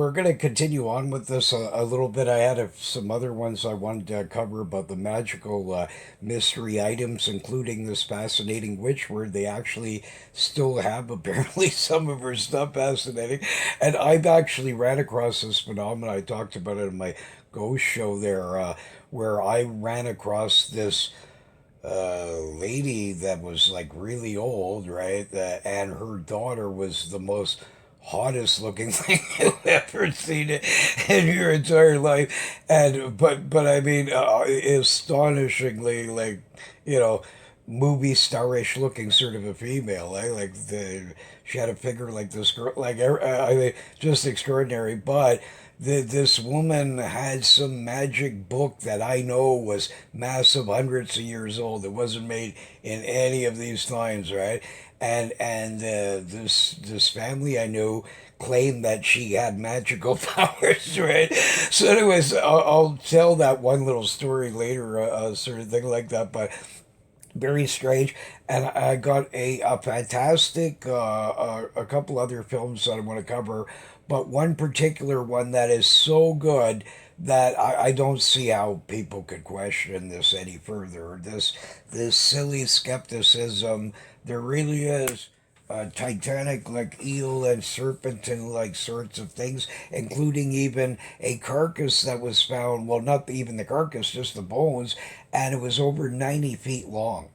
we're going to continue on with this a little bit. I had some other ones I wanted to cover about the magical mystery items, including this fascinating witch where they actually still have apparently some of her stuff fascinating. And I've actually ran across this phenomenon. I talked about it in my ghost show there, where I ran across this lady that was like really old, right? And her daughter was the most hottest looking thing you've ever seen in your entire life. And but I mean, astonishingly like you know. Movie starish looking sort of a female, eh? Like she had a figure like this girl, I mean, just extraordinary. But this woman had some magic book that I know was massive, hundreds of years old. It wasn't made in any of these times, right? And this family I knew claimed that she had magical powers, right? So, anyways, I'll tell that one little story later, sort of thing like that. But very strange. And I got a fantastic, a couple other films that I want to cover, but one particular one that is so good that I don't see how people could question this any further. This silly skepticism, there really is titanic like eel and serpent and like sorts of things, including even a carcass that was found. Well, not even the carcass, just the bones, and it was over 90 feet long.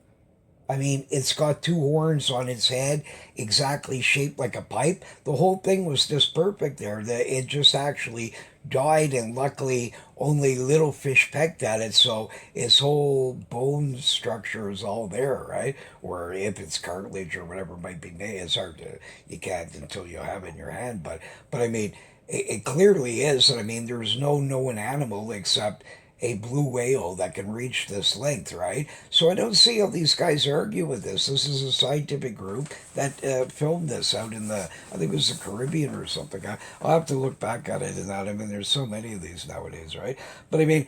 I mean, it's got two horns on its head, exactly shaped like a pipe. The whole thing was just perfect there. It just actually died, and luckily only little fish pecked at it, so its whole bone structure is all there, right? Or if it's cartilage or whatever might be made, it's hard to, you can't until you have it in your hand. But I mean, it clearly is. And I mean, there's no known animal except a blue whale that can reach this length, right? So I don't see how these guys argue with this. This is a scientific group that filmed this out in the, I think it was the Caribbean or something. I'll have to look back at it and that. I mean, there's so many of these nowadays, right? But I mean,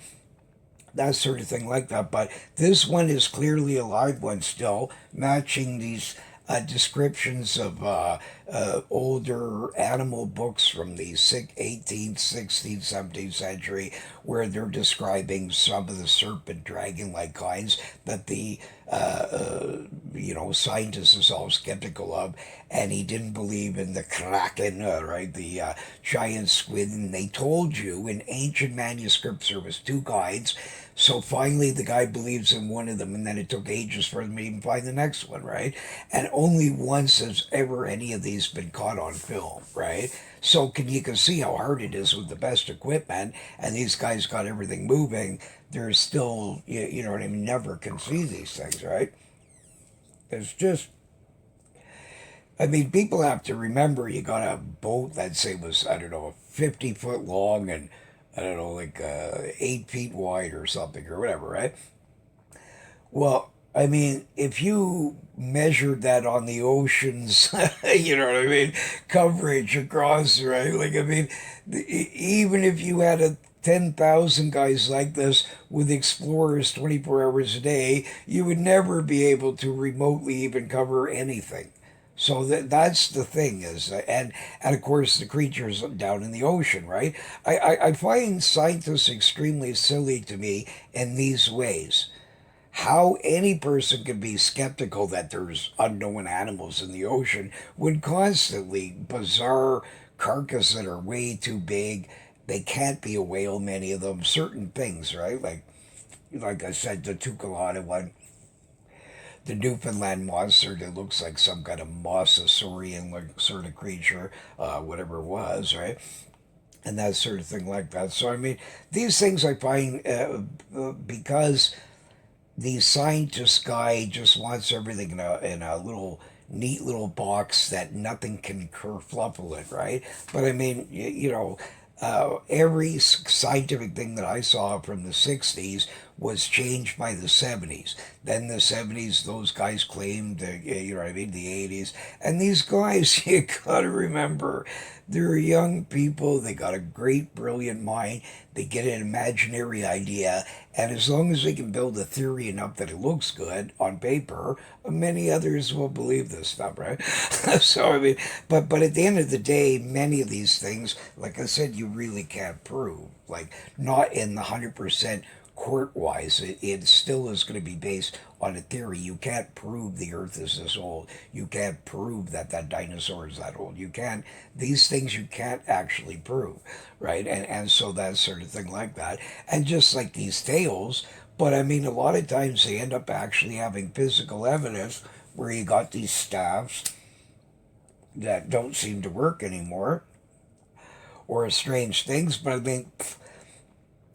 that sort of thing like that. But this one is clearly a live one still, matching these descriptions of older animal books from the 18th, 16th, 17th century, where they're describing some of the serpent dragon like kinds that the scientists is all skeptical of, and he didn't believe in the kraken, right, the giant squid. And they told you in ancient manuscripts there was two guides. So finally, the guy believes in one of them, and then it took ages for them to even find the next one, right? And only once has ever any of these been caught on film, right? So you can see how hard it is with the best equipment, and these guys got everything moving. There's still, you know what I mean, never can see these things, right? It's just, I mean, people have to remember you got a boat that say was, I don't know, 50 foot long and I don't know, like 8 feet wide or something or whatever, right? Well, I mean, if you measured that on the oceans, you know what I mean, coverage across, right? Like, I mean, even if you had 10,000 guys like this with explorers 24 hours a day, you would never be able to remotely even cover anything. So that's the thing is, and of course the creatures down in the ocean, right? I find scientists extremely silly to me in these ways. How any person could be skeptical that there's unknown animals in the ocean when constantly bizarre carcasses that are way too big. They can't be a whale, many of them. Certain things, right? Like I said, the Tucalata one, the Newfoundland monster that looks like some kind of mosasaurian like sort of creature, whatever it was, right? And that sort of thing like that. So I mean, these things I find because the scientist guy just wants everything in a little neat little box that nothing can kerfluffle it, right? But I mean, every scientific thing that I saw from the 60s was changed by the 70s. Then the 70s, those guys claimed, you know what I mean, the 80s. And these guys, you gotta remember, they're young people. They got a great, brilliant mind. They get an imaginary idea, and as long as they can build a theory enough that it looks good on paper, many others will believe this stuff, right? So I mean, but at the end of the day, many of these things, like I said, you really can't prove. Like not in the 100% court wise, it still is going to be based on a theory. You can't prove the earth is this old. You can't prove that that dinosaur is that old. You can't, these things you can't actually prove, right? And so that sort of thing like that. And just like these tales, but I mean, a lot of times they end up actually having physical evidence where you got these staffs that don't seem to work anymore or strange things. But I mean,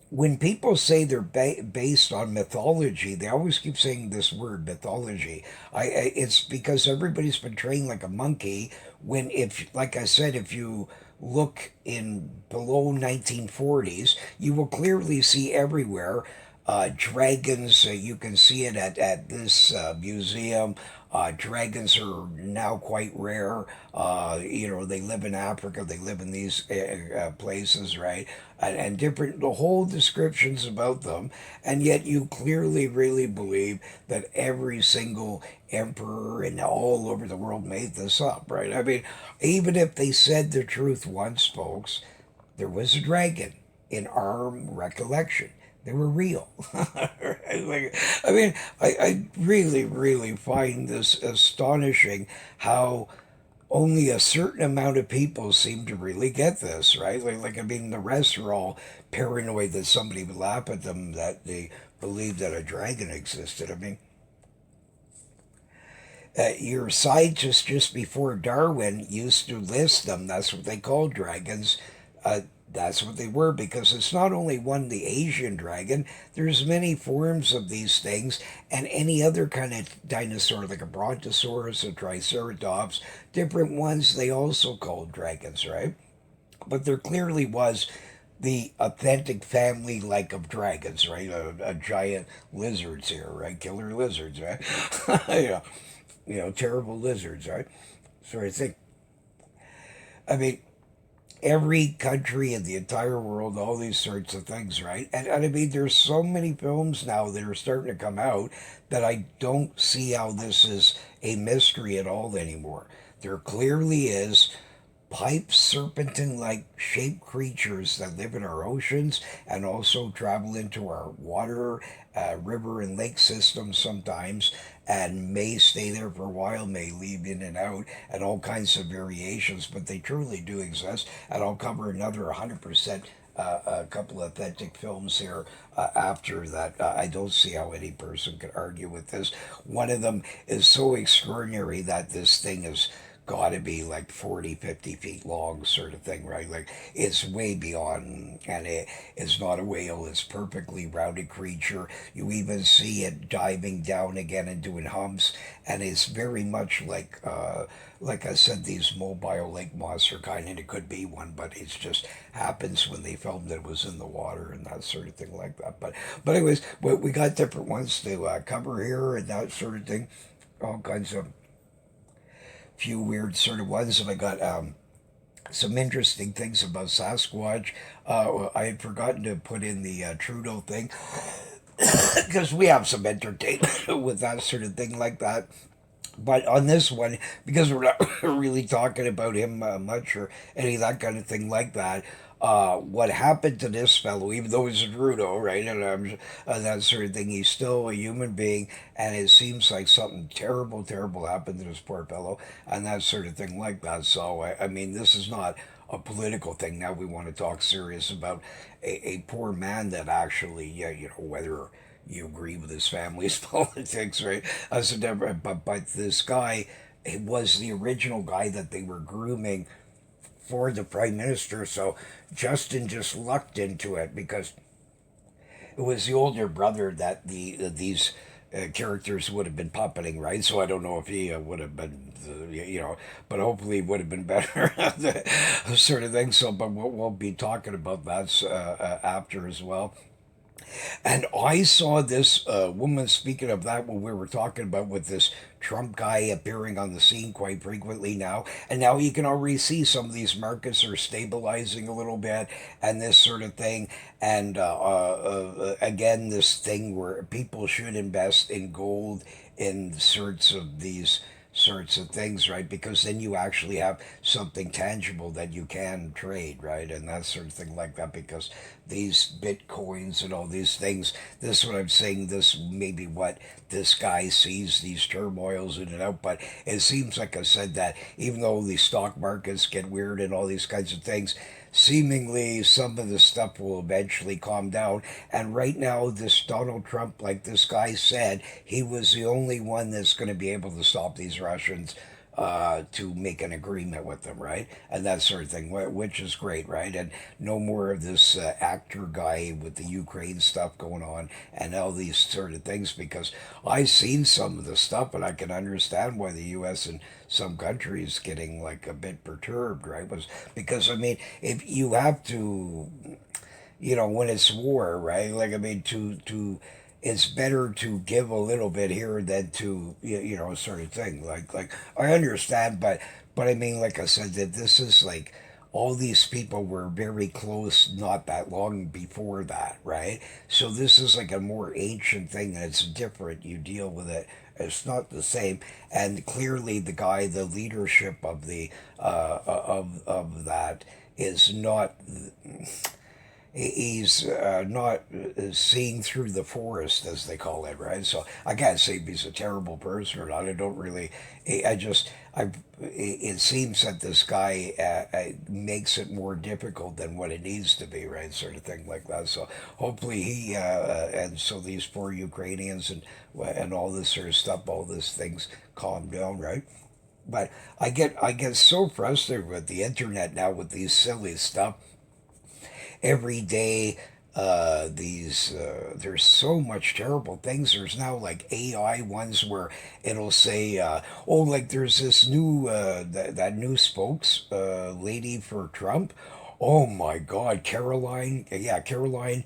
when people say they're based on mythology, they always keep saying this word mythology. It's because everybody's been trained like a monkey. When if like I said, if you look in below 1940s, you will clearly see everywhere dragons. You can see it at this museum. Dragons are now quite rare. They live in Africa. They live in these places, right? And different, the whole descriptions about them. And yet you clearly really believe that every single emperor and all over the world made this up, right? I mean, even if they said the truth once, folks, there was a dragon in our recollection. They were real. Like, I mean, I really, really find this astonishing how only a certain amount of people seem to really get this, right? I mean, the rest are all paranoid that somebody would laugh at them that they believe that a dragon existed. I mean, your scientists just before Darwin used to list them. That's what they called dragons. Uh, that's what they were because it's not only one the Asian dragon. There's many forms of these things, and any other kind of dinosaur like a brontosaurus, a triceratops, different ones they also called dragons, right? But there clearly was the authentic family like of dragons, right? A giant lizards here, right? Killer lizards, right? Yeah, terrible lizards, right? So I think, I mean, every country in the entire world, all these sorts of things, right? And I mean, there's so many films now that are starting to come out that I don't see how this is a mystery at all anymore. There clearly is pipe serpentine like shaped creatures that live in our oceans and also travel into our water, river, and lake systems sometimes and may stay there for a while, may leave in and out, and all kinds of variations, but they truly do exist. And I'll cover another 100%. A couple of authentic films here after that. I don't see how any person could argue with this. One of them is so extraordinary that this thing is got to be like 40, 50 feet long, sort of thing, right? Like it's way beyond, and it's not a whale, it's perfectly rounded creature. You even see it diving down again and doing humps, and it's very much like I said, these mobile lake monster kind, and it could be one, but it just happens when they filmed it was in the water and that sort of thing like that. But anyways, we got different ones to cover here and that sort of thing, all kinds of few weird sort of ones, and I got some interesting things about Sasquatch. I had forgotten to put in the Trudeau thing because we have some entertainment with that sort of thing like that. But on this one, because we're not really talking about him much or any of that kind of thing like that, what happened to this fellow, even though he's a Trudeau, right, and that sort of thing, he's still a human being, and it seems like something terrible, terrible happened to this poor fellow, and that sort of thing like that. So, I mean, this is not a political thing. Now we want to talk serious about a poor man that actually, yeah, whether you agree with his family's politics, right? As a different, but this guy, it was the original guy that they were grooming for the prime minister. So Justin just lucked into it because it was the older brother that these characters would have been puppeting, right? So I don't know if he would have been, but hopefully it would have been better, sort of thing. So, but we'll be talking about that after as well. And I saw this woman, speaking of that, when we were talking about with this Trump guy appearing on the scene quite frequently now. And now you can already see some of these markets are stabilizing a little bit and this sort of thing. And again, this thing where people should invest in gold in sorts of things, right? Because then you actually have something tangible that you can trade, right? And that sort of thing like that. Because these bitcoins and all these things, this is what I'm saying. This may be what this guy sees these turmoils in and out. But it seems like I said that even though the stock markets get weird and all these kinds of things, seemingly some of the stuff will eventually calm down. And right now, this Donald Trump, like this guy said, he was the only one that's going to be able to stop these Russians to make an agreement with them, right? And that sort of thing, which is great, right? And no more of this actor guy with the Ukraine stuff going on and all these sort of things, because I've seen some of the stuff and I can understand why the U.S. and some countries getting like a bit perturbed, right? Was because I mean, if you have to, when it's war, right? Like I mean, to it's better to give a little bit here than to sort of thing. Like I understand, but I mean, like I said, that this is like all these people were very close not that long before that, right? So this is like a more ancient thing and it's different. You deal with it. It's not the same, and clearly the guy, the leadership of the of that is not. He's not seeing through the forest, as they call it, right? So I can't say if he's a terrible person or not. I don't really. I just. I. It seems that this guy makes it more difficult than what it needs to be, right? Sort of thing like that. So hopefully he and so these poor Ukrainians and all this sort of stuff, all these things calm down, right? But I get so frustrated with the internet now with these silly stuff every day. These There's so much terrible things. There's now like AI ones where it'll say, oh, like there's this new that new spokes lady for Trump. Oh my God, Caroline, yeah, Caroline.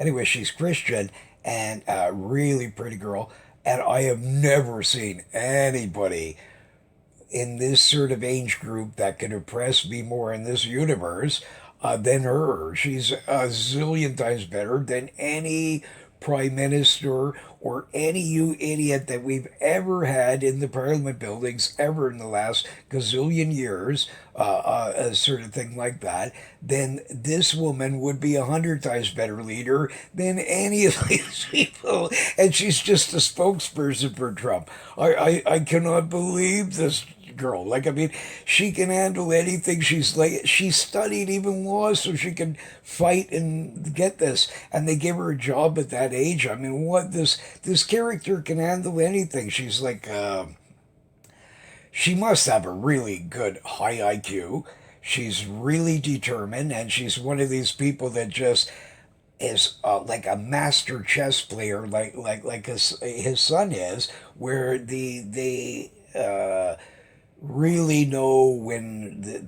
Anyway, she's Christian and a really pretty girl. And I have never seen anybody in this sort of age group that can impress me more in this universe than her. She's a zillion times better than any prime minister or any you idiot that we've ever had in the parliament buildings ever in the last gazillion years, a sort of thing like that. Then this woman would be 100 times better leader than any of these people, and she's just a spokesperson for Trump. I cannot believe this girl. Like I mean, she can handle anything. She studied even law so she can fight and get this. And they give her a job at that age. I mean, what this character can handle anything. She's like she must have a really good high IQ. She's really determined, and she's one of these people that just is like a master chess player, like his son is, where they really know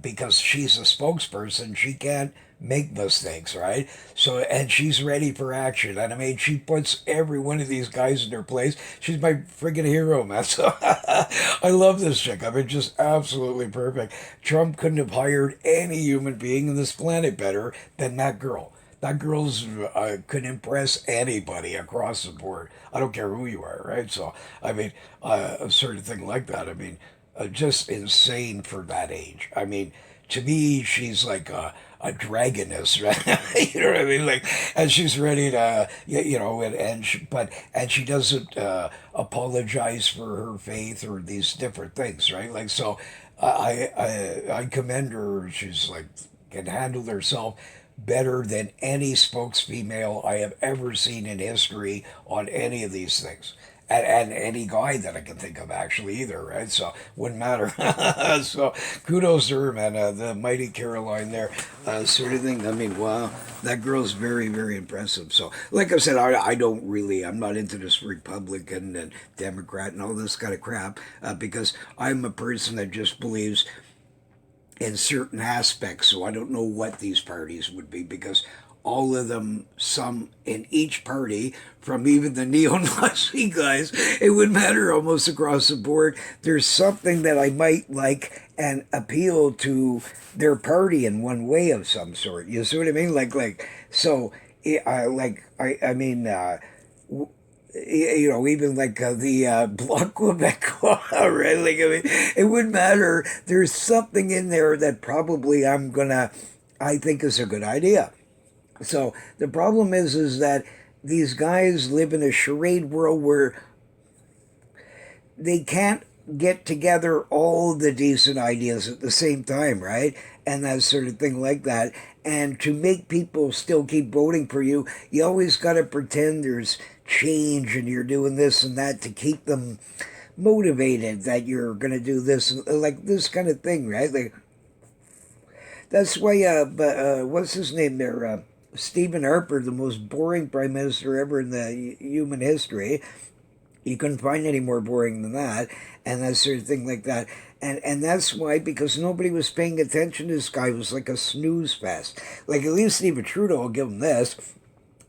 because she's a spokesperson, she can't make mistakes, right? So, and she's ready for action. And I mean, she puts every one of these guys in their place. She's my friggin' hero, man. So I love this chick. I mean, just absolutely perfect. Trump couldn't have hired any human being on this planet better than that girl. That girl's could impress anybody across the board. I don't care who you are, right? So, I mean, a sort of thing like that. I mean, just insane for that age. I mean, to me, she's like a dragoness, right? You know what I mean? Like, and she's ready to, and she doesn't apologize for her faith or these different things, right? Like, so I commend her. She's like can handle herself better than any spokesfemale I have ever seen in history on any of these things. And any guy that I can think of actually either, right? So wouldn't matter. So kudos to her, man. The mighty Caroline there, sort of thing. I mean, wow, that girl's very, very impressive. So, like I said, I don't really, I'm not into this Republican and Democrat and all this kind of crap because I'm a person that just believes in certain aspects. So I don't know what these parties would be because all of them, some in each party, from even the neo-Nazi guys. It would matter almost across the board. There's something that I might like and appeal to their party in one way of some sort. You see what I mean? So, I mean, you know, even like the Bloc Québécois, right? Like, I mean, it wouldn't matter. There's something in there that probably I think is a good idea. So the problem is that these guys live in a charade world where they can't get together all the decent ideas at the same time, right? And that sort of thing like that. And to make people still keep voting for you, you always got to pretend there's change and you're doing this and that to keep them motivated that you're going to do this, like this kind of thing, right? Like, that's why, what's his name there? Stephen Harper, the most boring prime minister ever in the human history. You couldn't find any more boring than that, and that sort of thing like that. And that's why, because nobody was paying attention, this guy was like a snooze fest. Like, at least Stephen Trudeau, will give him this,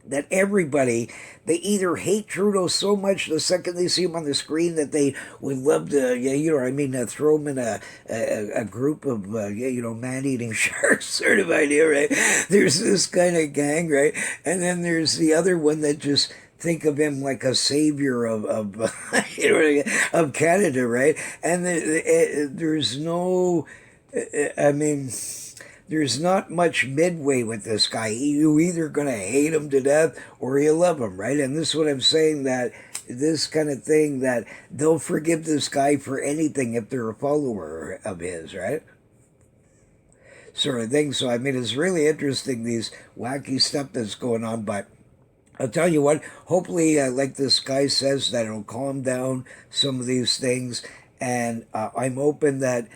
that everybody, they either hate Trudeau so much the second they see him on the screen that they would love to, throw him in a group of, man-eating sharks sort of idea, right? There's this kind of gang, right? And then there's the other one that just think of him like a savior of of Canada, right? And there's no, I mean, there's not much midway with this guy. You either going to hate him to death or you love him, right? And this is what I'm saying, that this kind of thing, that they'll forgive this guy for anything if they're a follower of his, right? Sort of thing. So, I mean, it's really interesting, these wacky stuff that's going on, but I'll tell you what, hopefully, like this guy says, that it'll calm down some of these things, and I'm hoping that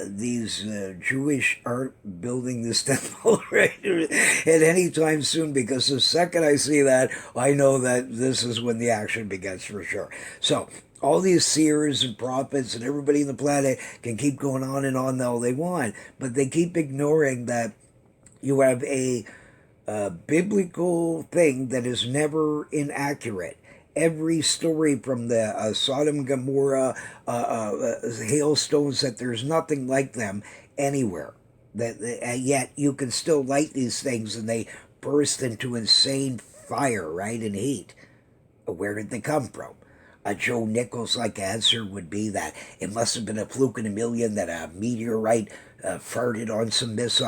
these Jewish aren't building this temple right at any time soon, because the second I see that, I know that this is when the action begins for sure. So all these seers and prophets and everybody on the planet can keep going on and on all they want, but they keep ignoring that you have a biblical thing that is never inaccurate. Every story from the Sodom and Gomorrah hailstones, that there's nothing like them anywhere. Yet you can still light these things and they burst into insane fire, right, and heat. Where did they come from? A Joe Nichols-like answer would be that it must have been a fluke in a million, that a meteorite farted on some missile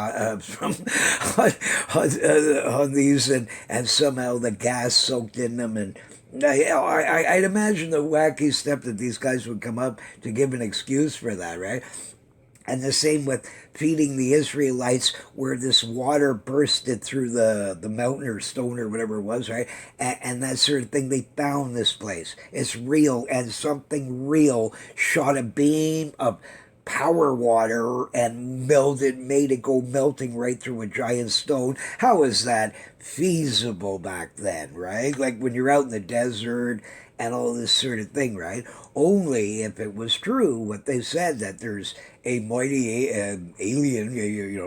on these, and somehow the gas soaked in them. And I'd imagine the wacky stuff that these guys would come up to give an excuse for that, right? And the same with feeding the Israelites, where this water bursted through the mountain or stone or whatever it was, right? And that sort of thing. They found this place. It's real, and something real shot a beam of power water and made it go melting right through a giant stone. How is that feasible back then, right? Like when you're out in the desert and all this sort of thing, right? Only if it was true what they said, that there's a mighty alien,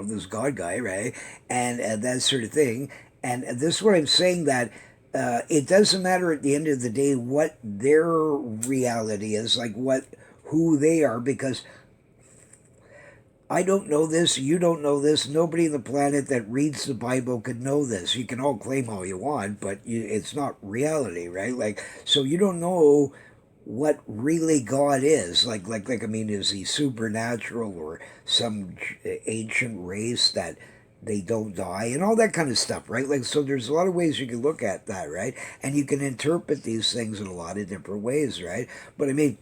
this God guy, right? And that sort of thing. And this is what I'm saying, that it doesn't matter at the end of the day what their reality is, like who they are, because I don't know this, you don't know this, nobody on the planet that reads the Bible could know this. You can all claim all you want, but it's not reality, right? Like, so you don't know what really God is. Like, I mean, is he supernatural, or some ancient race that they don't die, and all that kind of stuff, right? Like, so there's a lot of ways you can look at that, right? And you can interpret these things in a lot of different ways, right? But I mean,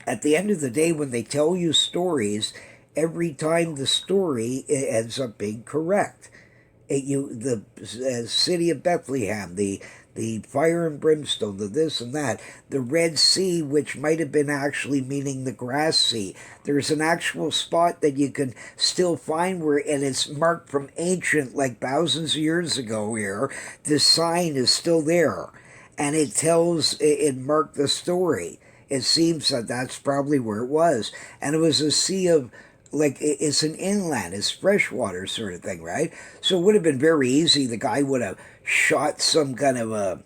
at the end of the day, when they tell you stories, every time the story ends up being correct. The city of Bethlehem, the fire and brimstone, the this and that, the Red Sea, which might have been actually meaning the grass sea. There's an actual spot that you can still find where, and it's marked from ancient, like thousands of years ago here. The sign is still there, and it marked the story. It seems that that's probably where it was. And it was a sea of like it's an inland, it's freshwater sort of thing, right? So it would have been very easy. The guy would have shot some kind of a,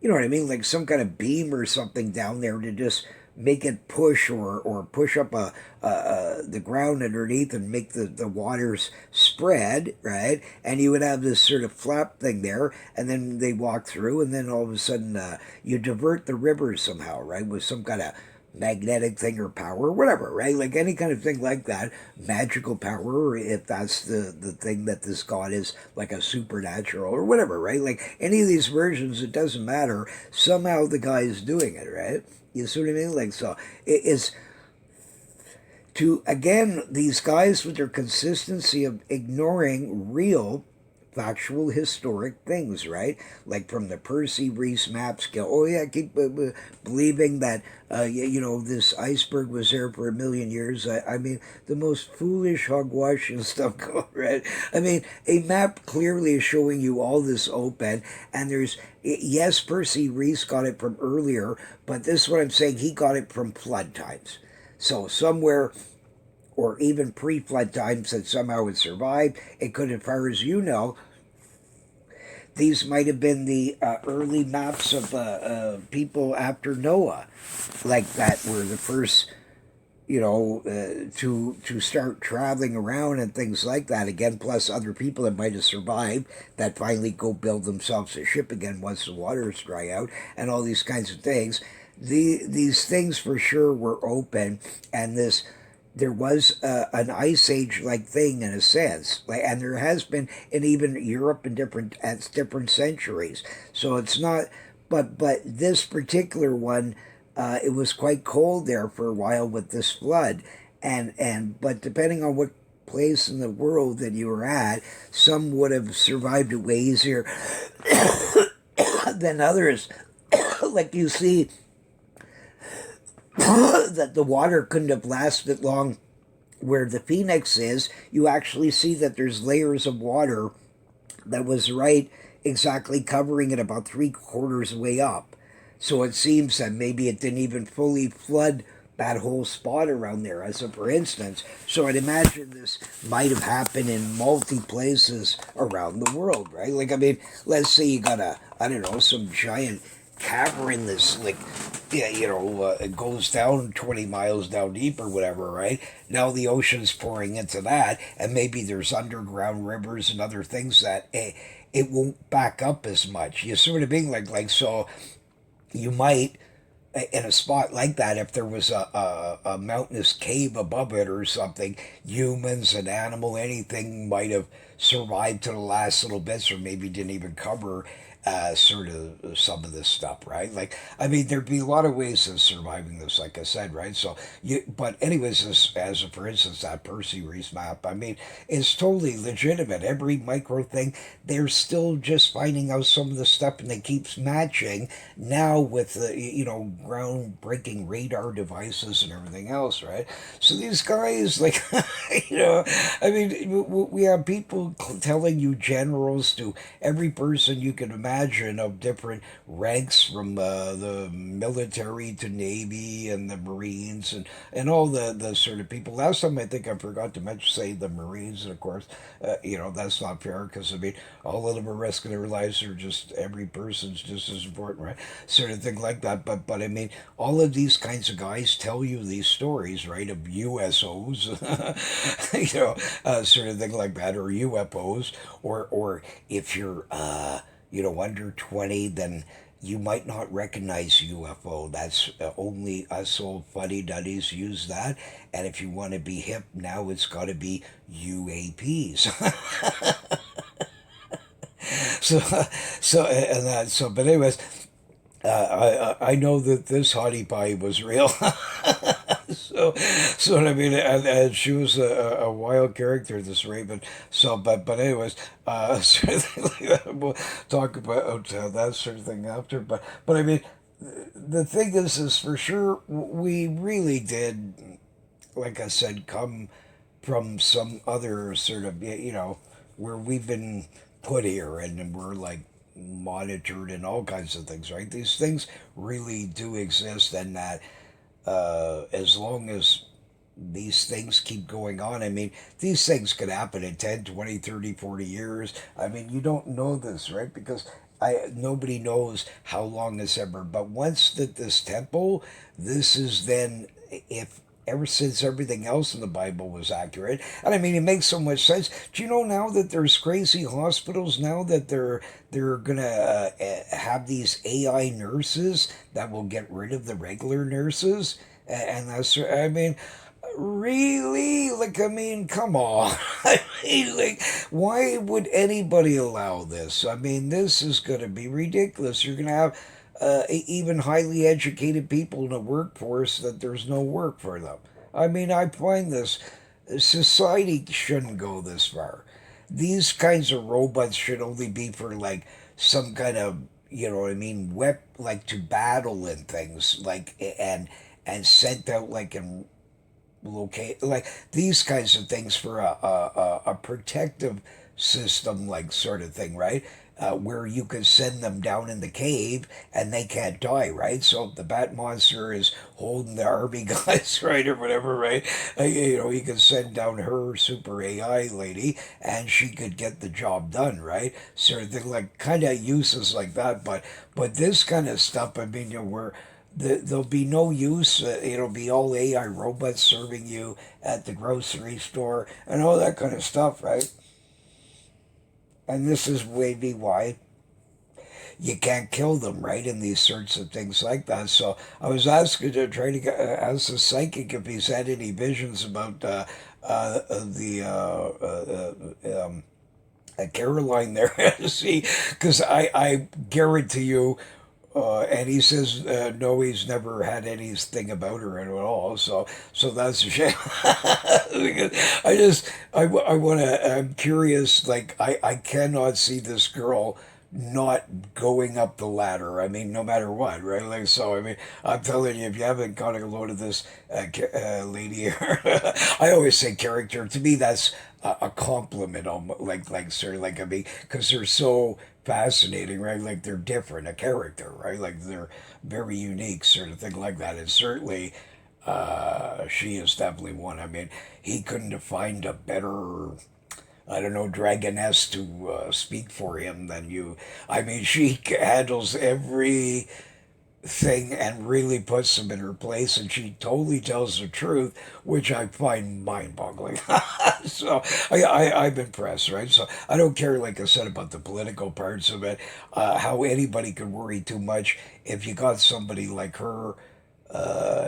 you know what I mean, like some kind of beam or something down there to just make it push or push up the ground underneath and make the waters spread, right? And you would have this sort of flap thing there, and then they walk through, and then all of a sudden you divert the river somehow, right, with some kind of magnetic thing or power or whatever, right? Like any kind of thing like that, magical power, or if that's the thing that this god is, like a supernatural or whatever, right? Like any of these versions, it doesn't matter. Somehow the guy is doing it, right? You see what I mean? Like, so it is to, again, these guys with their consistency of ignoring real factual historic things, right? Like from the Percy Reese maps go, oh yeah, keep believing that, this iceberg was there for 1 million years. I mean, the most foolish hogwash and stuff go, right? I mean, a map clearly is showing you all this open, and there's, yes, Percy Reese got it from earlier, but this is what I'm saying, he got it from flood times. So somewhere, or even pre-flood times, that somehow it survived. It could, as far as you know, these might have been the early maps of people after Noah, like that were the first, to start traveling around and things like that again. Plus other people that might have survived that finally go build themselves a ship again once the waters dry out, and all these kinds of things. These things for sure were open, and this there was an ice age like thing in a sense, like, and there has been in even Europe in different centuries. So it's not, but this particular one, it was quite cold there for a while with this flood, and but depending on what place in the world that you were at, some would have survived it way easier than others. Like you see that the water couldn't have lasted long where the Phoenix is. You actually see that there's layers of water that was right exactly covering it about 3/4 way up. So it seems that maybe it didn't even fully flood that whole spot around there, as a for instance. So I'd imagine this might have happened in multi places around the world, right? Like, I mean, let's say you got I don't know, some giant cavern this, like, yeah, it goes down 20 miles down deep or whatever, right? Now the ocean's pouring into that, and maybe there's underground rivers and other things that it won't back up as much. You sort of being like so you might, in a spot like that, if there was a mountainous cave above it or something, humans, an animal, anything might have survived to the last little bits, or maybe didn't even cover sort of some of this stuff, right? Like, I mean, there'd be a lot of ways of surviving this, like I said, right? So, but anyways, as for instance, that Percy Reese map, I mean, it's totally legitimate. Every micro thing, they're still just finding out some of the stuff, and it keeps matching now with the, groundbreaking radar devices and everything else, right? So these guys, like, I mean, we have people telling you generals to every person you can imagine of different ranks, from the military to Navy and the Marines, and all the sort of people. Last time I think I forgot to mention, say, the Marines, and of course, that's not fair, because I mean, all of them are risking their lives, or just every person's just as important, right? Sort of thing like that. But I mean, all of these kinds of guys tell you these stories, right, of USOs, sort of thing like that, or UFOs, or if you're under 20, then you might not recognize UFO. That's only us old fuddy duddies use that. And if you want to be hip now, it's got to be UAPs. so, but anyways, I know that this hottie pie was real. So I mean, and she was a wild character, this Raven. So, but anyways, sort of thing like that. We'll talk about that sort of thing after. But I mean, the thing is for sure, we really did, like I said, come from some other sort of, where we've been put here, and we're like monitored and all kinds of things, right? These things really do exist, and that as long as these things keep going on. I mean, these things could happen in 10, 20, 30, 40 years. I mean, you don't know this, right? Because nobody knows how long this ever. But once that this temple, this is then, if ever since everything else in the Bible was accurate. And I mean, it makes so much sense. Do you know now that there's crazy hospitals now that they're gonna have these AI nurses that will get rid of the regular nurses? And that's, I mean, really? Like, I mean, come on. I mean, like, why would anybody allow this? I mean, this is going to be ridiculous. You're going to have even highly educated people in the workforce that there's no work for them. I mean, I find this, society shouldn't go this far. These kinds of robots should only be for, like, some kind of, you know what I mean, like to battle and things, like, and sent out like in locate, like these kinds of things for a protective system, like sort of thing, right? Where you can send them down in the cave and they can't die, right? So if the bat monster is holding the army guys, right, or whatever, right? You know, you can send down her super AI lady and she could get the job done, right? Sort of thing, like kind of uses like that. But this kind of stuff, I mean, you know, where there'll be no use. It'll be all AI robots serving you at the grocery store and all that kind of stuff, right? And this is maybe why you can't kill them, right? In these sorts of things like that. So I was asking to try to ask the psychic if he's had any visions about the Caroline there. See, because I guarantee you. And he says no, he's never had anything about her at all. So that's a shame. Because I want to. I'm curious. Like I cannot see this girl not going up the ladder. I mean, no matter what, right? Like so. I mean, I'm telling you, if you haven't got a load of this lady here, I always say character. To me, that's a compliment. Like sort of like I mean, because they're so fascinating, right? Like they're different, a character, right? Like they're very unique, sort of thing like that. And certainly, she is definitely one. I mean, he couldn't have found a better, I don't know, dragoness to speak for him than you. I mean, she handles every thing and really puts them in her place, and she totally tells the truth, which I find mind-boggling. So I'm impressed, right? So I don't care, like I said, about the political parts of it, how anybody could worry too much if you got somebody like her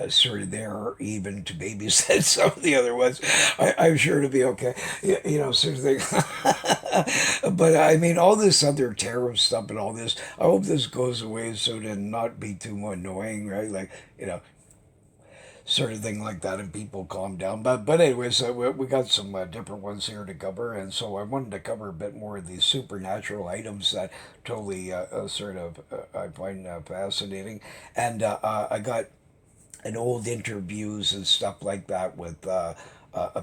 sort of there even to babysit some of the other ones. I'm sure to be okay, you know, sort of thing. But I mean, all this other tariff stuff and all this, I hope this goes away so to not be too annoying, right? Like, you know, sort of thing like that, and people calm down. But anyways, we got some different ones here to cover, and so I wanted to cover a bit more of these supernatural items that totally sort of I find fascinating, and I got and old interviews and stuff like that with a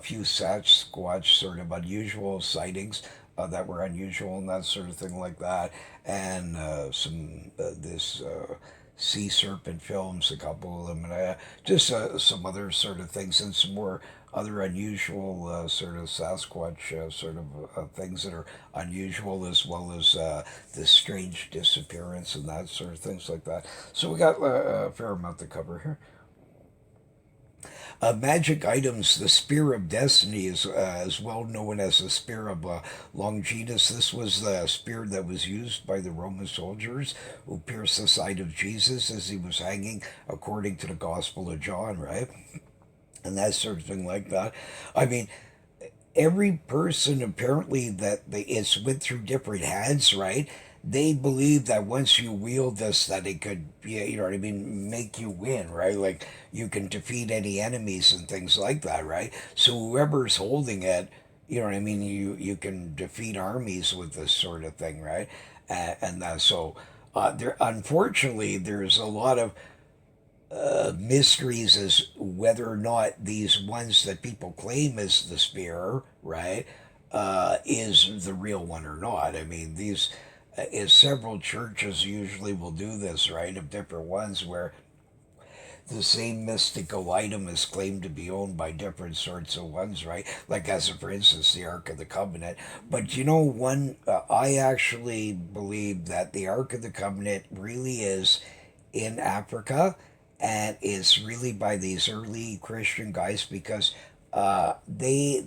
few Sasquatch sort of unusual sightings that were unusual and that sort of thing like that, and some this sea serpent films, a couple of them, and just some other sort of things and some more other unusual sort of Sasquatch sort of things that are unusual, as well as this strange disappearance and that sort of things like that. So we got a fair amount to cover here. Magic items, the Spear of Destiny is as well known as the Spear of Longinus. This was the spear that was used by the Roman soldiers who pierced the side of Jesus as he was hanging, according to the Gospel of John, right? And that sort of thing like that. I mean, every person apparently that it's went through different hands, right? They believe that once you wield this, that it could, yeah, you know what I mean, make you win, right? Like you can defeat any enemies and things like that, right? So whoever's holding it, you know what I mean, you can defeat armies with this sort of thing, right? And so there, unfortunately, there's a lot of mysteries as whether or not these ones that people claim is the spear, right, is the real one or not. I mean, these is several churches usually will do this, right, of different ones where the same mystical item is claimed to be owned by different sorts of ones, right? Like, as for instance, the Ark of the Covenant. But you know, I actually believe that the Ark of the Covenant really is in Africa, and it's really by these early Christian guys because they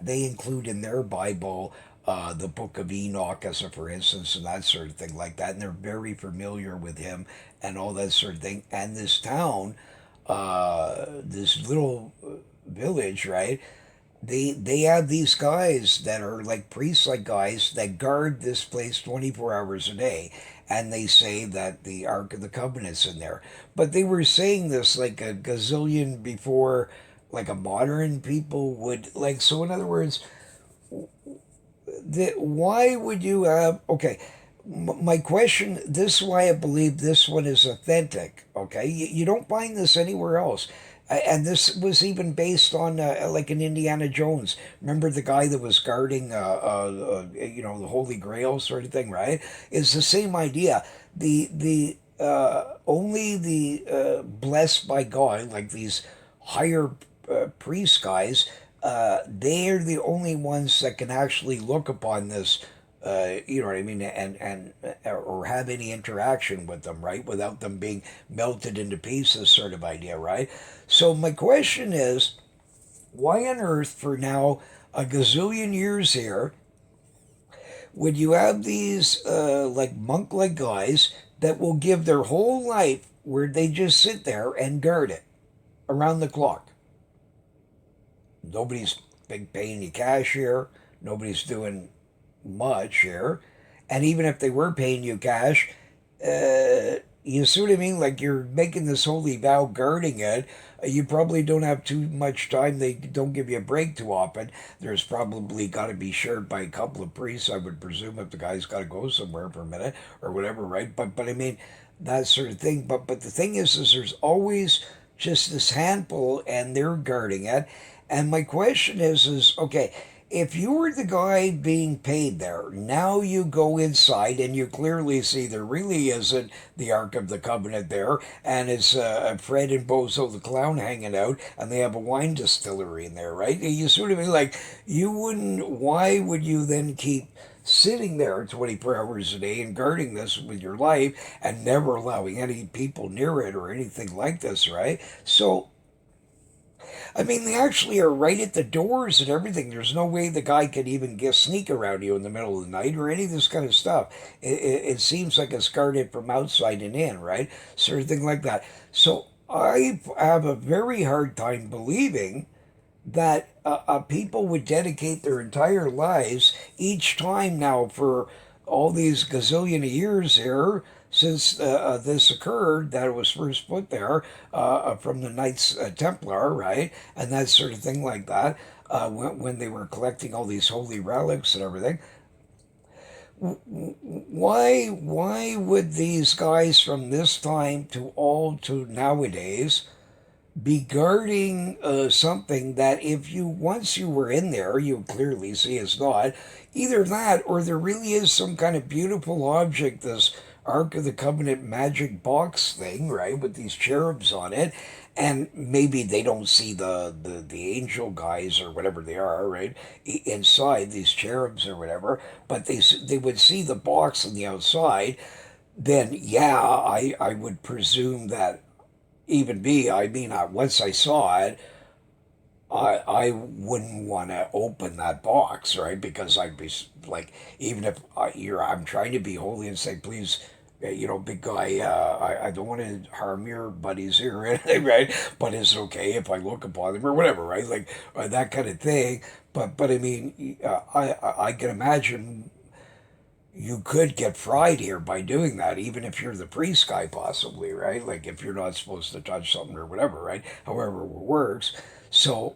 include in their Bible the Book of Enoch, as a for instance, and that sort of thing like that, and they're very familiar with him and all that sort of thing. And this town, this little village, right? They have these guys that are like priests, like guys that guard this place 24 hours a day, and they say that the Ark of the Covenant's in there. But they were saying this like a gazillion before, like a modern people would like. So in other words, why would you have? Okay, my question. This is why I believe this one is authentic. Okay, you don't find this anywhere else. And this was even based on like an Indiana Jones. Remember the guy that was guarding, the Holy Grail sort of thing, right? It's the same idea. The only the blessed by God, like these higher priest guys, they're the only ones that can actually look upon this, you know what I mean, and or have any interaction with them, right, without them being melted into pieces, sort of idea, right? So my question is, why on earth, for now a gazillion years here, would you have these like monk-like guys that will give their whole life where they just sit there and guard it around the clock? Nobody's big paying you cash here. Nobody's doing much here. And even if they were paying you cash, you see what I mean? Like, you're making this holy vow guarding it. You probably don't have too much time. They don't give you a break too often. There's probably got to be shared by a couple of priests, I would presume, if the guy's got to go somewhere for a minute or whatever, right? But I mean, that sort of thing. But the thing is there's always just this handful, and they're guarding it. And my question is okay, if you were the guy being paid there, now you go inside and you clearly see there really isn't the Ark of the Covenant there, and it's Fred and Bozo the Clown hanging out, and they have a wine distillery in there, right? You sort of mean like, you wouldn't, why would you then keep sitting there 24 hours a day and guarding this with your life and never allowing any people near it or anything like this, right? So I mean, they actually are right at the doors and everything. There's no way the guy could even get sneak around you in the middle of the night or any of this kind of stuff. It seems like it's guarded from outside and in, right? Sort of thing like that. So I have a very hard time believing that people would dedicate their entire lives each time now for all these gazillion of years here since this occurred, that it was first put there from the Knights Templar, right? And that sort of thing like that, when they were collecting all these holy relics and everything. Why would these guys from this time to all to nowadays be guarding something that, if you once you were in there, you clearly see is not either that, or there really is some kind of beautiful object, this Ark of the Covenant magic box thing, right, with these cherubs on it, and maybe they don't see the angel guys or whatever they are, right, inside these cherubs or whatever, but they would see the box on the outside. Then yeah, I would presume that even me, I mean, once I saw it, I wouldn't want to open that box, right? Because I'd be like, even if I'm trying to be holy and say, please, big guy, I don't want to harm your buddies here, right? But it's okay if I look upon them or whatever, right? Like that kind of thing. But I mean, I can imagine you could get fried here by doing that, even if you're the priest guy, possibly, right? Like, if you're not supposed to touch something or whatever, right? However it works. So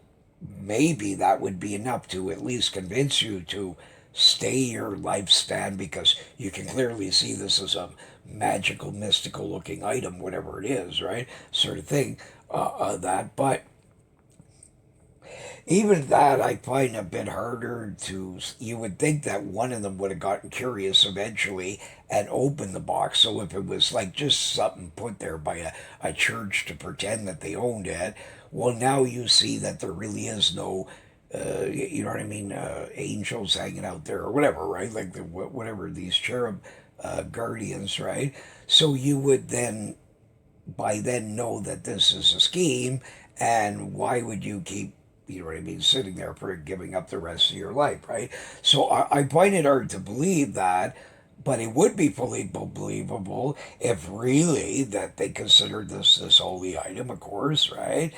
maybe that would be enough to at least convince you to stay your lifespan, because you can clearly see this as a magical, mystical looking item, whatever it is, right? Sort of thing, that. But Even that I find a bit harder to. You would think that one of them would have gotten curious eventually and opened the box. So if it was like just something put there by a church to pretend that they owned it, well, now you see that there really is no, you know what I mean, angels hanging out there or whatever, right? Like whatever these cherub guardians, right? So you would then by then know that this is a scheme, and why would you keep, you know what I mean, sitting there for giving up the rest of your life, right? So I find it hard to believe that, but it would be fully believable if really that they considered this holy item, of course, right?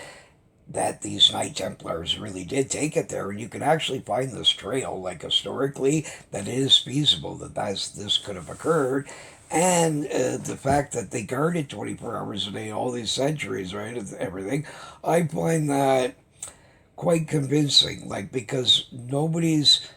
That these Knight Templars really did take it there, and you can actually find this trail, like historically, that it is feasible that this could have occurred, and the fact that they guarded 24 hours a day, all these centuries, right, and everything, I find that quite convincing. Like because nobody's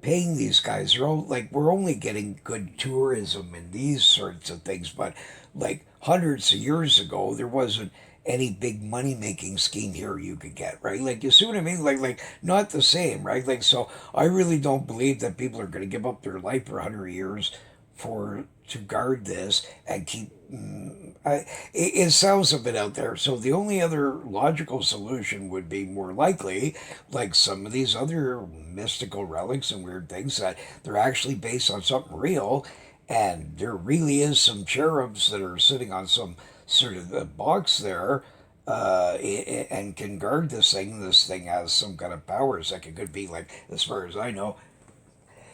paying these guys. They're all, like we're only getting good tourism and these sorts of things, but like hundreds of years ago, there wasn't any big money making scheme here you could get, right? Like you see what I mean? Like not the same, right? Like so, I really don't believe that people are going to give up their life for 100 years for to guard this and keep. It sounds a bit out there. So the only other logical solution would be more likely, like some of these other mystical relics and weird things, that they're actually based on something real, and there really is some cherubs that are sitting on some sort of a box there. And can guard this thing. This thing has some kind of powers. Like it could be like, as far as I know,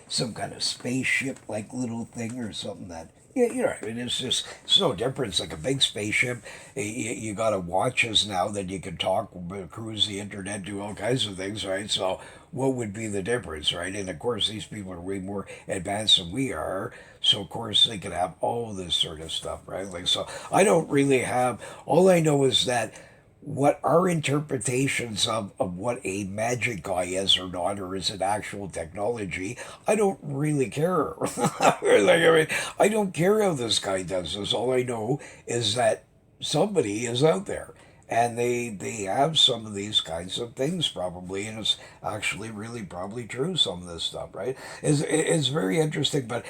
some kind of spaceship like little thing or something that yeah, you know, I mean, it's just it's no different. It's like a big spaceship. You got a watches now that you can talk, cruise the internet, do all kinds of things, right? So what would be the difference, right? And of course, these people are way more advanced than we are. So of course they could have all this sort of stuff, right? Like so, I don't really have. All I know is that what our interpretations of what a magic guy is or not, or is it actual technology, I don't really care. Like, I mean, I don't care how this guy does this. All I know is that somebody is out there. And they have some of these kinds of things probably, and it's actually really probably true. Some of this stuff, right? Is very interesting. But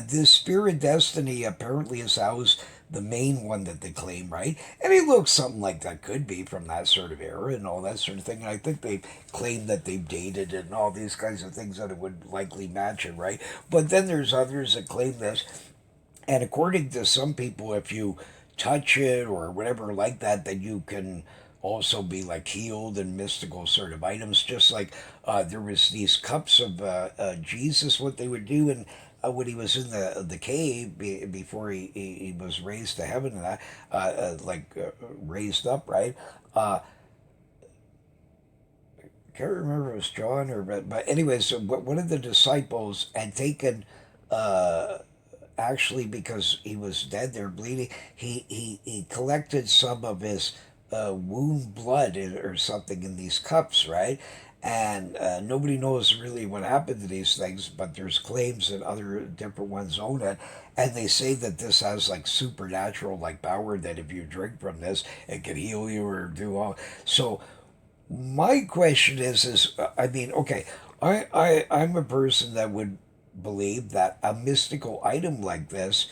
this spirit destiny apparently is housed the main one that they claim, right? And it looks something like that could be from that sort of era and all that sort of thing. And I think they claim that they've dated it and all these kinds of things that it would likely match it, right? But then there's others that claim this, and according to some people, if you touch it or whatever like that, then you can also be like healed and mystical sort of items. Just like there was these cups of Jesus, what they would do, and when he was in the cave before he was raised to heaven and that, raised up, right? Can't remember if it was John or but anyways, so one of the disciples had taken actually because he was dead there bleeding, he collected some of his wound blood or something in these cups, right? And nobody knows really what happened to these things, but there's claims that other different ones own it, and they say that this has like supernatural like power, that if you drink from this it can heal you or do all. So my question is I mean, okay, I'm a person that would believe that a mystical item like this,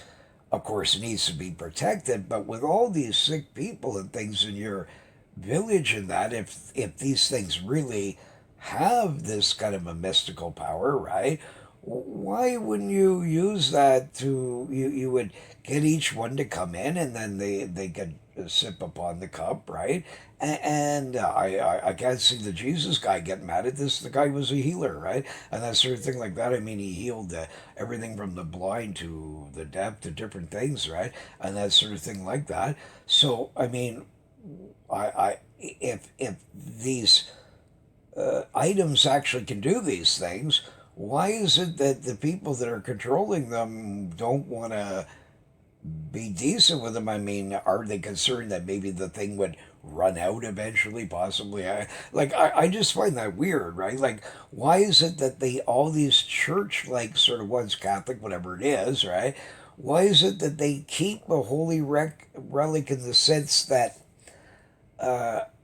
of course, needs to be protected. But with all these sick people and things in your village and that, if these things really have this kind of a mystical power, right? Why wouldn't you use that to you would get each one to come in and then they could sip upon the cup, right? And I can't see the Jesus guy getting mad at this. The guy was a healer, right? And that sort of thing like that. I mean, he healed everything from the blind to the deaf to different things, right? And that sort of thing like that. So I mean, I if these items actually can do these things, why is it that the people that are controlling them don't want to be decent with them? I mean, are they concerned that maybe the thing would run out eventually, possibly? I just find that weird, right? Like, why is it that they all these church like sort of ones, Catholic, whatever it is, right? Why is it that they keep a holy relic in the sense that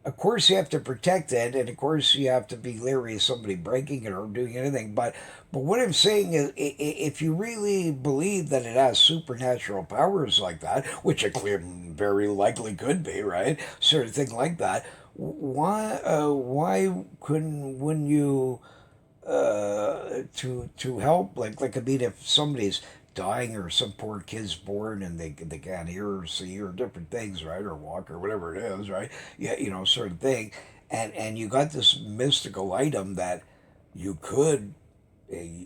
of course you have to protect it, and of course you have to be leery of somebody breaking it or doing anything. But what I'm saying is, if you really believe that it has supernatural powers like that, which it clear very likely could be, right, sort of thing like that, why couldn't wouldn't you to help like I mean if somebody's dying or some poor kid's born and they can't hear or see or different things, right, or walk or whatever it is, right, yeah, sort of thing, and you got this mystical item that you could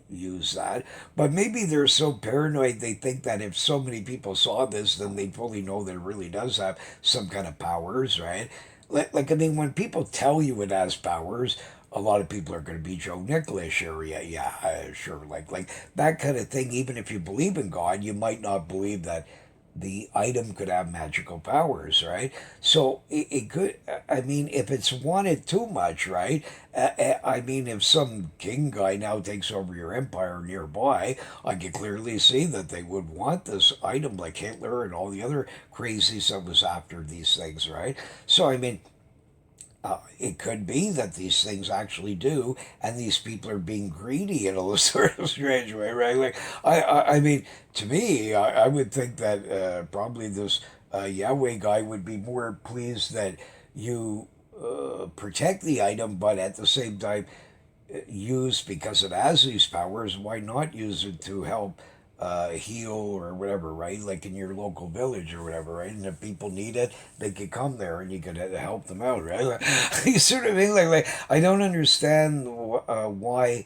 use that, but maybe they're so paranoid they think that if so many people saw this then they fully know that it really does have some kind of powers, right, like I mean when people tell you it has powers, a lot of people are going to be Joe Nicholas or yeah, sure, like that kind of thing. Even if you believe in God, you might not believe that the item could have magical powers, right? So it could. I mean, if it's wanted too much, right? I mean, if some king guy now takes over your empire nearby, I can clearly see that they would want this item, like Hitler and all the other crazies that was after these things, right? So I mean, it could be that these things actually do, and these people are being greedy in a sort of strange way, right? Like, I mean, to me, I would think that probably this Yahweh guy would be more pleased that you protect the item, but at the same time, use because it has these powers. Why not use it to help heal or whatever, right? Like in your local village or whatever, right? And if people need it, they could come there and you could help them out, right? Like, you sort of mean like I don't understand why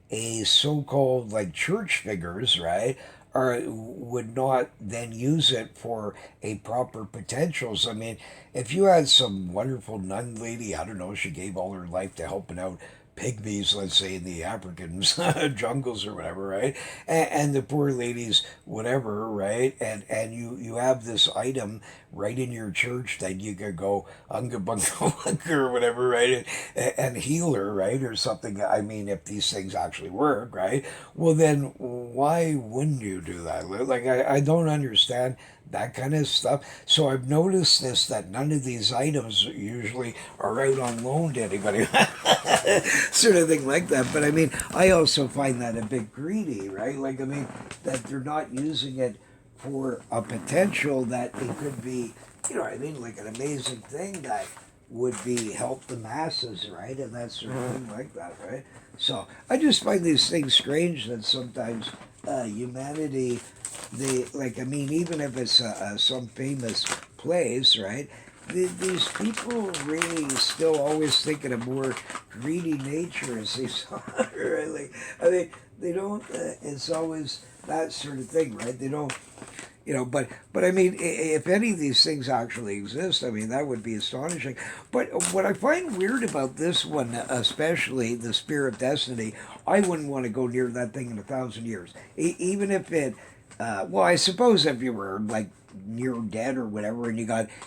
a so-called like church figures, right? Or would not then use it for a proper potentials. I mean, if you had some wonderful nun lady, I don't know, she gave all her life to helping out pygmies, let's say in the African jungles or whatever, right? And the poor ladies, whatever, right? And you have this item right in your church that you could go unga bunga bunga or whatever, right? And heal her, right? Or something. I mean, if these things actually work, right? Well, then why wouldn't you do that? Like, I don't understand that kind of stuff. So I've noticed this that none of these items usually are out on loan to anybody, sort of thing like that. But I mean, I also find that a bit greedy, right? Like I mean, that they're not using it for a potential that it could be, what I mean, like an amazing thing that would be help the masses, right? And that sort of thing like that, right? So I just find these things strange that sometimes humanity, they like I mean, even if it's some famous place, right? These people really still always think in a more greedy nature as they saw, right? Like, I mean, they don't. It's always that sort of thing, right? They don't, but I mean, if any of these things actually exist, I mean, that would be astonishing. But what I find weird about this one, especially the Spear of Destiny, I wouldn't want to go near that thing in 1,000 years, even if it. Well, I suppose if you were like near dead or whatever, and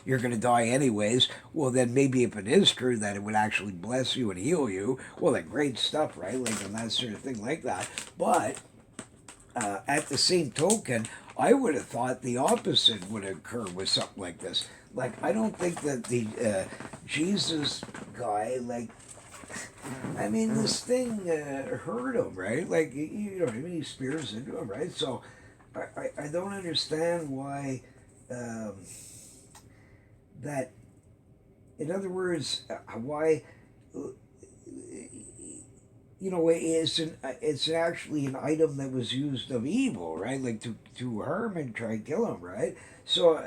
you're going to die anyways. Well, then maybe if it is true that it would actually bless you and heal you, well, then great stuff, right? Like and that sort of thing like that. But at the same token, I would have thought the opposite would occur with something like this. Like, I don't think that the Jesus guy, like, I mean, this thing hurt him, right? Like, you know what I mean? He spears into him, right? So, I don't understand why um, that, in other words, why it's actually an item that was used of evil, right? Like to harm and try and kill him, right? So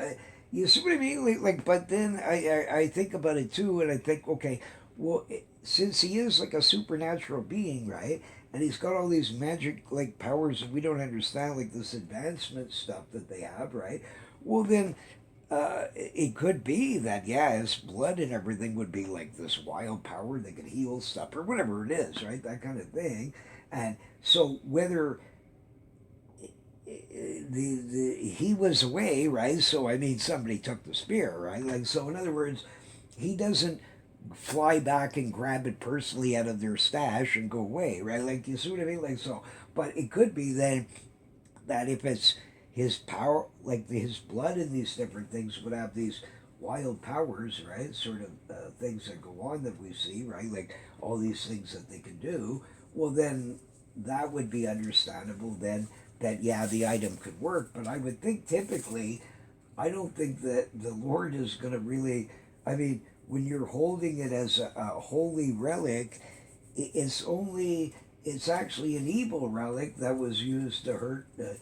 you see what I mean? But then I think about it too, and I think, okay, well, since he is like a supernatural being, right? And he's got all these magic like powers that we don't understand, like this advancement stuff that they have, right? Well, then it could be that yeah, his blood and everything would be like this wild power that could heal stuff or whatever it is, right? That kind of thing. And so whether the he was away, right? So I mean, somebody took the spear, right? Like so, in other words, he doesn't fly back and grab it personally out of their stash and go away, right? Like you see what I mean? Like so, but it could be then that if it's his power, like his blood and these different things would have these wild powers, right? Sort of things that go on that we see, right? Like all these things that they can do. Well, then that would be understandable. Then that yeah, the item could work. But I would think typically, I don't think that the Lord is going to really. I mean, when you're holding it as a holy relic, it's actually an evil relic that was used to hurt the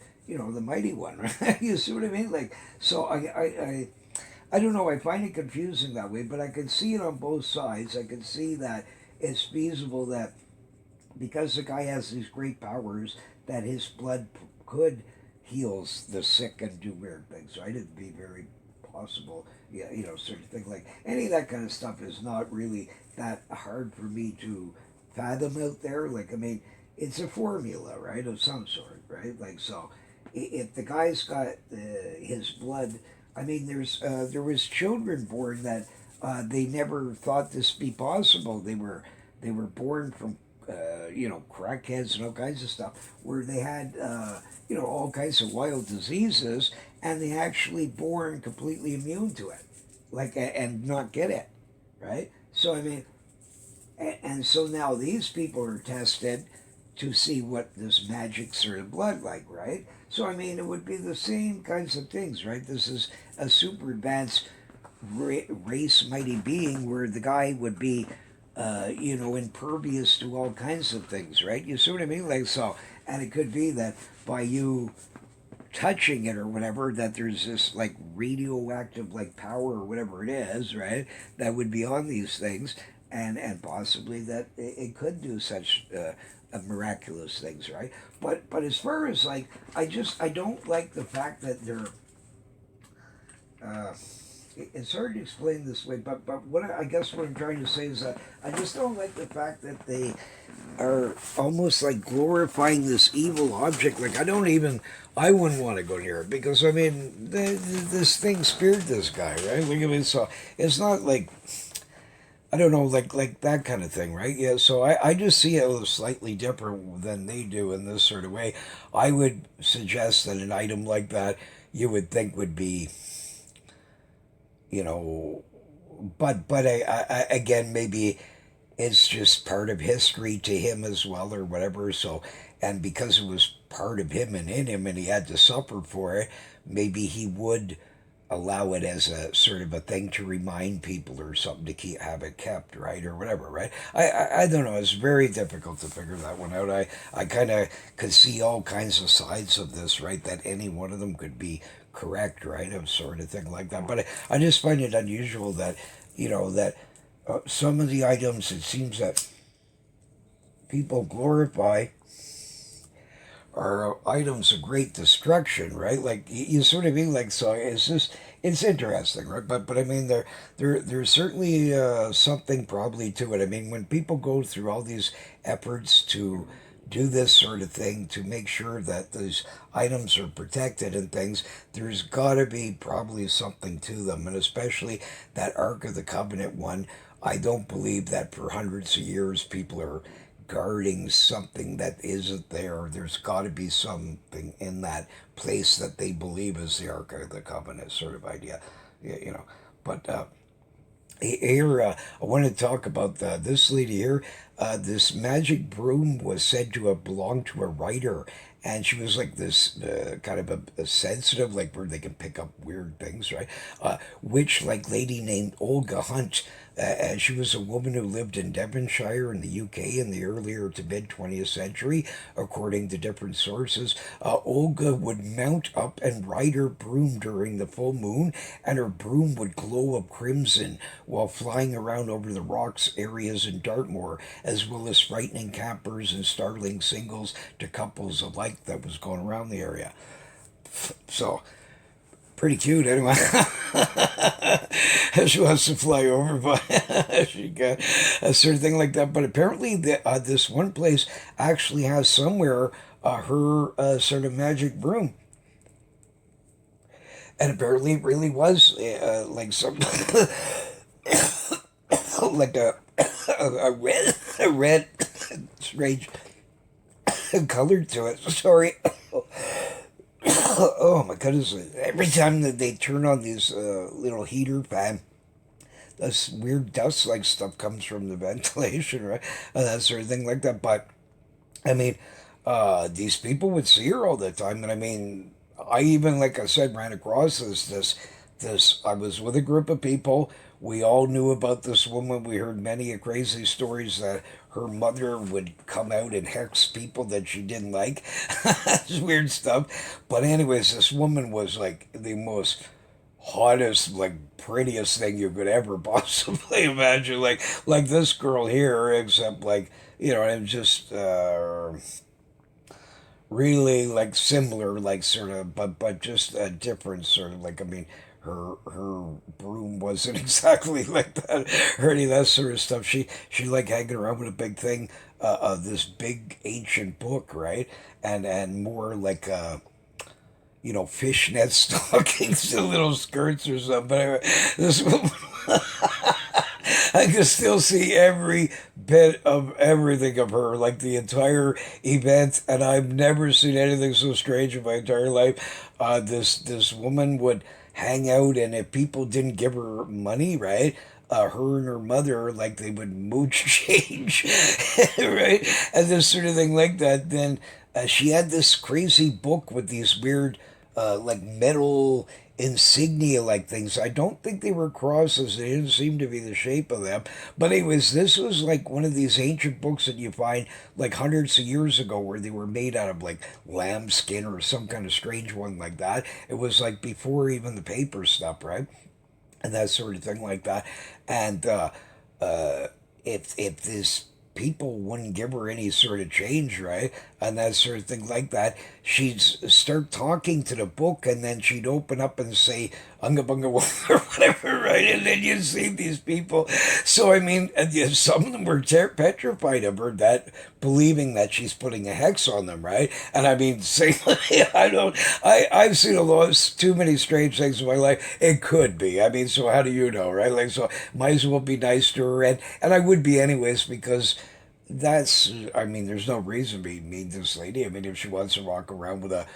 mighty one, right? You see what I mean? Like, so I don't know. I find it confusing that way, but I can see it on both sides. I can see that it's feasible that because the guy has these great powers, that his blood could heals the sick and do weird things. Right? It'd be very possible. Yeah, sort of thing. Like any of that kind of stuff is not really that hard for me to fathom out there. Like, I mean, it's a formula, right, of some sort, right? Like, so if the guy's got his blood, I mean, there was children born that they never thought this be possible. They were born from crackheads and all kinds of stuff, where they had all kinds of wild diseases, and they actually born completely immune to it, like and not get it, right? So I mean, and so now these people are tested to see what this magic sort of blood like, right? So I mean, it would be the same kinds of things, right? This is a super advanced race mighty being where the guy would be, impervious to all kinds of things, right? You see what I mean? Like so, and it could be that by you touching it or whatever, that there's this like radioactive like power or whatever it is, right? That would be on these things, and possibly that it could do such miraculous things, right? But as far as like, I don't like the fact that they're. Uh, it's hard to explain this way, but I guess what I'm trying to say is that I just don't like the fact that they are almost like glorifying this evil object. Like I wouldn't want to go near it because I mean, this thing speared this guy, right? Like I mean, so it's not like I don't know, like that kind of thing, right? Yeah. So I just see it slightly different than they do in this sort of way. I would suggest that an item like that you would think would be, you know, but again maybe it's just part of history to him as well or whatever. So, and because it was part of him and in him, and he had to suffer for it, maybe he would allow it as a sort of a thing to remind people or something to have it kept, right, or whatever, right? I don't know. It's very difficult to figure that one out. I kind of could see all kinds of sides of this, right? That any one of them could be correct, right? Of sort of thing like that. But I just find it unusual that that some of the items it seems that people glorify are items of great destruction, right? Like you sort of mean like so. It's interesting, right? But I mean there's certainly something probably to it. I mean when people go through all these efforts to do this sort of thing to make sure that these items are protected and things, there's got to be probably something to them, and especially that Ark of the Covenant one. I don't believe that for hundreds of years people are guarding something that isn't there. There's got to be something in that place that they believe is the Ark of the Covenant sort of idea, But here, I want to talk about this lady here. This magic broom was said to have belonged to a writer, and she was like this kind of a sensitive, like where they can pick up weird things, right? Witch like lady named Olga Hunt. And she was a woman who lived in Devonshire in the UK in the earlier to mid 20th century, according to different sources. Olga would mount up and ride her broom during the full moon, and her broom would glow of crimson while flying around over the rocks areas in Dartmoor, as well as frightening campers and startling singles to couples alike that was going around the area. So, pretty cute anyway. She wants to fly over, but she got a sort of thing like that. But apparently, this one place actually has somewhere her sort of magic broom, and apparently, it really was like some like a red strange color to it. Sorry. Oh my goodness! Every time that they turn on these little heater fan, this weird dust like stuff comes from the ventilation, right? That sort of thing like that. But I mean, these people would see her all the time, and I mean, I even, like I said, ran across this. I was with a group of people. We all knew about this woman. We heard many a crazy stories that her mother would come out and hex people that she didn't like. It's weird stuff. But anyways, this woman was like the most hottest, like prettiest thing you could ever possibly imagine. Like this girl here, except like and just really like similar, like sort of, but just a different sort of like. I mean, her broom wasn't exactly like that, or any of that sort of stuff. She like hanging around with a big thing, of this big ancient book, right? And more like fishnet stockings and little skirts or something. But anyway, this woman, I can still see every bit of everything of her, like the entire event, and I've never seen anything so strange in my entire life. This woman would hang out, and if people didn't give her money, right? Her and her mother, like they would mooch change, right? And this sort of thing like that. Then she had this crazy book with these weird, like metal insignia like things. I don't think they were crosses. They didn't seem to be the shape of them. But anyways, this was like one of these ancient books that you find like hundreds of years ago where they were made out of like lambskin or some kind of strange one like that. It was like before even the paper stuff, right? And that sort of thing like that. And if this people wouldn't give her any sort of change, right? And that sort of thing like that, she'd start talking to the book, and then she'd open up and say unga bunga or whatever, right? And then you'd see these people. So I mean, some of them were petrified of her, that believing that she's putting a hex on them, right? And I mean, say I've seen a lot, too many strange things in my life. It could be. I mean, so how do you know, right? Like, so might as well be nice to her, and I would be anyways, because I mean, there's no reason to be mean to this lady. I mean, if she wants to walk around with a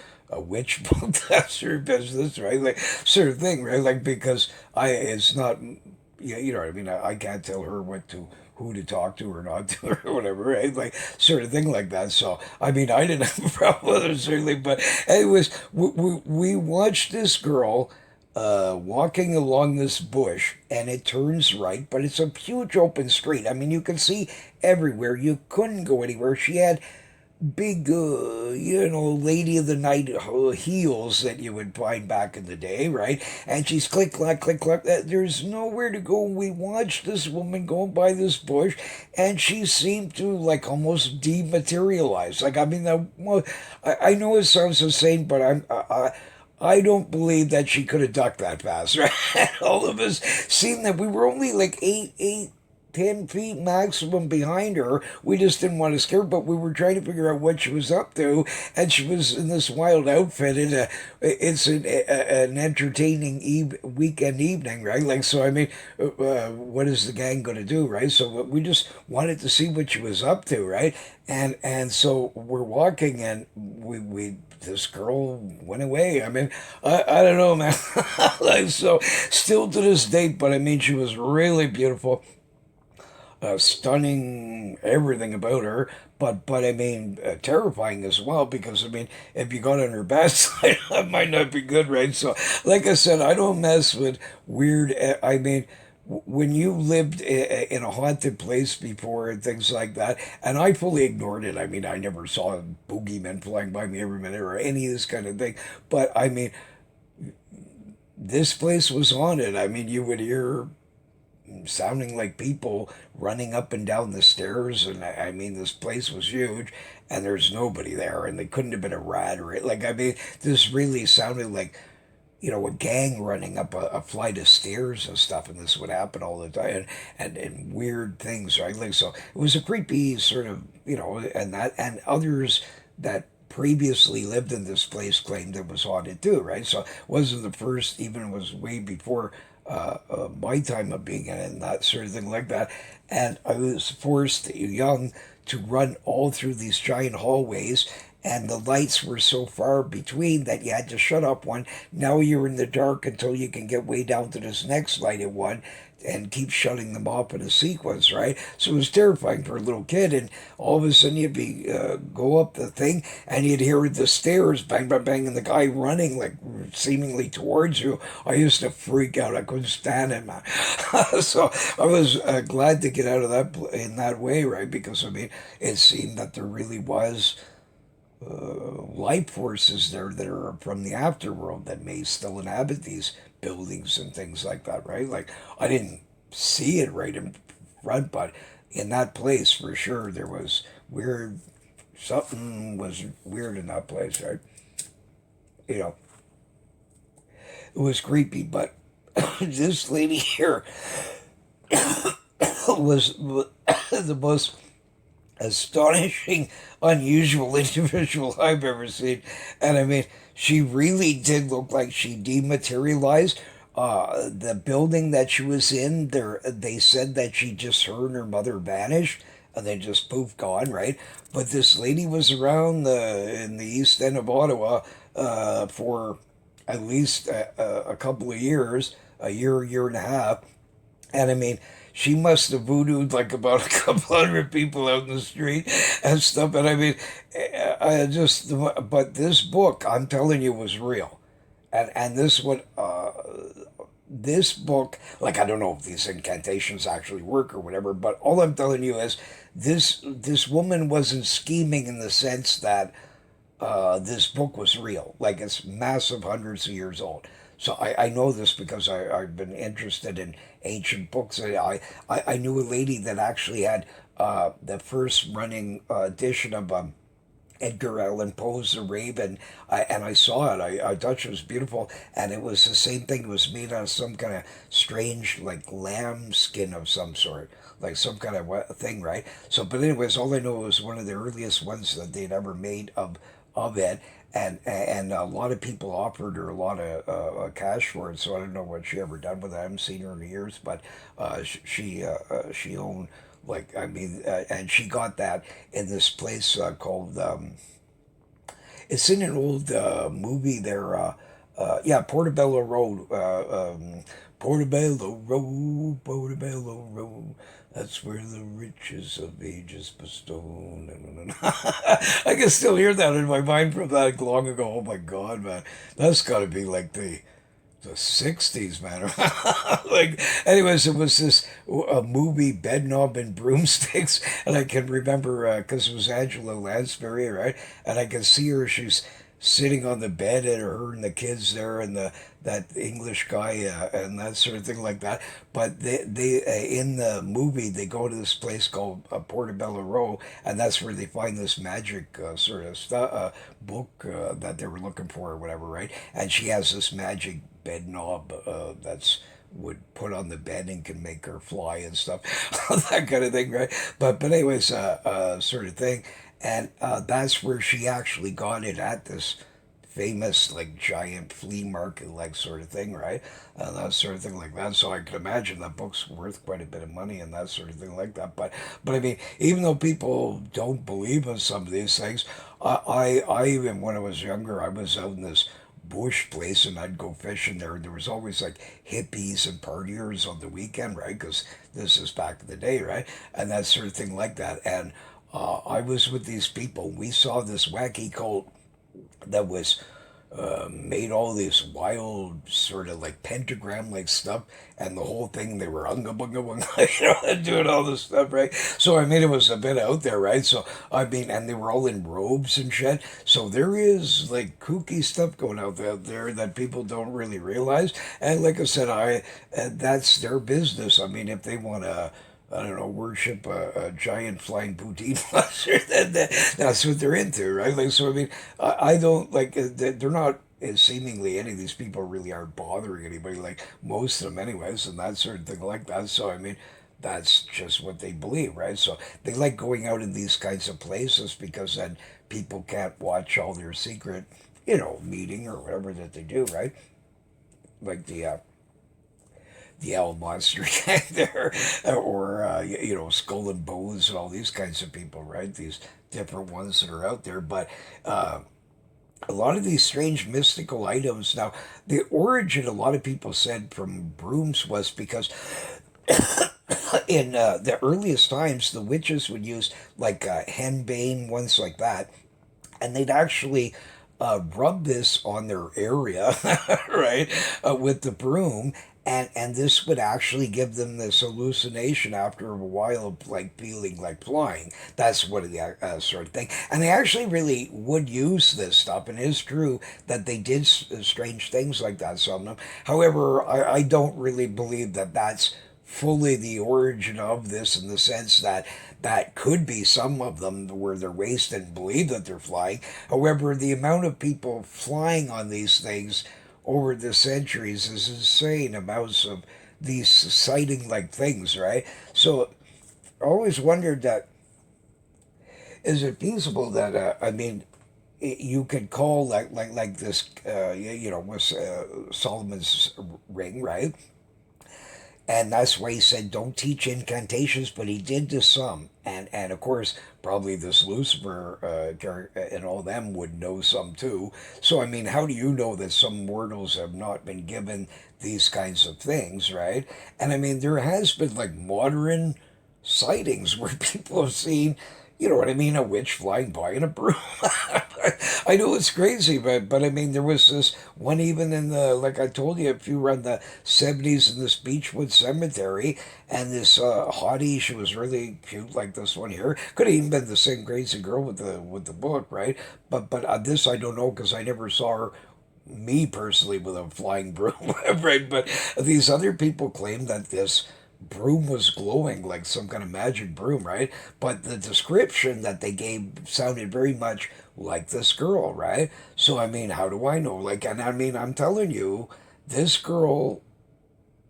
witch book, that's her business, right? Like, sort of thing, right? Like, because it's not, yeah, you know what I mean? I can't tell her who to talk to or not to or whatever, right? Like, sort of thing like that. So, I mean, I didn't have a problem with it, certainly, but anyways, we watched this girl walking along this bush, and it turns right, but it's a huge open street. I mean, you can see everywhere. You couldn't go anywhere. She had big, lady of the night heels that you would find back in the day, right? And she's click, clack, click, clack. There's nowhere to go. We watched this woman go by this bush, and she seemed to, like, almost dematerialize. Like, I mean, I know it sounds insane, but I don't believe that she could have ducked that fast, right? All of us seen that we were only like 10 feet maximum behind her. We just didn't want to scare her, but we were trying to figure out what she was up to. And she was in this wild outfit. It's an entertaining weekend evening, right? Like, so, I mean, what is the gang going to do, right? So we just wanted to see what she was up to, right? And so we're walking, and we this girl went away. I mean, I don't know, man. Like, so still to this date, but I mean, she was really beautiful, stunning, everything about her. But I mean, terrifying as well, because I mean, if you got on her bad side, that might not be good, right? So, like I said, I don't mess with weird. I mean, when you lived in a haunted place before and things like that, and I fully ignored it. I mean, I never saw boogeymen flying by me every minute or any of this kind of thing. But I mean, this place was haunted. I mean, you would hear sounding like people running up and down the stairs, and I mean, this place was huge, and there's nobody there, and they couldn't have been a rat or like. I mean, this really sounded like a gang running up a flight of stairs and stuff, and this would happen all the time, and weird things, right? Like, so it was a creepy sort of, and others that previously lived in this place claimed it was haunted too, right? So it wasn't the first, even it was way before my time of being in it and that sort of thing like that. And I was forced, young, to run all through these giant hallways, and the lights were so far between that you had to shut off one. Now you're in the dark until you can get way down to this next lighted one and keep shutting them off in a sequence, right? So it was terrifying for a little kid, and all of a sudden you'd be go up the thing, and you'd hear the stairs bang, bang, bang, and the guy running like seemingly towards you. I used to freak out. I couldn't stand it, man. So I was glad to get out of that in that way, right? Because I mean, it seemed that there really was life forces there that are from the afterworld that may still inhabit these buildings and things like that, right? Like, I didn't see it right in front, but in that place for sure there was weird, something was weird in that place, right? You know, it was creepy, but this lady here was the most astonishing, unusual individual I've ever seen. And I mean, she really did look like she dematerialized. The building that she was in, there they said that she just her and her mother vanished and then just poof gone, right? But this lady was around in the east end of Ottawa for at least a couple of years, a year and a half, and I mean, she must have voodooed like about a couple hundred people out in the street and stuff. And I mean, I just, but this book, I'm telling you, was real. And this book, like I don't know if these incantations actually work or whatever, but all I'm telling you is this woman wasn't scheming in the sense that this book was real. Like it's massive, hundreds of years old. So I know this because I've been interested in ancient books. I knew a lady that actually had the first running edition of Edgar Allan Poe's The Raven, and I saw it. I thought it was beautiful, and it was the same thing. It was made out of some kind of strange, like lamb skin of some sort, like some kind of thing, right? So, but anyways, all I know was one of the earliest ones that they'd ever made of it, and a lot of people offered her a lot of cash for it. So I don't know what she ever done with it. I haven't seen her in years, but she owned like I mean, and she got that in this place called. It's in an old movie there. Yeah, Portobello Road. Portobello Road, Portobello Road. That's where the riches of ages bestow. I can still hear that in my mind from that long ago. Oh my God, man, that's got to be like the 60s, man. Like, anyways, it was this a movie, Bedknob and Broomsticks, and I can remember because it was Angela Lansbury, right? And I can see her, she's sitting on the bed, and her and the kids there, and that English guy, and that sort of thing like that. But they in the movie, they go to this place called Portobello Row, and that's where they find this magic sort of book that they were looking for or whatever, right? And she has this magic bed knob that's would put on the bed and can make her fly and stuff, that kind of thing, right? But anyways, sort of thing, and that's where she actually got it at this famous like giant flea market like sort of thing, right? That sort of thing like that. So I could imagine that book's worth quite a bit of money and that sort of thing like that. But I mean, even though people don't believe in some of these things, I even when I was younger, I was out in this bush place and I'd go fishing there. There was always like hippies and partiers on the weekend, right? Because this is back in the day, right? And that sort of thing like that. And I was with these people. We saw this wacky cult that was made all this wild sort of like pentagram like stuff, and the whole thing they were unga bunga bunga, doing all this stuff, right? So I mean, it was a bit out there, right? So I mean, and they were all in robes and shit. So there is like kooky stuff going out there that people don't really realize. And like I said, that's their business. I mean, if they want to. I don't know, worship a giant flying poutine monster. That's what they're into, right? Like, so I mean, I don't like. They're not. Seemingly, any of these people really aren't bothering anybody. Like most of them, anyways, and that sort of thing like that. So I mean, that's just what they believe, right? So they like going out in these kinds of places because then people can't watch all their secret, meeting or whatever that they do, right? Like the owl monster guy there, or skull and bones and all these kinds of people, right? These different ones that are out there, but. A lot of these strange mystical items. Now, the origin, a lot of people said from brooms was because in the earliest times, the witches would use like henbane, ones like that, and they'd actually rub this on their area, right, with the broom. And this would actually give them this hallucination after a while of like feeling like flying. That's what the sort of thing. And they actually really would use this stuff. And it is true that they did strange things like that, some of them. However, I don't really believe that that's fully the origin of this, in the sense that that could be some of them where they're wasted and believe that they're flying. However, the amount of people flying on these things over the centuries is insane amounts of these sighting like things, right? So I always wondered that, is it feasible that I mean, you could call like this with Solomon's ring, right? And that's why he said don't teach incantations, but he did to some. And of course, probably this Lucifer and all them would know some too. So I mean, how do you know that some mortals have not been given these kinds of things, right? And I mean, there has been like modern sightings where people have seen, you know what I mean, a witch flying by in a broom. I know it's crazy, but I mean, there was this one even in the, like I told you, if you were in the 70s in this Beechwood Cemetery, and this hottie, she was really cute, like this one here. Could have even been the same crazy girl with the book, right? But this I don't know, because I never saw her, me personally, with a flying broom, right? But these other people claim that this broom was glowing like some kind of magic broom, right? But the description that they gave sounded very much like this girl, right? So I mean, how do I know? Like, and I mean, I'm telling you, this girl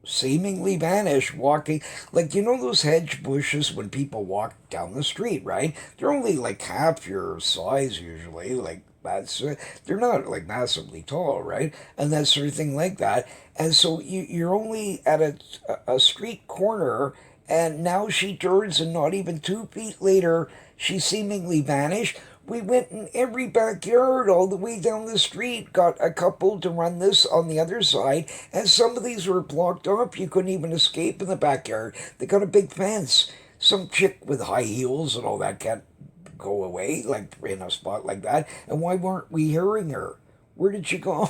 seemingly vanished walking, like, you know those hedge bushes when people walk down the street, right? They're only like half your size usually, like that's they're not like massively tall, right? And that sort of thing like that. And so you're only at a street corner, and now she turns, and not even 2 feet later she seemingly vanished. We went in every backyard all the way down the street, got a couple to run this on the other side, and some of these were blocked off. You couldn't even escape in the backyard. They got a big fence. Some chick with high heels and all that can't go away, like in a spot like that. And why weren't we hearing her? Where did she go?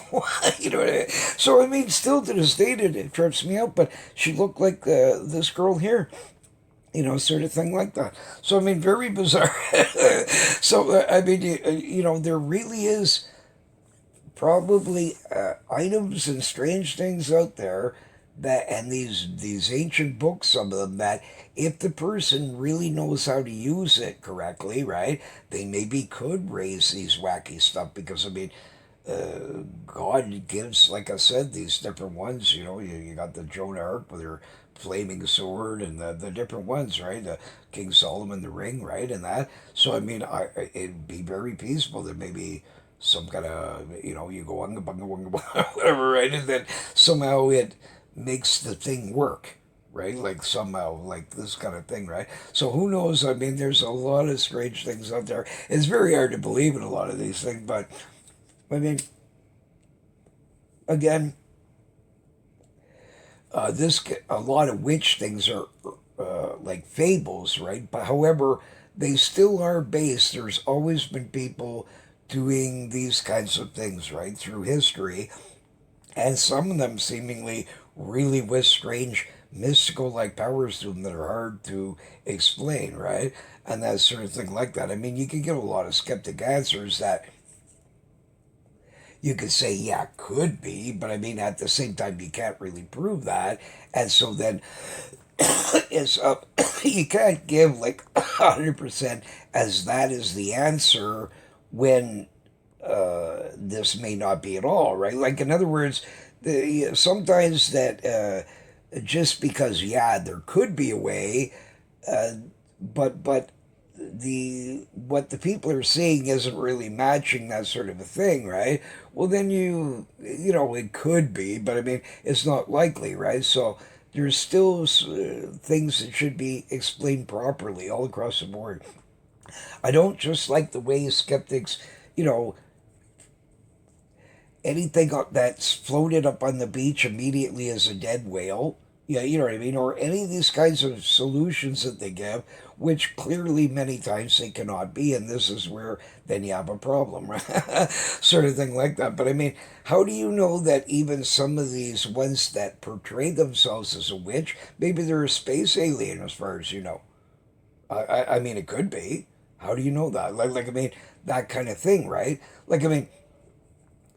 You know what I mean? So I mean, still to this day, it trips me out. But she looked like this girl here, sort of thing like that. So I mean, very bizarre. So I mean, there really is probably items and strange things out there that, and these ancient books, some of them, that if the person really knows how to use it correctly, right, they maybe could raise these wacky stuff. Because I mean, God gives, like I said, these different ones. You got the Joan of Arc with her flaming sword, and the different ones, right? The King Solomon, the ring, right, and that. So I mean, it'd be very peaceful that maybe some kind of, you go unga bunga bunga bunga, whatever, right, and then somehow it makes the thing work. Right, like somehow, like this kind of thing, right? So who knows? I mean, there's a lot of strange things out there. It's very hard to believe in a lot of these things, but I mean, again, a lot of witch things are like fables, right? But however, they still are based. There's always been people doing these kinds of things, right, through history, and some of them seemingly really with strange mystical like powers to them that are hard to explain, right? And that sort of thing like that. I mean, you can get a lot of skeptic answers that you could say, yeah, could be, but I mean, at the same time, you can't really prove that. And so then it's up, you can't give like 100% as that is the answer when this may not be at all, right? Like, in other words, sometimes that just because, yeah, there could be a way, uh, but the what the people are seeing isn't really matching that sort of a thing, right? Well, then it could be, but I mean, it's not likely, right? So there's still things that should be explained properly all across the board. I don't just like the way skeptics, you know, anything that's floated up on the beach immediately is a dead whale. Yeah, you know what I mean? Or any of these kinds of solutions that they give, which clearly many times they cannot be, and this is where then you have a problem, right? Sort of thing like that. But I mean, how do you know that even some of these ones that portray themselves as a witch, maybe they're a space alien as far as you know? I mean, it could be. How do you know that? I mean, that kind of thing, right? Like, I mean,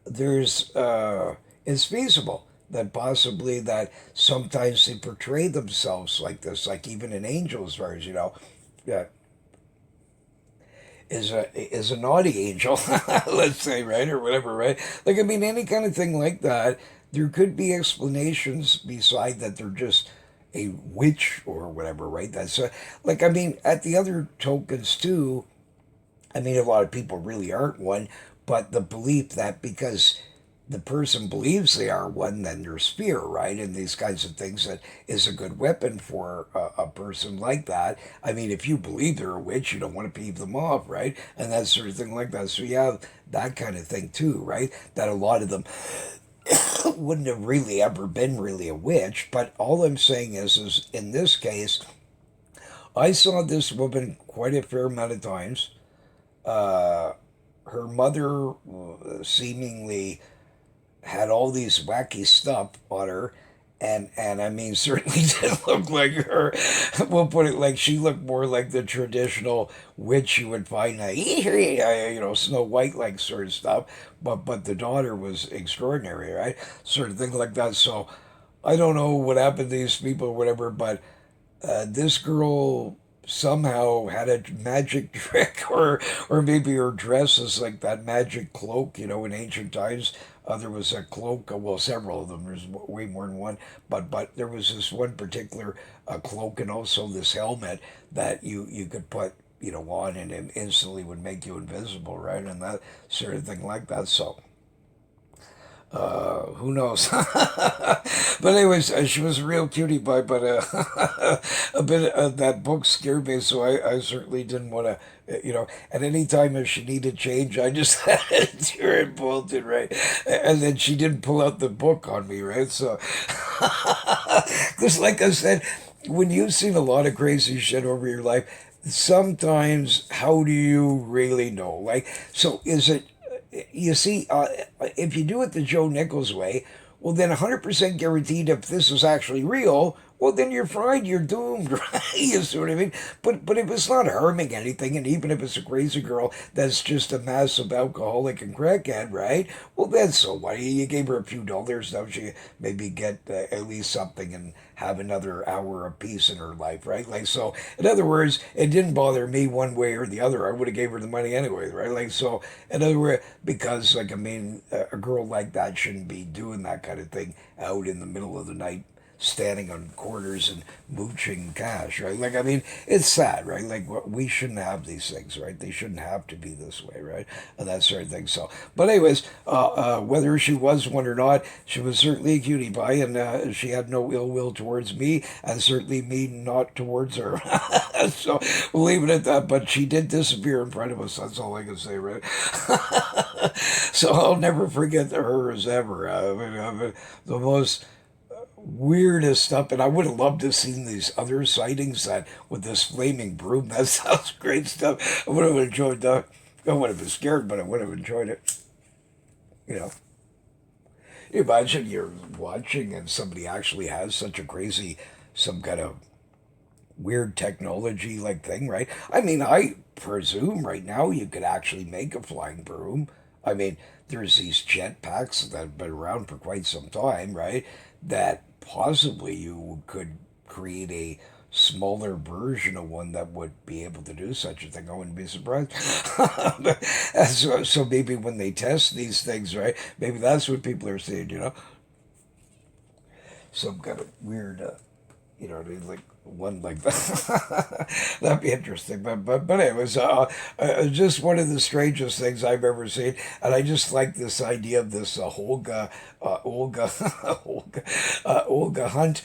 there's it's feasible that possibly that sometimes they portray themselves like this, like even an angel, as far as you know, yeah, is a naughty angel, let's say, right, or whatever, right? Like, I mean, any kind of thing like that. There could be explanations beside that they're just a witch or whatever, right? That's like, I mean, at the other tokens too. I mean, a lot of people really aren't one, but the belief that because the person believes they are one, then there's fear, right? And these kinds of things that is a good weapon for a person like that. I mean, if you believe they're a witch, you don't want to peeve them off, right? And that sort of thing like that. So you have that kind of thing too, right? That a lot of them wouldn't have really ever been really a witch. But all I'm saying is in this case, I saw this woman quite a fair amount of times. Uh, Her mother seemingly had all these wacky stuff on her, and I mean certainly didn't look like her. We'll put it like she looked more like the traditional witch you would find, Snow White like sort of stuff. But the daughter was extraordinary, right? Sort of thing like that. So I don't know what happened to these people or whatever, but this girl somehow had a magic trick, or maybe her dress is like that magic cloak, in ancient times. There was a cloak, well, several of them. There's way more than one, but there was this one particular cloak, and also this helmet that you could put on, and it instantly would make you invisible, right? And that sort of thing like that. So who knows? But anyways, she was a real cutie pie. But a bit of that book scared me, so I certainly didn't want to, At any time if she needed change, I just had her in Bolton, right? And then she didn't pull out the book on me, right? So, because like I said, when you've seen a lot of crazy shit over your life, sometimes how do you really know? Like, so is it? You see, if you do it the Joe Nichols way, well, then 100% guaranteed if this is actually real, well, then you're fried, you're doomed, right? You see what I mean? But if it's not harming anything, and even if it's a crazy girl that's just a massive alcoholic and crackhead, right? Well, then so what? You gave her a few dollars, now she maybe get at least something and have another hour of peace in her life, right? Like, so, in other words, it didn't bother me one way or the other. I would have gave her the money anyway, right? Like, so, in other words, because, like, I mean, a girl like that shouldn't be doing that kind of thing out in the middle of the night, standing on corners and mooching cash, right? Like, I mean, it's sad, right? Like, we shouldn't have these things, right? They shouldn't have to be this way, right? And that sort of thing. So, but anyways, whether she was one or not, she was certainly a cutie pie, and she had no ill will towards me, and certainly me not towards her. So we'll leave it at that. But she did disappear in front of us. That's all I can say, right? So I'll never forget her as ever. I mean, the most weirdest stuff, and I would have loved to have seen these other sightings that with this flaming broom. That sounds great stuff. I would have enjoyed that. I would have been scared, but I would have enjoyed it. You know, you imagine you're watching and somebody actually has such a crazy, some kind of weird technology like thing, right? I mean, I presume right now you could actually make a flying broom. I mean, there's these jet packs that have been around for quite some time, right? That possibly you could create a smaller version of one that would be able to do such a thing. I wouldn't be surprised. So maybe when they test these things, right? Maybe that's what people are saying, some kind of weird, like one like that. That'd be interesting. But anyways, just one of the strangest things I've ever seen, and I just like this idea of this Olga, Olga Hunt.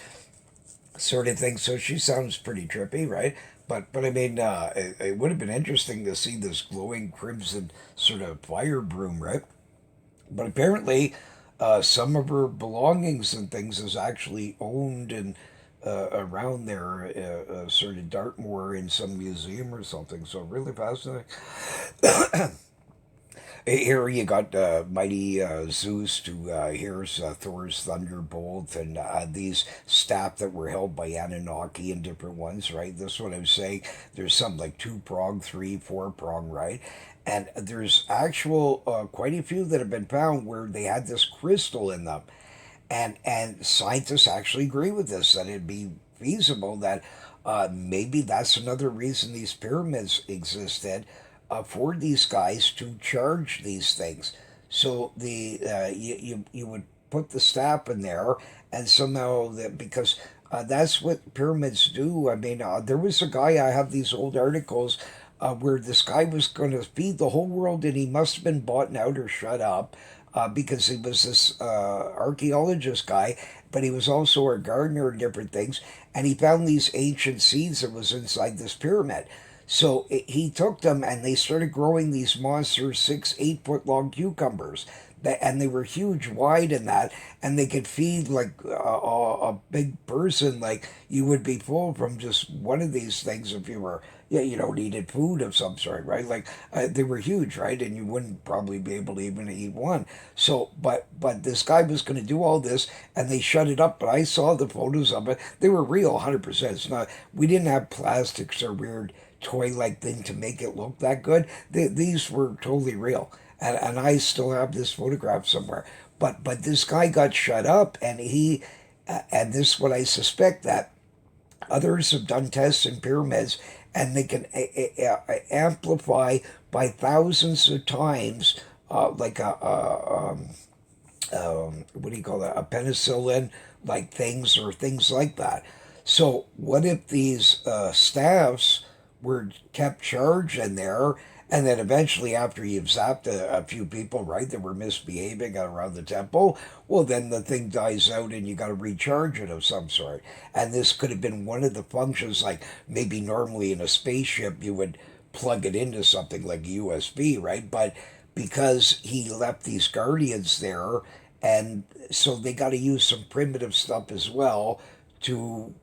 sort of thing. So she sounds pretty trippy, right? But I mean, it would have been interesting to see this glowing crimson sort of fire broom, right? But apparently, some of her belongings and things is actually owned and around there, sort of Dartmoor in some museum or something. So really fascinating. Here you got mighty Zeus to here's Thor's thunderbolt and these staff that were held by Anunnaki and different ones, right? This is what I was saying. There's some like two prong, three, four prong, right? And there's actual quite a few that have been found where they had this crystal in them, and scientists actually agree with this that it'd be feasible that maybe that's another reason these pyramids existed for these guys to charge these things. So you would put the staff in there, and somehow that because that's what pyramids do. I mean, there was a guy, I have these old articles where this guy was going to feed the whole world, and he must have been bought out or shut up because he was this archaeologist guy, but he was also a gardener and different things. And he found these ancient seeds that was inside this pyramid. So he took them and they started growing these monster 6, 8 foot long cucumbers. And they were huge, wide in that, and they could feed like a big person. Like you would be full from just one of these things if you were, yeah, needed food of some sort, right? Like they were huge, right? And you wouldn't probably be able to even eat one. So, but this guy was going to do all this, and they shut it up. But I saw the photos of it; they were real, 100%. It's not. We didn't have plastics or weird toy-like thing to make it look that good. These were totally real, and I still have this photograph somewhere. But this guy got shut up, and and this is what I suspect that others have done tests in pyramids, and they can amplify by thousands of times, like what do you call that? A penicillin, like things or things like that. So what if these staffs were kept charged in there, and then eventually, after you've zapped a few people, right, that were misbehaving around the temple, well, then the thing dies out and you got to recharge it of some sort. And this could have been one of the functions, like maybe normally in a spaceship you would plug it into something like USB, right? But because he left these guardians there, and so they got to use some primitive stuff as well to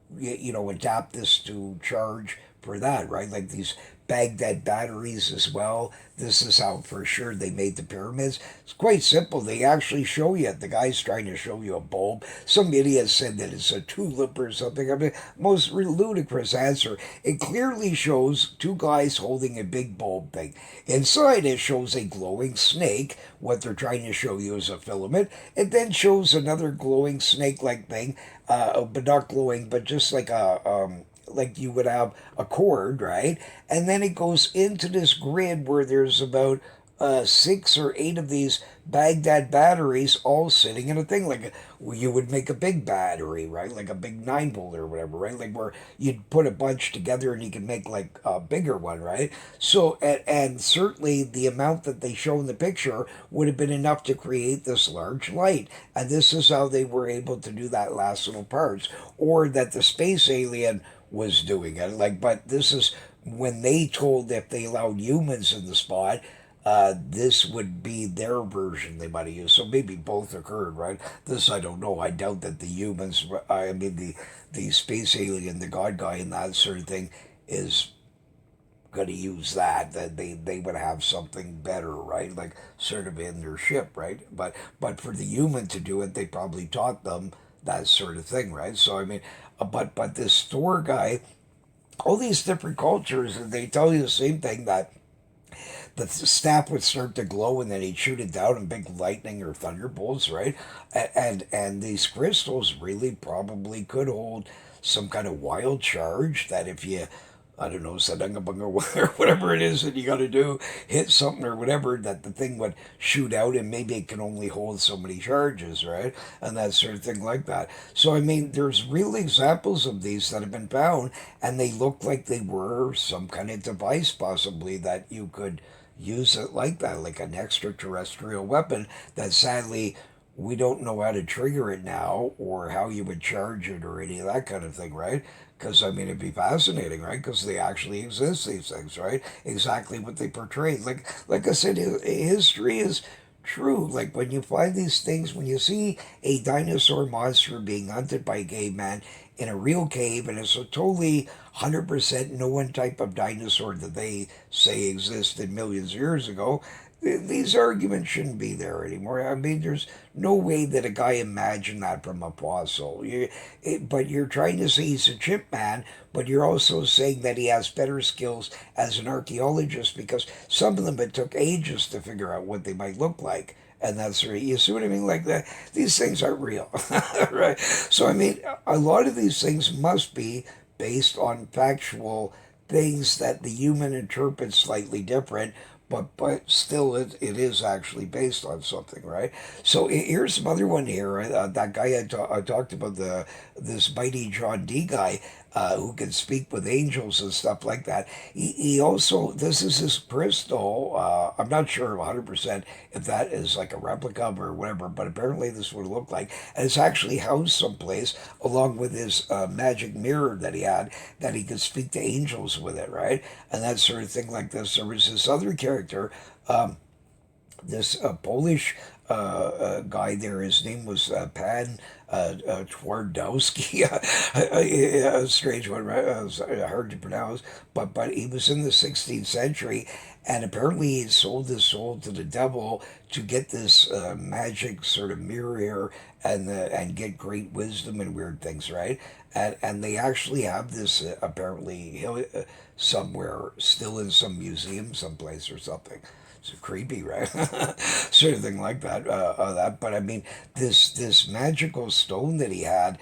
adapt this to charge for that, right? Like these Baghdad batteries as well. This is how for sure they made the pyramids. It's quite simple. They actually show you it. The guy's trying to show you a bulb. Some idiot said that it's a tulip or something. I mean, most ludicrous answer. It clearly shows two guys holding a big bulb thing. Inside it shows a glowing snake. What they're trying to show you is a filament. It then shows another glowing snake-like thing, but not glowing, but just like like you would have a cord, right? And then it goes into this grid where there's about 6 or 8 of these Baghdad batteries all sitting in a thing. Like you would make a big battery, right? Like a big 9 volt or whatever, right? Like where you'd put a bunch together and you could make like a bigger one, right? So, and certainly the amount that they show in the picture would have been enough to create this large light. And this is how they were able to do that last little parts, or that the space alien was doing it. Like, but this is when they told if they allowed humans in the spot, this would be their version they might have used. So maybe both occurred, right? This I don't know. I doubt that the humans, I mean the space alien, the God guy, and that sort of thing is going to use that. That they would have something better, right? Like sort of in their ship, right? But for the human to do it, they probably taught them that sort of thing, right? So I mean, but this Thor guy, all these different cultures, and they tell you the same thing, that the staff would start to glow and then he'd shoot it down in big lightning or thunderbolts, right? And these crystals really probably could hold some kind of wild charge that if you, I don't know, sadungabunga or whatever it is that you got to do, hit something or whatever, that the thing would shoot out, and maybe it can only hold so many charges, right? And that sort of thing like that. So, I mean, there's real examples of these that have been found, and they look like they were some kind of device, possibly, that you could use it like that, like an extraterrestrial weapon that sadly we don't know how to trigger it now or how you would charge it or any of that kind of thing, right? Because I mean, it'd be fascinating, right? Because they actually exist, these things, right? Exactly what they portrayed. Like I said, history is true. Like when you find these things, when you see a dinosaur monster being hunted by a caveman in a real cave, and it's a totally 100% known type of dinosaur that they say existed millions of years ago, these arguments shouldn't be there anymore. I mean, there's no way that a guy imagined that from a fossil. But you're trying to say he's a chimp man, but you're also saying that he has better skills as an archaeologist because some of them it took ages to figure out what they might look like. And that's right. You see what I mean? Like that, these things aren't real, right? So I mean, a lot of these things must be based on factual things that the human interprets slightly different, but still it is actually based on something, right? So here's some other one here. That guy I talked about, this mighty John D guy, who can speak with angels and stuff like that. He also, this is his crystal. I'm not sure 100% if that is like a replica or whatever, but apparently this would look like, and it's actually housed someplace along with his magic mirror that he had, that he could speak to angels with it, right? And that sort of thing like this. There was this other character, this Polish guy there. His name was Pan Twardowski. A strange one, right? Hard to pronounce, but he was in the 16th century, and apparently he sold his soul to the devil to get this magic sort of mirror and get great wisdom and weird things, right? And they actually have this apparently somewhere still in some museum someplace or something. It's creepy, right? Sort of thing like that. But I mean, this magical stone that he had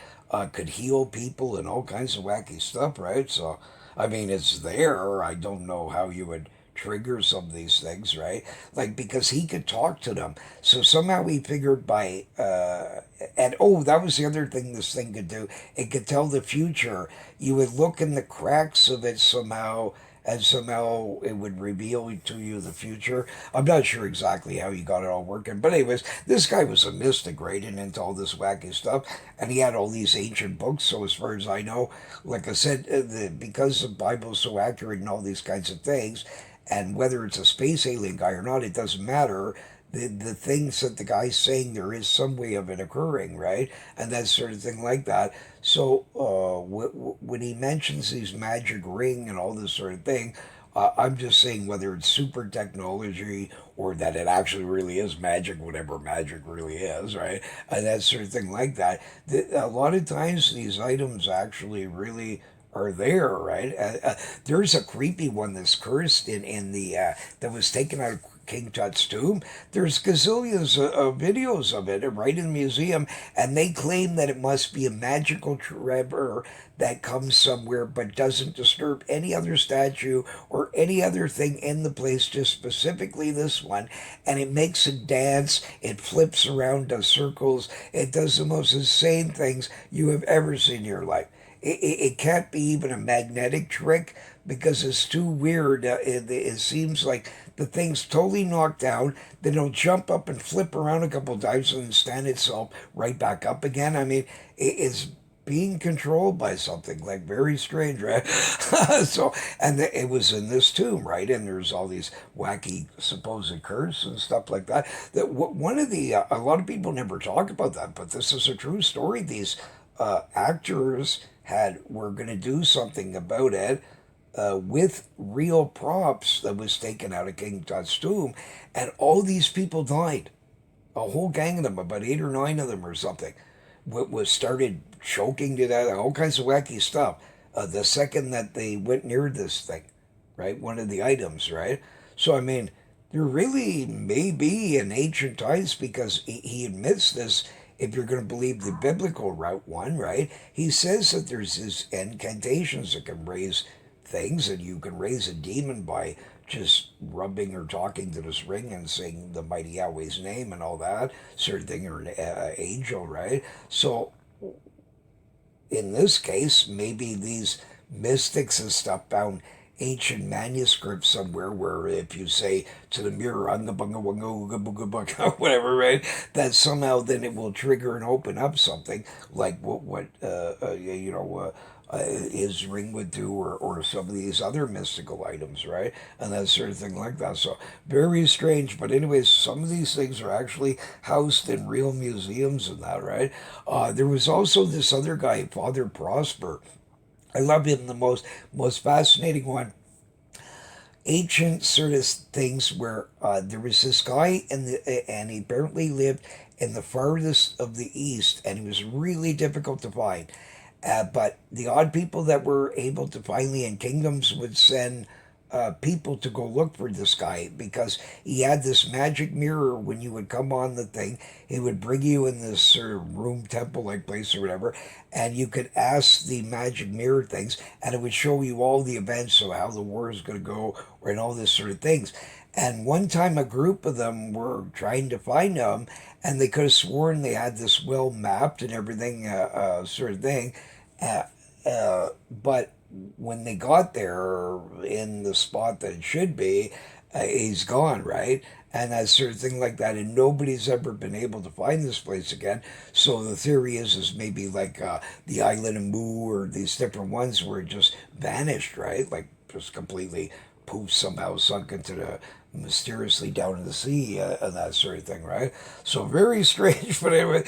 could heal people and all kinds of wacky stuff, right? So, I mean, it's there. I don't know how you would trigger some of these things, right? Like because he could talk to them. So somehow he figured by and oh, that was the other thing this thing could do. It could tell the future. You would look in the cracks of it somehow, and somehow it would reveal to you the future. I'm not sure exactly how he got it all working, but anyways, this guy was a mystic, right, and into all this wacky stuff, and he had all these ancient books. So as far as I know, like I said, because the Bible's so accurate and all these kinds of things, and whether it's a space alien guy or not, it doesn't matter. The things that the guy's saying, there is some way of it occurring, right? And that sort of thing like that. So when he mentions these magic ring and all this sort of thing, I'm just saying whether it's super technology or that it actually really is magic, whatever magic really is, right? And that sort of thing like that. A lot of times these items actually really are there, right? There's a creepy one that's cursed in the that was taken out of King Tut's tomb. There's gazillions of videos of it right in the museum, and they claim that it must be a magical trevor that comes somewhere but doesn't disturb any other statue or any other thing in the place, just specifically this one. And it makes it dance, it flips around, does circles, it does the most insane things you have ever seen in your life. It can't be even a magnetic trick because it's too weird. It seems like the thing's totally knocked down. Then it'll jump up and flip around a couple of times and then stand itself right back up again. I mean, it's being controlled by something like very strange, right? So, and it was in this tomb, right? And there's all these wacky supposed curse and stuff like that. That one of the a lot of people never talk about that, but this is a true story. These actors were going to do something about it with real props that was taken out of King Tut's tomb, and all these people died. A whole gang of them, about 8 or 9 of them or something, was started choking to death, all kinds of wacky stuff. The second that they went near this thing, right, one of the items, right. So I mean, there really may be in ancient times because he admits this if you're going to believe the biblical route one, right? He says that there's these incantations that can raise things, and you can raise a demon by just rubbing or talking to this ring and saying the mighty Yahweh's name and all that sort of thing, or an angel, right? So in this case, maybe these mystics and stuff found ancient manuscript somewhere where if you say to the mirror, "Anga bunga wanga ooga booga buga," whatever, right, that somehow then it will trigger and open up something like his ring would do, or some of these other mystical items, right? And that sort of thing like that. So very strange. But anyways, some of these things are actually housed in real museums and that, right? There was also this other guy, Father Prosper. I love him the most fascinating one. Ancient sort of things where there was this guy and he apparently lived in the farthest of the east, and he was really difficult to find. But the odd people that were able to finally in kingdoms would send people to go look for this guy because he had this magic mirror. When you would come on the thing, he would bring you in this sort of room, temple like place or whatever, and you could ask the magic mirror things, and it would show you all the events of how the war is going to go, or and all this sort of things. And one time, a group of them were trying to find him, and they could have sworn they had this well mapped and everything, sort of thing. Uh, but when they got there in the spot that it should be, he's gone, right? And that sort of thing like that. And nobody's ever been able to find this place again. So the theory is maybe like the island of Mu or these different ones where it just vanished, right? Like just completely poof, somehow sunk into the mysteriously down in the sea, and that sort of thing, right? So very strange, but anyway,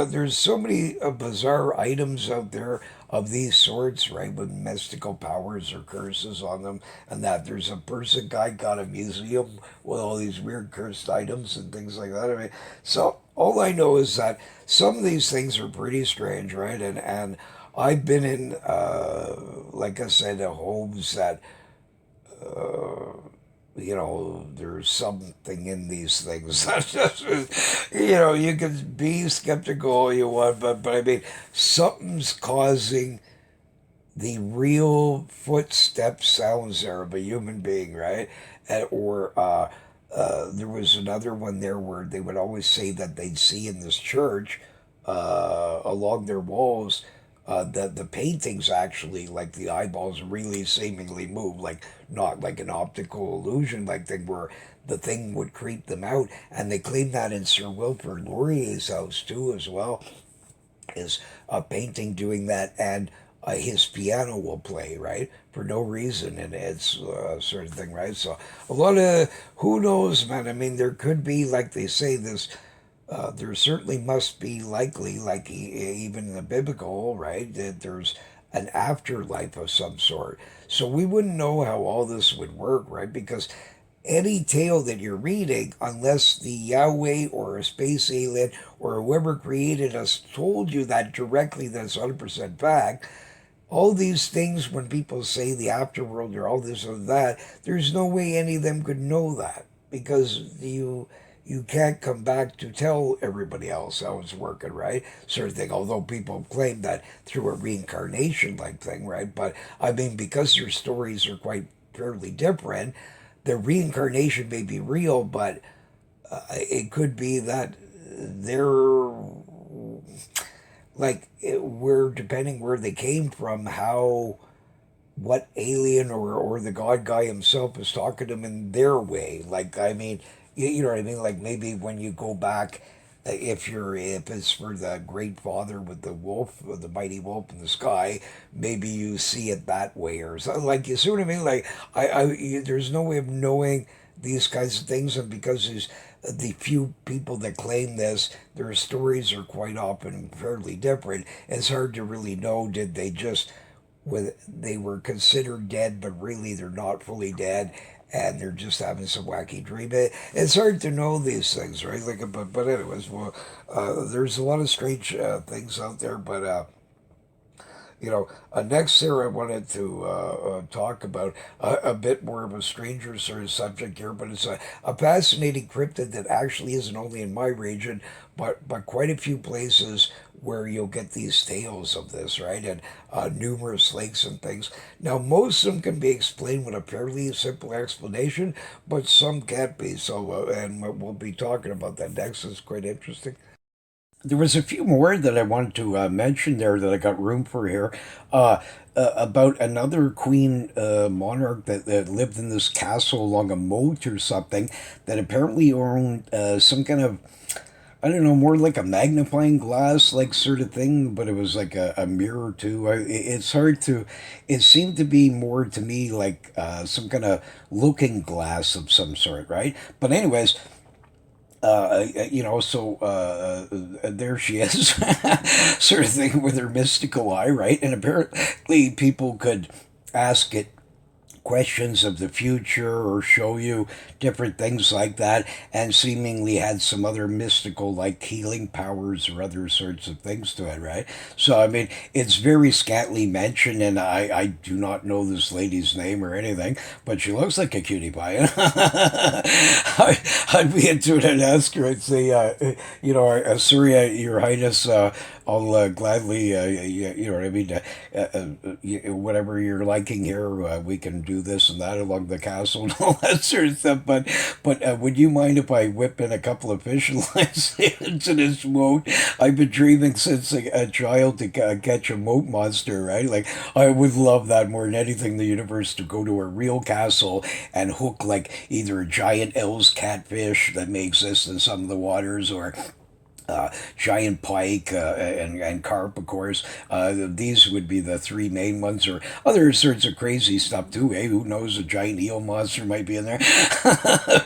there's so many bizarre items out there of these sorts, right, with mystical powers or curses on them, and that there's a person guy got a museum with all these weird cursed items and things like that. I mean, so all I know is that some of these things are pretty strange, right, and I've been in, like I said, homes that there's something in these things. That's just, you can be skeptical all you want, but I mean, something's causing the real footstep sounds there of a human being, right? Or there was another one there where they would always say that they'd see in this church along their walls the paintings actually, like the eyeballs really seemingly move, like not like an optical illusion like thing where the thing would creep them out. And they claim that in Sir Wilfrid Laurier's house too as well, is a painting doing that, and his piano will play, right, for no reason, and it's sort of thing, right? So a lot of, who knows, man. I mean, there could be, like they say, this there certainly must be likely, like even in the biblical, right, that there's an afterlife of some sort. So we wouldn't know how all this would work, right? Because any tale that you're reading, unless the Yahweh or a space alien or whoever created us told you that directly, that's 100% fact. All these things, when people say the afterworld or all this or that, there's no way any of them could know that because you can't come back to tell everybody else how it's working, right? Sort of thing. Although people claim that through a reincarnation like thing, right? But I mean, because their stories are quite fairly different, the reincarnation may be real, but it could be that they're like where, depending where they came from, how what alien or the god guy himself is talking to them in their way. Like, I mean, you know what I mean? Like maybe when you go back, if it's for the great father with the wolf, or the mighty wolf in the sky, maybe you see it that way or something. Like, you see what I mean? Like, there's no way of knowing these kinds of things, and because there's the few people that claim this, their stories are quite often fairly different. It's hard to really know, did they just, with they were considered dead, but really they're not fully dead, and they're just having some wacky dream. It's hard to know these things, right? Like, but anyways, well, there's a lot of strange things out there, but next here I wanted to talk about a bit more of a stranger sort of subject here, but it's a fascinating cryptid that actually isn't only in my region, but quite a few places where you'll get these tales of this, right? And numerous lakes and things. Now, most of them can be explained with a fairly simple explanation, but some can't be. So, and we'll be talking about that next. It's quite interesting. There was a few more that I wanted to mention there that I got room for here. About another queen monarch that lived in this castle along a moat or something that apparently owned some kind of, I don't know, more like a magnifying glass like sort of thing, but it was like a mirror too. It's hard to, it seemed to be more to me like some kind of looking glass of some sort, right? But anyways, so there she is, sort of thing with her mystical eye, right? And apparently people could ask it questions of the future or show you different things like that, and seemingly had some other mystical like healing powers or other sorts of things to it, right? So I mean, it's very scantily mentioned, and I do not know this lady's name or anything, but she looks like a cutie pie. I'd be into it and ask her. I'd say, sorry, Your Highness, I'll gladly, you know what I mean, whatever you're liking here, we can do this and that along the castle and all that sort of stuff. But would you mind if I whip in a couple of fishing lines into this moat? I've been dreaming since a child to catch a moat monster, right? Like, I would love that more than anything in the universe, to go to a real castle and hook like either a giant L's catfish that may exist in some of the waters, or giant pike and carp, of course. These would be the three main ones, or other sorts of crazy stuff too. Hey, who knows? A giant eel monster might be in there,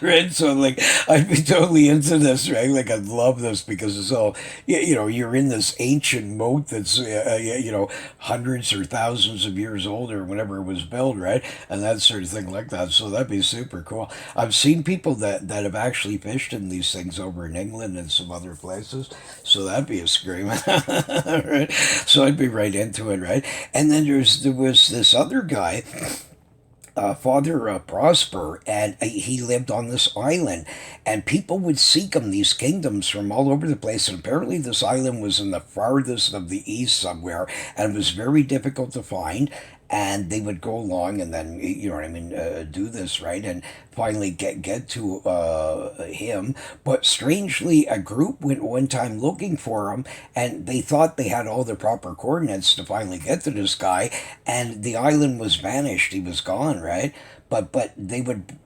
right? So, like, I'd be totally into this, right? Like, I'd love this because it's all, you're in this ancient moat that's, hundreds or thousands of years old or whenever it was built, right? And that sort of thing like that. So that'd be super cool. I've seen people that have actually fished in these things over in England and some other places. So that'd be a scream. Right? So I'd be right into it, right? And then there was this other guy, Father Prosper, and he lived on this island, and people would seek him, these kingdoms from all over the place. And apparently, this island was in the farthest of the east somewhere, and it was very difficult to find. And they would go along, and then, you know what I mean, do this, right, and finally get to him. But strangely, a group went one time looking for him, and they thought they had all the proper coordinates to finally get to this guy, and the island was vanished. He was gone, right? But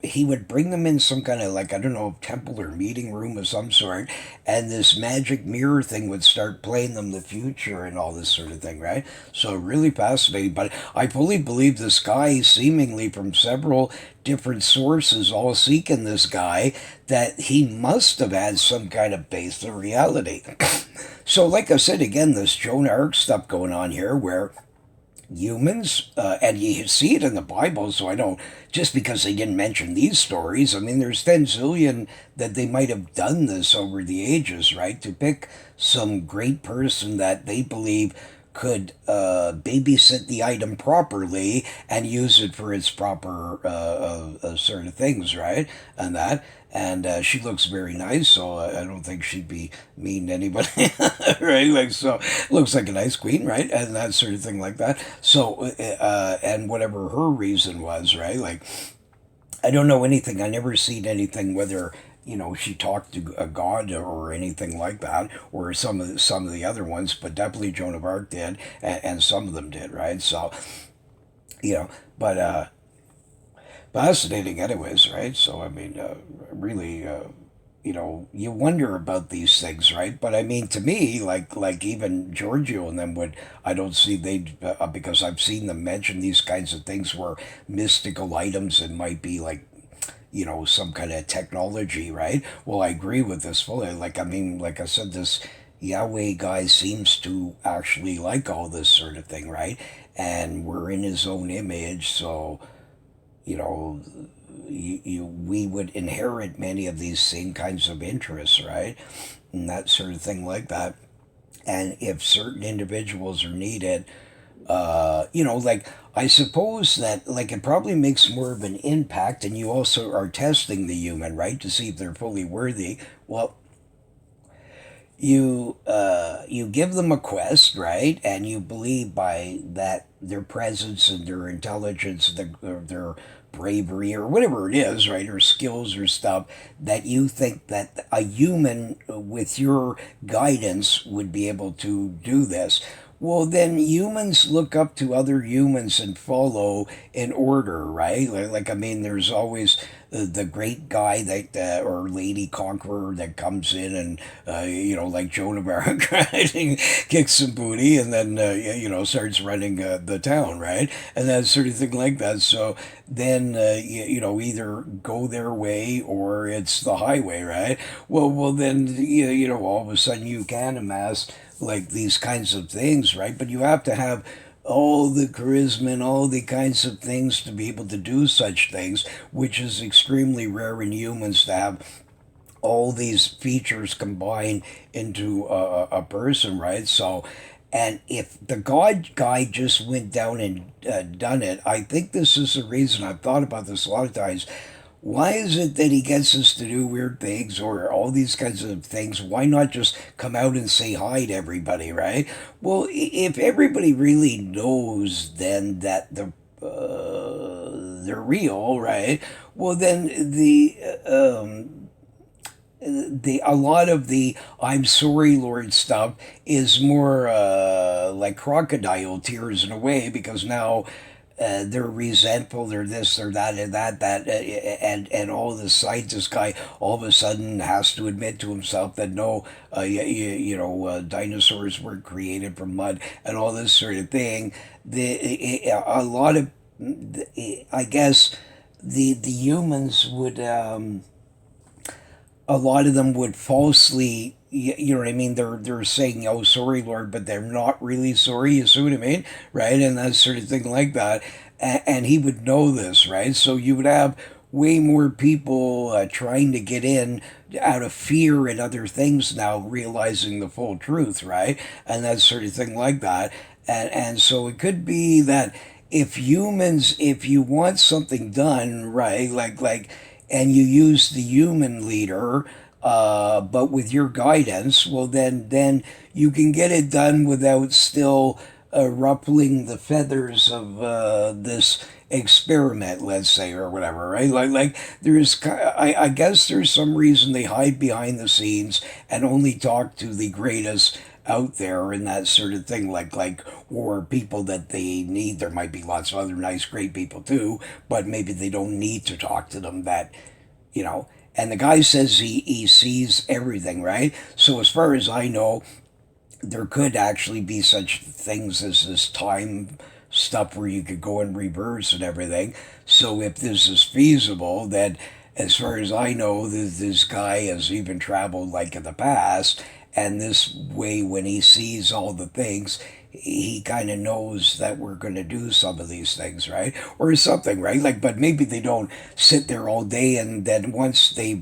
he would bring them in some kind of, like, I don't know, temple or meeting room of some sort, and this magic mirror thing would start playing them the future and all this sort of thing, right? So really fascinating. But I fully believe this guy, seemingly from several different sources, all seeking this guy, that he must have had some kind of base of reality. So, like I said again, this Joan Arc stuff going on here, where humans, and you see it in the Bible, so I don't, just because they didn't mention these stories, I mean, there's 10 zillion that they might have done this over the ages, right? To pick some great person that they believe could babysit the item properly and use it for its proper sort of things, right? And that. And she looks very nice, so I don't think she'd be mean to anybody, right? Like, so looks like a nice queen, right? And that sort of thing like that. So, and whatever her reason was, right? Like, I don't know anything. I never seen anything whether she talked to a god or anything like that, or some of the other ones, but definitely Joan of Arc did, and some of them did, right? So, but fascinating, anyways, right? So I mean, really. You wonder about these things, right? But I mean, to me, like even Giorgio and them would, I don't see they because I've seen them mention these kinds of things where mystical items, and might be like, some kind of technology, right? Well, I agree with this fully. Like, I mean, like I said, this Yahweh guy seems to actually like all this sort of thing, right? And we're in his own image, so, you know, we would inherit many of these same kinds of interests, right? And that sort of thing like that. And if certain individuals are needed, like, I suppose that, like, it probably makes more of an impact, and you also are testing the human, right, to see if they're fully worthy. Well, you give them a quest, right, and you believe by that their presence and their intelligence, their bravery or whatever it is, right, or skills or stuff that you think that a human with your guidance would be able to do this. Well, then humans look up to other humans and follow in order, right? I mean, there's always the great guy that or lady conqueror that comes in and like Joan of Arc, right? And kicks some booty and then starts running the town, right? And that sort of thing like that. So then either go their way or it's the highway, right? Well, then all of a sudden you can amass like these kinds of things, right? But you have to have all the charisma and all the kinds of things to be able to do such things, which is extremely rare in humans to have all these features combined into a person, right? So, and if the God guy just went down and done it, I think this is the reason. I've thought about this a lot of times. Why is it that he gets us to do weird things or all these kinds of things? Why not just come out and say hi to everybody, right? Well, if everybody really knows then that they're real, right? Well, then the a lot of the "I'm sorry, Lord" stuff is more like crocodile tears in a way because now they're resentful, they're this, they're that, and and all the scientist guy all of a sudden has to admit to himself that no, dinosaurs were created from mud and all this sort of thing. A lot of, I guess, the humans would. A lot of them would falsely, you know what I mean? They're saying, "Oh, sorry, Lord," but they're not really sorry. You see what I mean, right? And that sort of thing like that. And he would know this, right? So you would have way more people trying to get in out of fear and other things now, realizing the full truth, right? And that sort of thing like that. And so it could be that if you want something done, right, and you use the human leader, but with your guidance, well, then you can get it done without still ruffling the feathers of this experiment, let's say, or whatever, right? I guess there's some reason they hide behind the scenes and only talk to the greatest out there and that sort of thing, or people that they need. There might be lots of other nice great people too, but maybe they don't need to talk to them, that and the guy says he sees everything, right? So as far as I know, there could actually be such things as this time stuff where you could go in reverse and everything. So if this is feasible, then as far as I know, this guy has even traveled like in the past, and this way, when he sees all the things, he kind of knows that we're going to do some of these things, right? Or something, right? But maybe they don't sit there all day, and then once they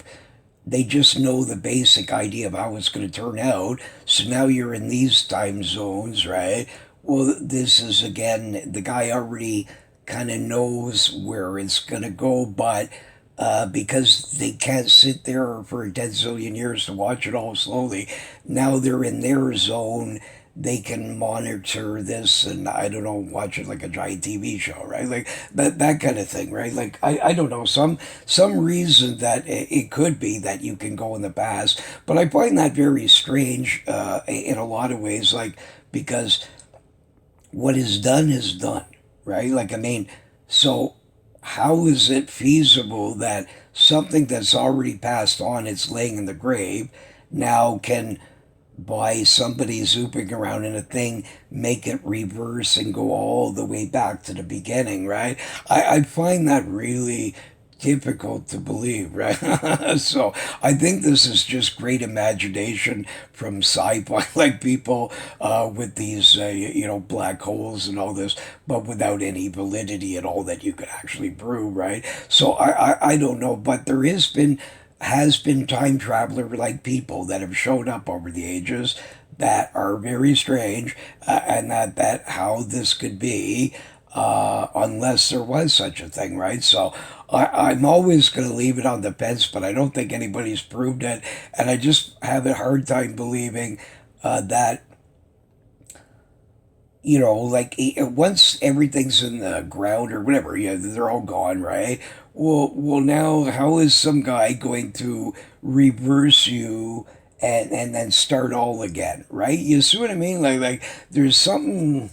just know the basic idea of how it's going to turn out. So now you're in these time zones, right? Well, this is again, the guy already kind of knows where it's going to go, but because they can't sit there for 10 zillion years to watch it all slowly, now they're in their zone. They can monitor this and I don't know, watch it like a giant TV show, right? Like that kind of thing, right? I don't know, some reason that it could be that you can go in the past, but I find that very strange in a lot of ways, because what is done, right? I mean, so how is it feasible that something that's already passed on, it's laying in the grave, now can, by somebody zooping around in a thing, make it reverse and go all the way back to the beginning, right? I find that really difficult to believe, right? So I think this is just great imagination from sci-fi, like people with these, black holes and all this, but without any validity at all that you could actually prove, right? So I don't know, but there has been time traveler like people that have shown up over the ages that are very strange, and that how this could be, unless there was such a thing, right? So I'm always going to leave it on the fence, but I don't think anybody's proved it, and I just have a hard time believing that like once everything's in the ground or whatever, they're all gone, right? Well, now how is some guy going to reverse you and then start all again, right? You see what I mean? Like there's something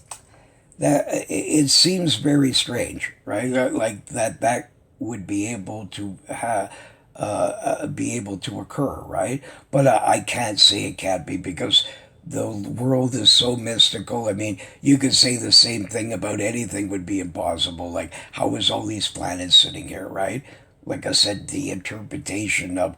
that it seems very strange, right? Like that would be able to occur, right? But I can't say it can't be because the world is so mystical. I mean, you could say the same thing about anything would be impossible. Like, how is all these planets sitting here, right? Like I said, the interpretation of,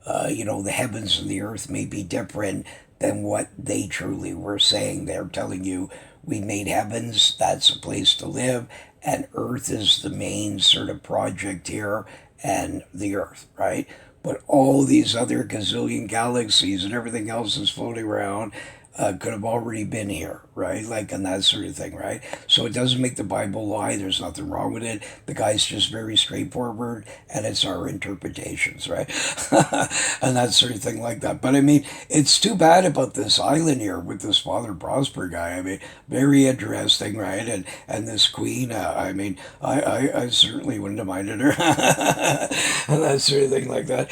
the heavens and the earth may be different than what they truly were saying. They're telling you we made heavens, that's a place to live, and earth is the main sort of project here, and the earth, right? But all these other gazillion galaxies and everything else is floating around could have already been here, right? Like, and that sort of thing, right? So it doesn't make the Bible lie. There's nothing wrong with it. The guy's just very straightforward, and it's our interpretations, right? And that sort of thing like that. But I mean, it's too bad about this island here with this Father Prosper guy. I mean, very interesting, right? And this queen, I mean, I certainly wouldn't have minded her. And that sort of thing like that.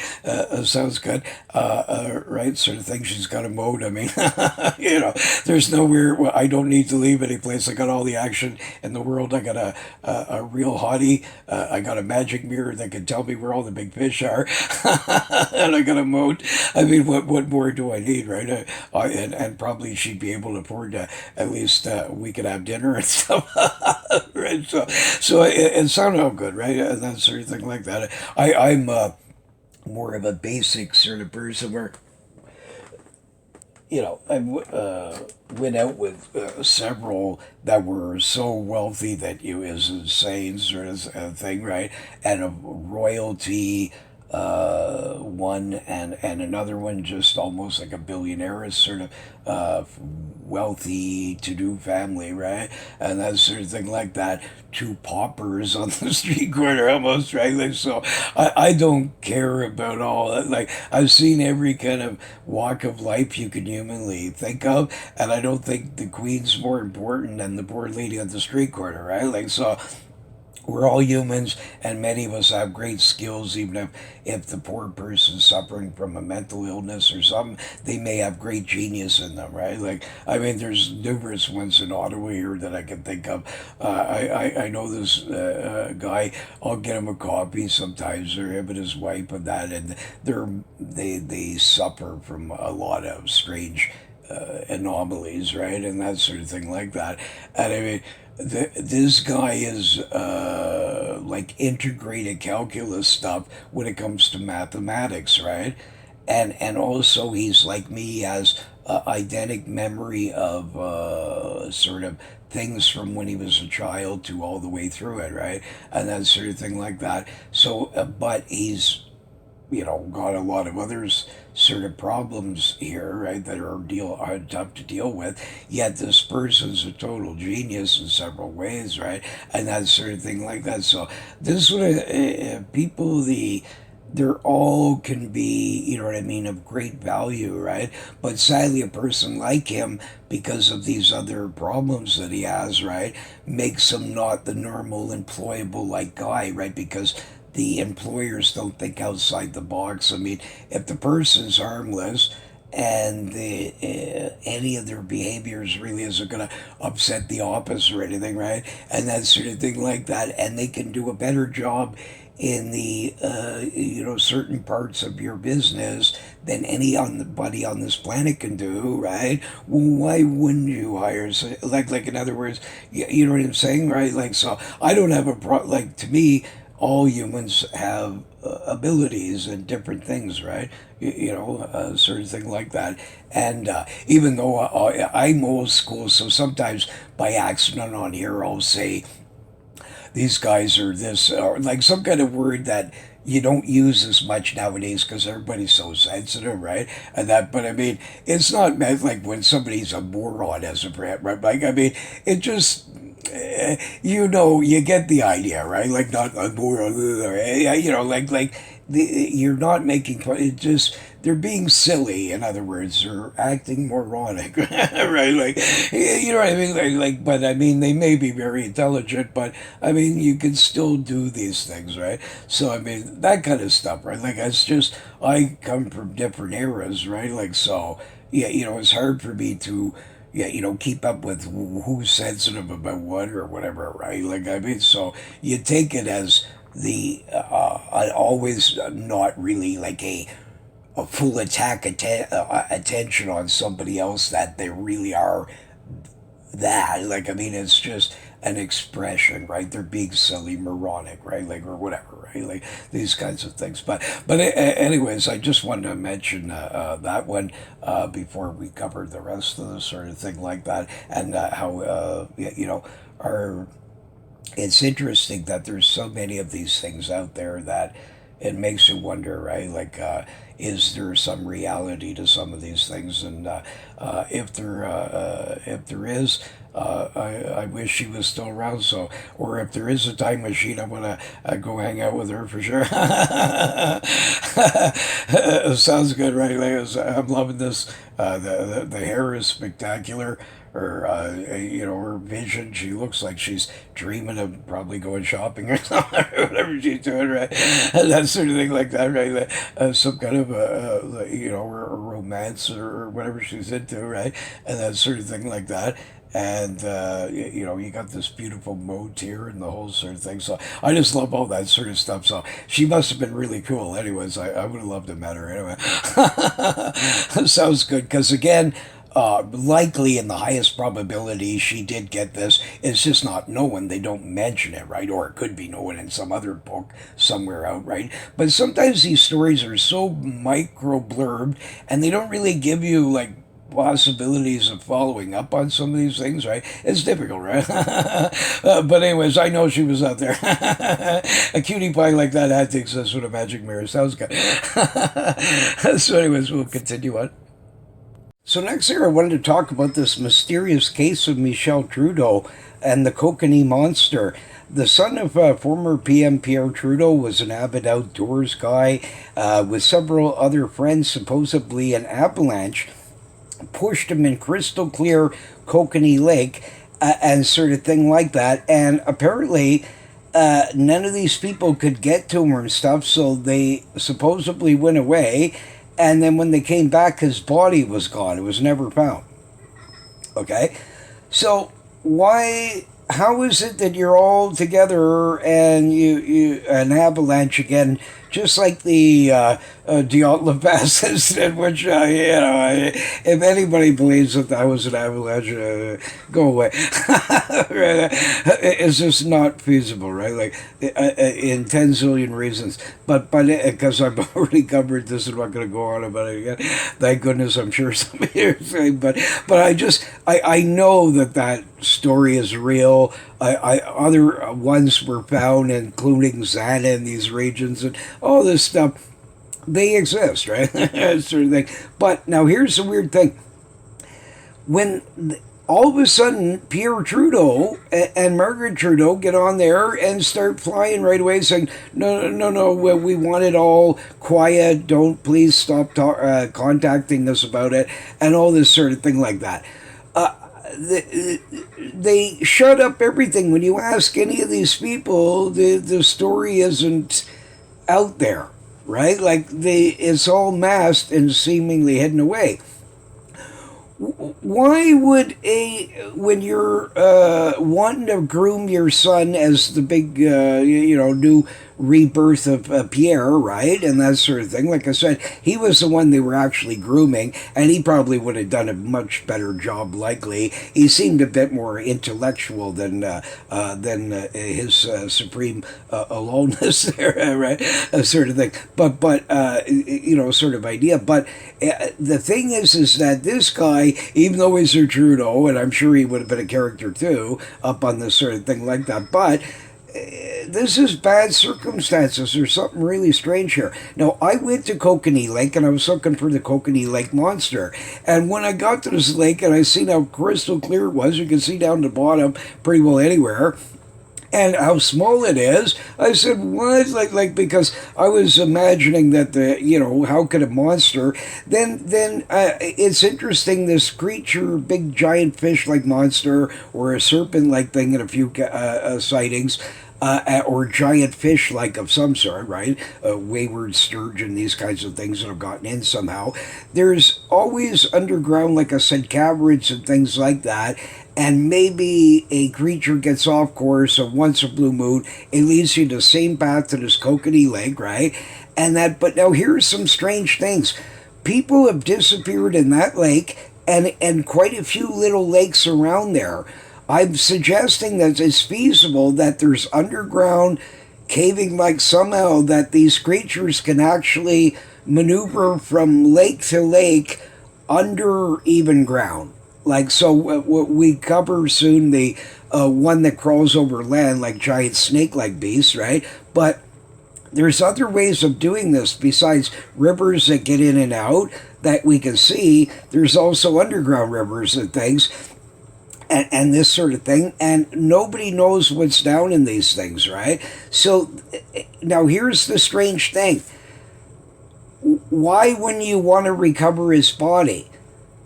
Sounds good, right? Sort of thing. She's got a mode. I mean, there's nowhere. Well, I don't need to leave any place. I got all the action in the world. I got a real hottie. I got a magic mirror that can tell me where all the big fish are, and I got a moat. I mean, what more do I need, right? And probably she'd be able to afford at least we could have dinner and stuff, right? So it sounded all good, right? And that sort of thing like that. I'm more of a basic sort of person where I went out with several that were so wealthy that you is insane sort of thing, right? And a royalty one and another one just almost like a billionaire sort of wealthy to-do family, right? And that sort of thing like that. Two paupers on the street corner almost, right? Like, so I don't care about all that. Like, I've seen every kind of walk of life you could humanly think of, and I don't think the queen's more important than the poor lady on the street corner, right? Like, so we're all humans, and many of us have great skills. Even if the poor person's suffering from a mental illness or something, they may have great genius in them, right? Like, I mean, there's numerous ones in Ottawa here that I can think of. I know this guy. I'll get him a coffee sometimes, or him and his wife, and that, and they suffer from a lot of strange anomalies, right, and that sort of thing like that. And I mean, this guy is like integrated calculus stuff when it comes to mathematics, right? And also he's like me, he has eidetic memory of sort of things from when he was a child to all the way through it, right? And that sort of thing like that. So, but he's got a lot of others sort of problems here, right, that are tough to deal with. Yet this person's a total genius in several ways, right, and that sort of thing like that. So this sort of people, they're all can be, you know what I mean, of great value, right? But sadly, a person like him, because of these other problems that he has, right, makes him not the normal employable like guy, right? Because the employers don't think outside the box. I mean, if the person's harmless and any of their behaviors really isn't going to upset the office or anything, right? And that sort of thing like that, and they can do a better job in the certain parts of your business than anybody on this planet can do, right? Well, why wouldn't you hire like in other words, you know what I'm saying, right? Like, so I don't have like, to me, all humans have abilities and different things, right? Sort of thing like that. And even though I'm old school, so sometimes by accident on here I'll say these guys are this, or like some kind of word that you don't use as much nowadays because everybody's so sensitive, right? And that, but I mean, it's not meant like when somebody's a moron as a friend, right? Like, I mean, it just, you get the idea, right? Like, not a moron, like you're not making fun. It just they're being silly. In other words, they're acting moronic, right? Like, you know what I mean? But I mean, they may be very intelligent, but I mean, you can still do these things, right? So I mean, that kind of stuff, right? Like, it's just I come from different eras, right? Like, so yeah, it's hard for me to yeah, keep up with who's sensitive about what or whatever, right? Like, I mean, so you take it as the always not really like a full attention on somebody else that they really are that. Like, I mean, it's just an expression, right? They're being silly, moronic, right? Like, or whatever, right? Like these kinds of things. But anyways, I just wanted to mention that one before we cover the rest of the sort of thing like that, and how our it's interesting that there's so many of these things out there that it makes you wonder, right? Like, is there some reality to some of these things? And if there is, I wish she was still around. So, or if there is a time machine, I want to go hang out with her for sure. Sounds good, right? Like, I'm loving this. The hair is spectacular. Her vision. She looks like she's dreaming of probably going shopping or something, or whatever she's doing, right? And that sort of thing like that, right? Like, some kind of a romance or whatever she's into, right? And that sort of thing like that. And you got this beautiful moat here and the whole sort of thing. So I just love all that sort of stuff. So she must have been really cool. Anyways, I would have loved to met her anyway. Sounds good. Because again, likely in the highest probability she did get this. It's just not known. They don't mention it, right? Or it could be known in some other book somewhere out, right? But sometimes these stories are so micro blurbed and they don't really give you like possibilities of following up on some of these things, right? It's difficult, right? But anyways, I know she was out there. A cutie pie like that had to exist with a magic mirror. Sounds good. So anyways, we'll continue on. So next here, I wanted to talk about this mysterious case of Michel Trudeau and the Kokanee monster. The son of former PM Pierre Trudeau was an avid outdoors guy with several other friends. Supposedly an avalanche pushed him in crystal clear Kokanee Lake and sort of thing like that. And apparently none of these people could get to him and stuff, so they supposedly went away. And then when they came back, his body was gone. It was never found. Okay? So how is it that you're all together and you an avalanche again, just like the Dion-Le-Pas incident, which, if anybody believes that was an avalanche, go away. It's just not feasible, right? Like, in 10 zillion reasons. But because I've already covered this, I'm not going to go on about it again. Thank goodness, I'm sure somebody are saying. But I know that story is real. Other ones were found, including Zana in these regions and all this stuff. They exist, right? Sort of thing. But now here's the weird thing. When all of a sudden Pierre Trudeau and Margaret Trudeau get on there and start flying right away, saying, no, we want it all quiet. Don't please stop contacting us about it, and all this sort of thing like that. They shut up everything. When you ask any of these people, the story isn't out there, right? Like, it's all masked and seemingly hidden away. Why would when you're wanting to groom your son as the big, new rebirth of Pierre, right, and that sort of thing, like I said, he was the one they were actually grooming, and he probably would have done a much better job, likely. He seemed a bit more intellectual than his supreme aloneness there, right, sort of thing, but sort of idea. But the thing is that this guy, even though he's a Trudeau, and I'm sure he would have been a character too, up on this sort of thing like that, but this is bad circumstances. There's something really strange here. Now, I went to Kokanee Lake and I was looking for the Kokanee Lake monster. And when I got to this lake and I seen how crystal clear it was, you can see down the bottom pretty well anywhere. and how small it is. I said, what? Because I was imagining that how could a monster? Then it's interesting. This creature, big giant fish-like monster, or a serpent-like thing in a few sightings. Or giant fish like of some sort, right? Wayward sturgeon, these kinds of things that have gotten in somehow. There's always underground, like I said, caverns and things like that. And maybe a creature gets off course, and once a blue moon, it leads you to the same path to this Kokanee Lake, right? But now here's some strange things. People have disappeared in that lake, and quite a few little lakes around there. I'm suggesting that it's feasible that there's underground caving, like somehow that these creatures can actually maneuver from lake to lake under even ground. We cover soon the one that crawls over land like giant snake-like beasts, right? But there's other ways of doing this besides rivers that get in and out that we can see. There's also underground rivers and things. And this sort of thing, and nobody knows what's down in these things, right? So now here's the strange thing. Why wouldn't you want to recover his body?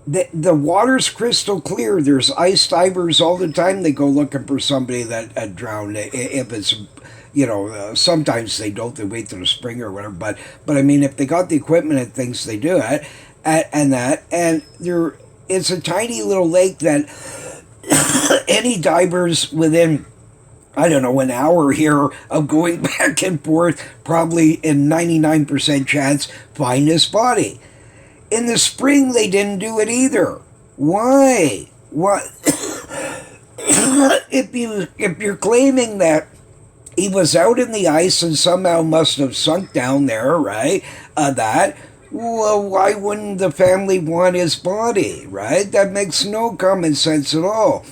The water's crystal clear. There's ice divers all the time. They go looking for somebody that had drowned. If it's, sometimes they don't. They wait till the spring or whatever. But I mean, if they got the equipment and things, they do it. It's a tiny little lake that any divers within, I don't know, an hour here of going back and forth, probably in 99% chance, find his body. In the spring, they didn't do it either. Why? What? If you're claiming that he was out in the ice and somehow must have sunk down there, right? Well, why wouldn't the family want his body, right? That makes no common sense at all.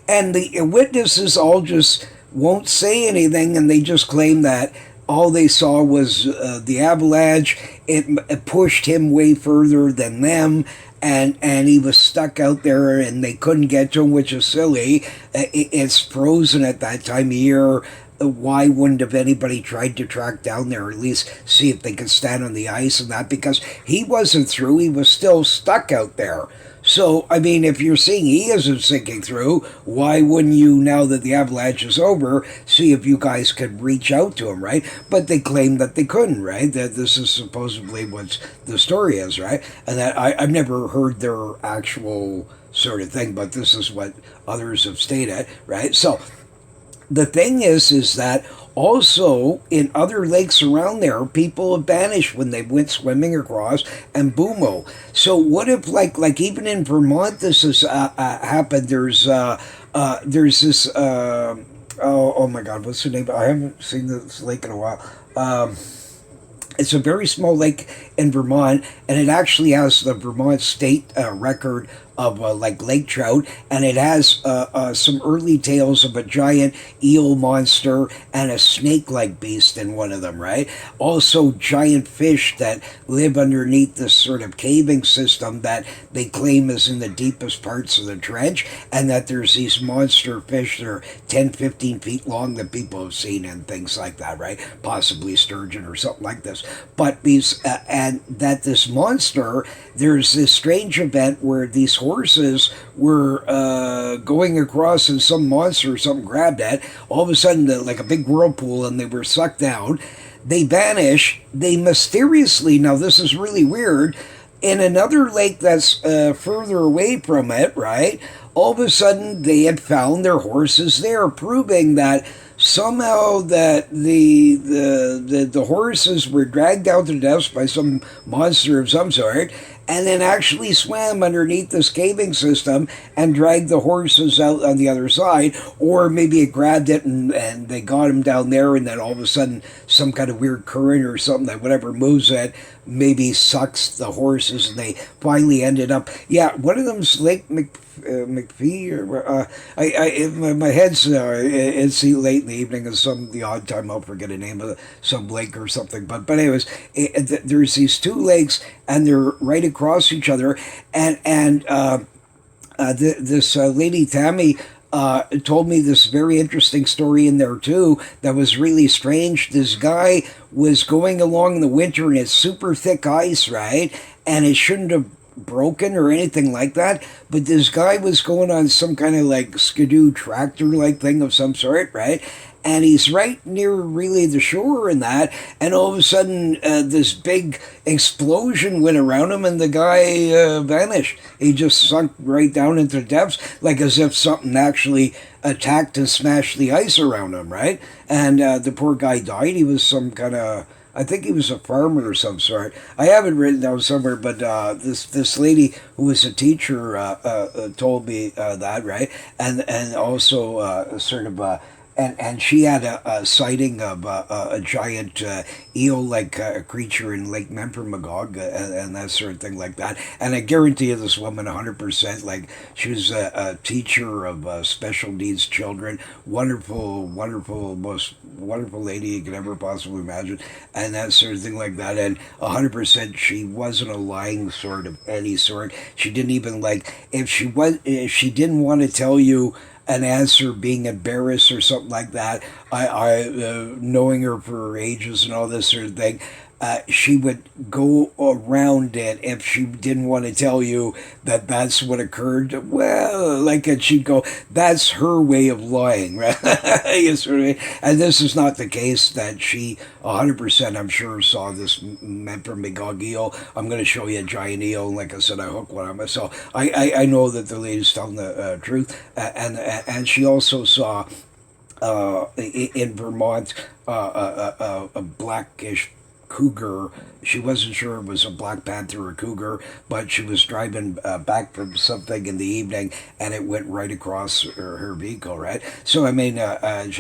And the witnesses all just won't say anything, and they just claim that all they saw was the avalanche. It pushed him way further than them, and he was stuck out there, and they couldn't get to him, which is silly. It's frozen at that time of year. Why wouldn't have anybody tried to track down there, or at least see if they could stand on the ice and that? Because he wasn't through, he was still stuck out there. So, I mean, if you're seeing he isn't sinking through, why wouldn't you, now that the avalanche is over, see if you guys could reach out to him, right? But they claim that they couldn't, right? That this is supposedly what the story is, right? And that I've never heard their actual sort of thing, but this is what others have stated, right? So, the thing is that also in other lakes around there, people have vanished when they went swimming across, and boomo. So what if, like even in Vermont, this has happened? There's this. Oh my God, what's the name? I haven't seen this lake in a while. It's a very small lake in Vermont, and it actually has the Vermont state record of lake trout, and it has some early tales of a giant eel monster and a snake-like beast in one of them, right? Also giant fish that live underneath this sort of caving system that they claim is in the deepest parts of the trench, and that there's these monster fish that are 10, 15 feet long that people have seen and things like that, right? Possibly sturgeon or something like this. But and that this monster, there's this strange event where these horses were going across and some monster or something grabbed at. All of a sudden, like a big whirlpool, and they were sucked down. They vanish. They mysteriously, now this is really weird, in another lake that's further away from it, right? All of a sudden, they had found their horses there, proving that somehow that the horses were dragged down to death by some monster of some sort, and then actually swam underneath this caving system and dragged the horses out on the other side. Or maybe it grabbed it and they got him down there, and then all of a sudden some kind of weird current or something that whatever moves it maybe sucks the horses, and they finally ended up, one of them's Lake McPhee, or my head's it's late in the evening, and the odd time I'll forget a name of some lake or something. But anyways, there's these two lakes, and they're right across each other, and this lady Tammy told me this very interesting story in there too that was really strange. This guy was going along in the winter and it's super thick ice, right? And it shouldn't have broken or anything like that. But this guy was going on some kind of like skidoo tractor like thing of some sort, right? And he's right near really the shore and that, and all of a sudden this big explosion went around him and the guy vanished. He just sunk right down into the depths, like as if something actually attacked and smashed the ice around him, right? And the poor guy died. He was some kind of, I think he was a farmer of some sort. I have it written down somewhere, but this lady who was a teacher told me that, right? And also sort of and she had a sighting of a giant eel-like creature in Lake Memphremagog and that sort of thing like that. And I guarantee you, this woman, 100%, like she was a teacher of special needs children, wonderful, wonderful, most wonderful lady you could ever possibly imagine, and that sort of thing like that. And 100%, she wasn't a lying sort of any sort. She didn't even like if she didn't want to tell you an answer being embarrassed or something like that. I knowing her for ages and all this sort of thing, she would go around it if she didn't want to tell you that that's what occurred. Well, like, and she'd go, that's her way of lying, right? You sort of, and this is not the case that she 100%, I'm sure, saw this Memphremagog eel. I'm going to show you a giant eel. And like I said, I hooked one on myself. I know that the lady's telling the truth. And she also saw in Vermont a blackish cougar. She wasn't sure it was a black panther or cougar, but she was driving back from something in the evening, and it went right across her vehicle, right? So I mean, and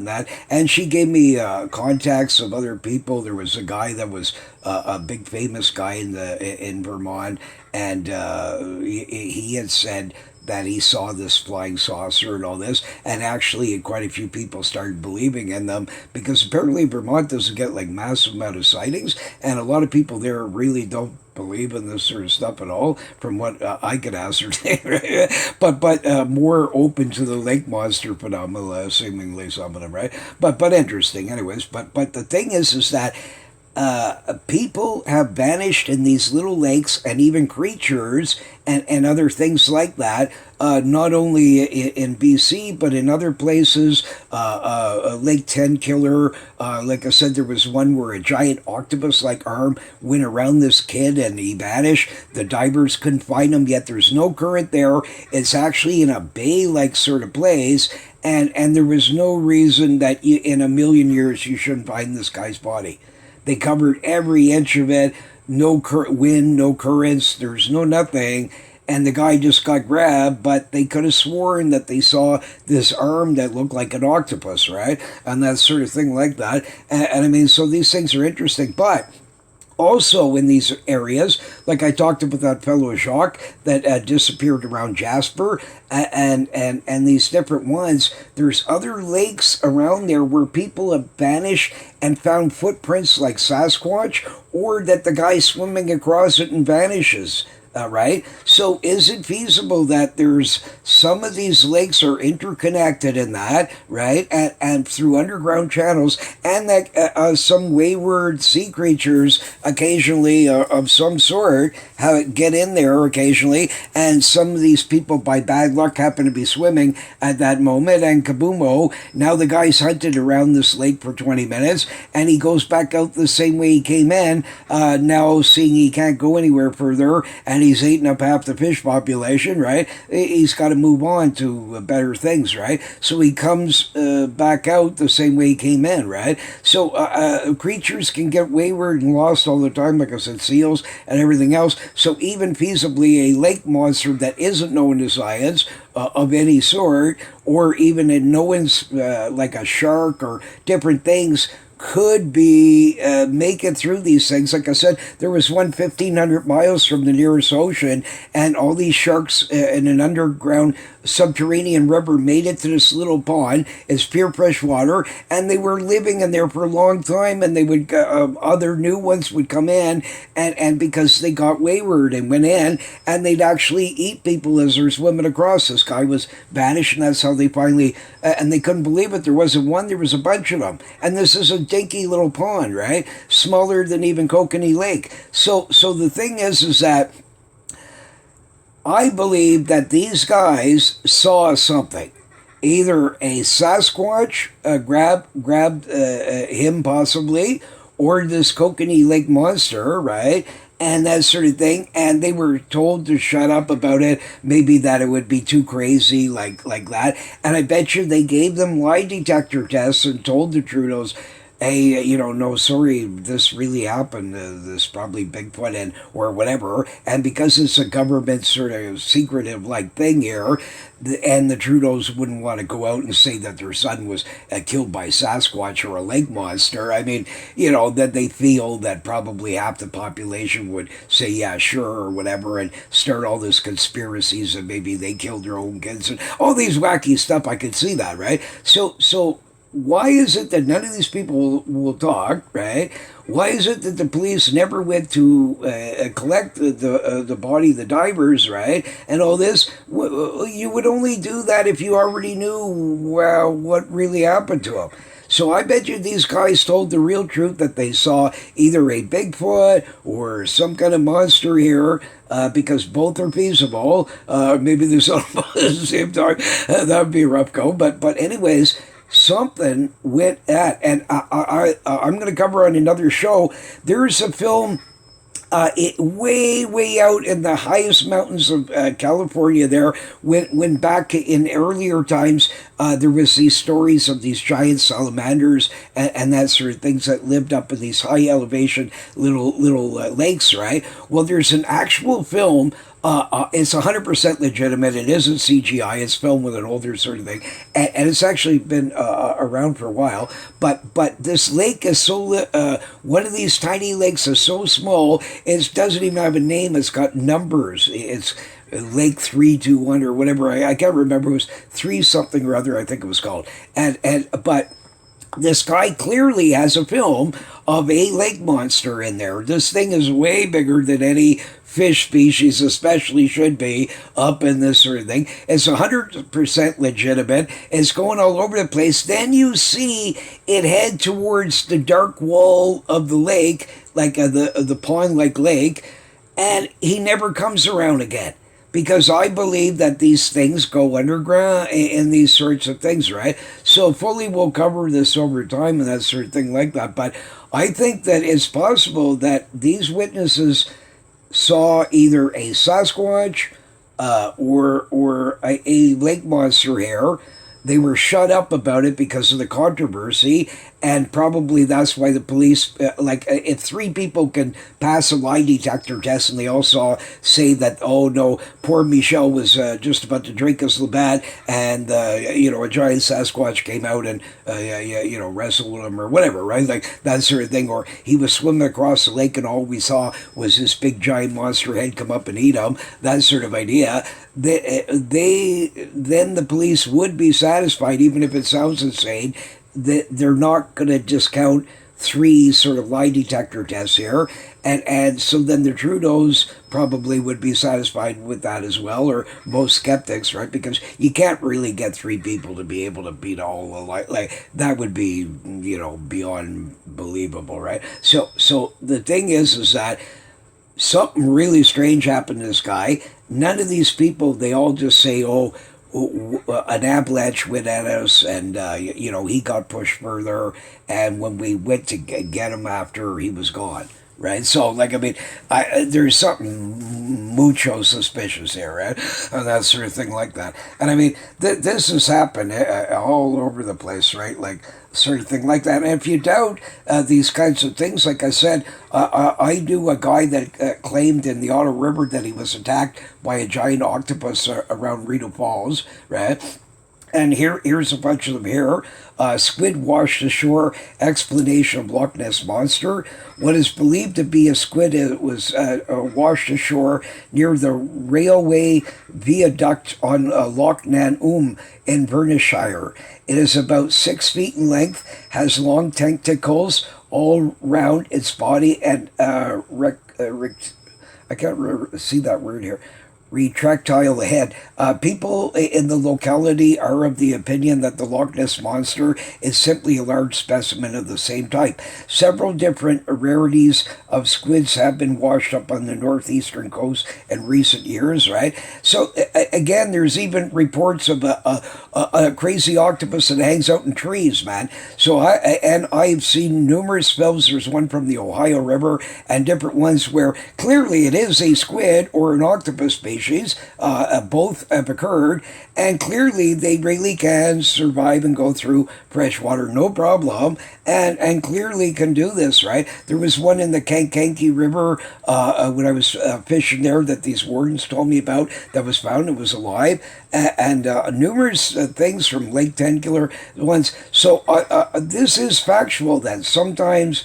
that, and she gave me contacts of other people. There was a guy that was a big famous guy in Vermont, and he had said that he saw this flying saucer and all this, and actually quite a few people started believing in them because apparently Vermont doesn't get like massive amount of sightings, and a lot of people there really don't believe in this sort of stuff at all, from what I could ascertain. Right? But more open to the lake monster phenomena, seemingly some of them, right? But interesting, anyways. But the thing is that people have vanished in these little lakes, and even creatures and other things like that, not only in BC, but in other places. Lake Tenkiller, like I said, there was one where a giant octopus-like arm went around this kid and he vanished. The divers couldn't find him, yet there's no current there. It's actually in a bay-like sort of place, and there was no reason that in a million years you shouldn't find this guy's body. They covered every inch of it. No wind, no currents. There's no nothing. And the guy just got grabbed, but they could have sworn that they saw this arm that looked like an octopus, right? And that sort of thing like that. And I mean, so these things are interesting. But also in these areas, like I talked about that fellow Jacques that disappeared around Jasper, and these different ones, there's other lakes around there where people have vanished and found footprints like Sasquatch, or that the guy swimming across it and vanishes. Right? So is it feasible that there's some of these lakes are interconnected in that, right? And through underground channels, and that some wayward sea creatures occasionally of some sort get in there occasionally, and some of these people by bad luck happen to be swimming at that moment, and kaboomo, now the guy's hunted around this lake for 20 minutes, and he goes back out the same way he came in, now seeing he can't go anywhere further, and he's eaten up half the fish population, right? He's got to move on to better things, right? So he comes back out the same way he came in, right? So creatures can get wayward and lost all the time, like I said, seals and everything else. So even feasibly, a lake monster that isn't known to science of any sort, or even in no one's like a shark or different things, could be make it through these things. Like I said, there was one 1,500 miles from the nearest ocean, and all these sharks in an underground subterranean river made it to this little pond. It's pure fresh water, and they were living in there for a long time. And they would other new ones would come in, and because they got wayward and went in, and they'd actually eat people as they're swimming across. This guy was vanished, and that's how they finally. And they couldn't believe it. There wasn't one. There was a bunch of them, and this is a dinky little pond, right? Smaller than even Kokanee Lake. So the thing is that I believe that these guys saw something. Either a Sasquatch grabbed him possibly, or this Kokanee Lake monster, right? And that sort of thing, and they were told to shut up about it, maybe that it would be too crazy, like that. And I bet you they gave them lie detector tests and told the Trudeaus, hey, no, sorry, this really happened. This probably Bigfoot and or whatever. And because it's a government sort of secretive like thing here, and the Trudeaus wouldn't want to go out and say that their son was killed by Sasquatch or a lake monster. I mean, that they feel that probably half the population would say, yeah, sure, or whatever, and start all this conspiracies that maybe they killed their own kids and all these wacky stuff. I could see that, right? So why is it that none of these people will talk, right? Why is it that the police never went to collect the body of the divers, right? And all this? You would only do that if you already knew what really happened to them. So I bet you these guys told the real truth, that they saw either a Bigfoot or some kind of monster here, because both are feasible. Maybe there's all at the same time. That would be a rough go. But anyways, something went at, and I'm going to cover on another show. There's a film way out in the highest mountains of California. There, when back in earlier times, there was these stories of these giant salamanders and that sort of things that lived up in these high elevation little lakes, right? Well, there's an actual film. It's 100% legitimate. It isn't CGI. It's filmed with an older sort of thing, and it's actually been around for a while. But this lake is so one of these tiny lakes is so small. It doesn't even have a name. It's got numbers. It's Lake 321 or whatever. I can't remember. It was 3 something or other. I think it was called. But this guy clearly has a film of a lake monster in there. This thing is way bigger than any fish species especially should be up in this sort of thing. It's 100% legitimate. It's going all over the place. Then you see it head towards the dark wall of the lake, like the pond-like lake, and he never comes around again. Because I believe that these things go underground in these sorts of things, right? So fully we'll cover this over time and that sort of thing like that. But I think that it's possible that these witnesses saw either a Sasquatch or a lake monster here. They were shut up about it because of the controversy, and probably that's why the police, if 3 people can pass a lie detector test and they all say that, oh no, poor Michelle was just about to drink us Labatt, and a giant Sasquatch came out and wrestled him or whatever, right? Like that sort of thing. Or he was swimming across the lake and all we saw was this big giant monster head come up and eat him. That sort of idea. Then the police would be satisfied, even if it sounds insane, that they're not going to discount 3 sort of lie detector tests here, and so then the Trudeaus probably would be satisfied with that as well, or most skeptics, right? Because you can't really get 3 people to be able to beat all the like that would be beyond believable, right? So the thing is that something really strange happened to this guy. None of these people, they all just say, oh, an avalanche went at us, and he got pushed further, and when we went to get him after, he was gone, right? So there's something mucho suspicious here, right? And that sort of thing like that. And I mean, this has happened all over the place, right? Like sort of thing like that. And if you doubt these kinds of things, like I said, I knew a guy that claimed in the Ottawa River that he was attacked by a giant octopus around Rito Falls, right? And here's a bunch of them here. Squid washed ashore, explanation of Loch Ness Monster. What is believed to be a squid was washed ashore near the railway viaduct on Loch Nan in Vernishire. It is about 6 feet in length, has long tentacles all round its body, and I can't see that word here. Retractile head. People in the locality are of the opinion that the Loch Ness Monster is simply a large specimen of the same type. Several different rarities of squids have been washed up on the northeastern coast in recent years, right? So, again, there's even reports of a crazy octopus that hangs out in trees, man. So, I've seen numerous films. There's one from the Ohio River and different ones where clearly it is a squid or an octopus species. Both have occurred, and clearly they really can survive and go through fresh water, no problem, and clearly can do this, right? There was one in the Kankakee River when I was fishing there that these wardens told me about that was found. It was alive, and numerous things from Lake Tentacular ones. So this is factual that sometimes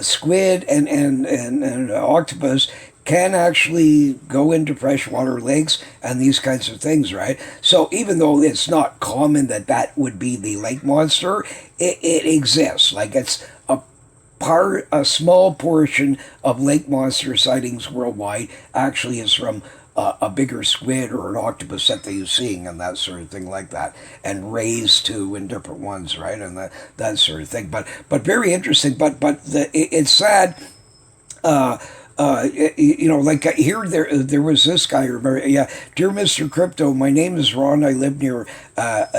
squid and octopus can actually go into freshwater lakes and these kinds of things, right? So even though it's not common that would be the lake monster, it exists. Like it's a small portion of lake monster sightings worldwide actually is from a bigger squid or an octopus that they're seeing and that sort of thing like that, and rays too in different ones, right? And that sort of thing. But very interesting. But it's sad. Like here, there was this guy. Remember, yeah, dear Mr. Crypto, my name is Ron. I live near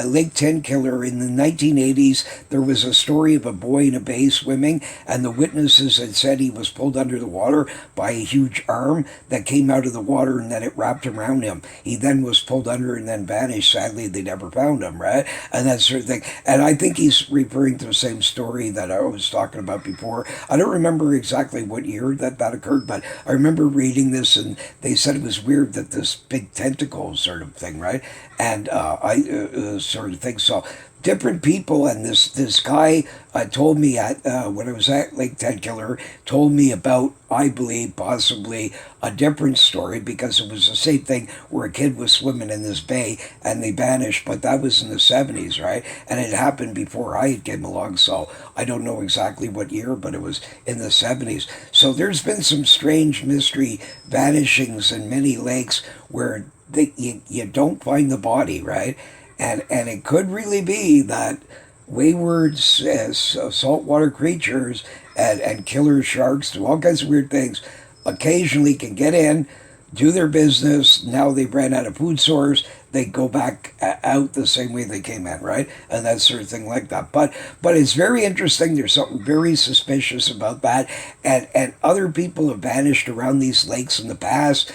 Lake Tentacular. In the 1980s, there was a story of a boy in a bay swimming, and the witnesses had said he was pulled under the water by a huge arm that came out of the water, and then it wrapped around him. He then was pulled under and then vanished. Sadly, they never found him, right? And that sort of thing. And I think he's referring to the same story that I was talking about before. I don't remember exactly what year that occurred. But I remember reading this, and they said it was weird that this big tentacle sort of thing, right? And I sort of think so. Different people, and this guy told me when I was at Lake Tentacular, told me about, I believe, possibly a different story, because it was the same thing where a kid was swimming in this bay and they vanished, but that was in the 70s, right? And it happened before I came along, so I don't know exactly what year, but it was in the 70s. So there's been some strange mystery vanishings in many lakes where you don't find the body, right? And it could really be that wayward saltwater creatures and killer sharks do all kinds of weird things occasionally can get in, do their business. Now they've ran out of food source. They go back out the same way they came in, right? And that sort of thing like that. But it's very interesting. There's something very suspicious about that. And other people have vanished around these lakes in the past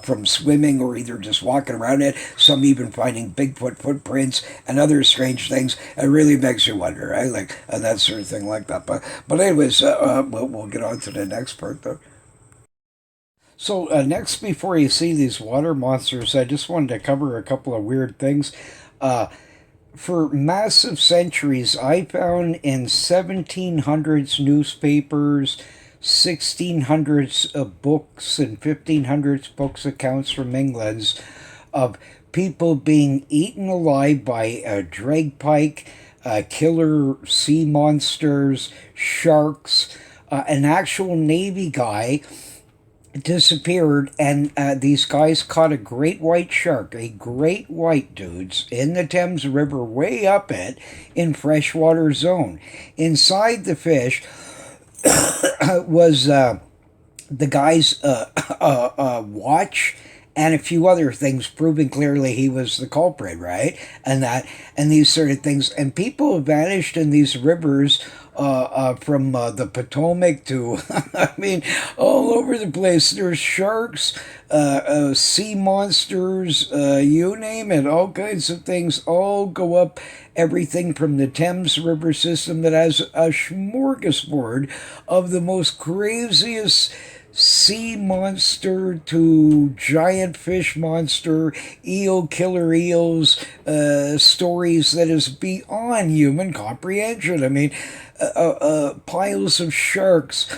from swimming or either just walking around it. Some even finding Bigfoot footprints and other strange things. It really makes you wonder, right? Like, and that sort of thing like that. But anyways, we'll get on to the next part though. So next, before you see these water monsters, I just wanted to cover a couple of weird things. For massive centuries, I found in 1700s newspapers, 1600s books, and 1500s books accounts from England of people being eaten alive by a dragpike, killer sea monsters, sharks, an actual Navy guy disappeared, and these guys caught a great white shark, a great white, dudes, in the Thames River, way up it in freshwater zone. Inside the fish was the guy's watch and a few other things, proving clearly he was the culprit, right? And these sort of things. And people have vanished in these rivers from the Potomac to, I mean, all over the place. There's sharks, sea monsters, you name it, all kinds of things all go up. Everything from the Thames River system that has a smorgasbord of the most craziest sea monster to giant fish monster, eel killer eels, stories that is beyond human comprehension. I mean, piles of sharks.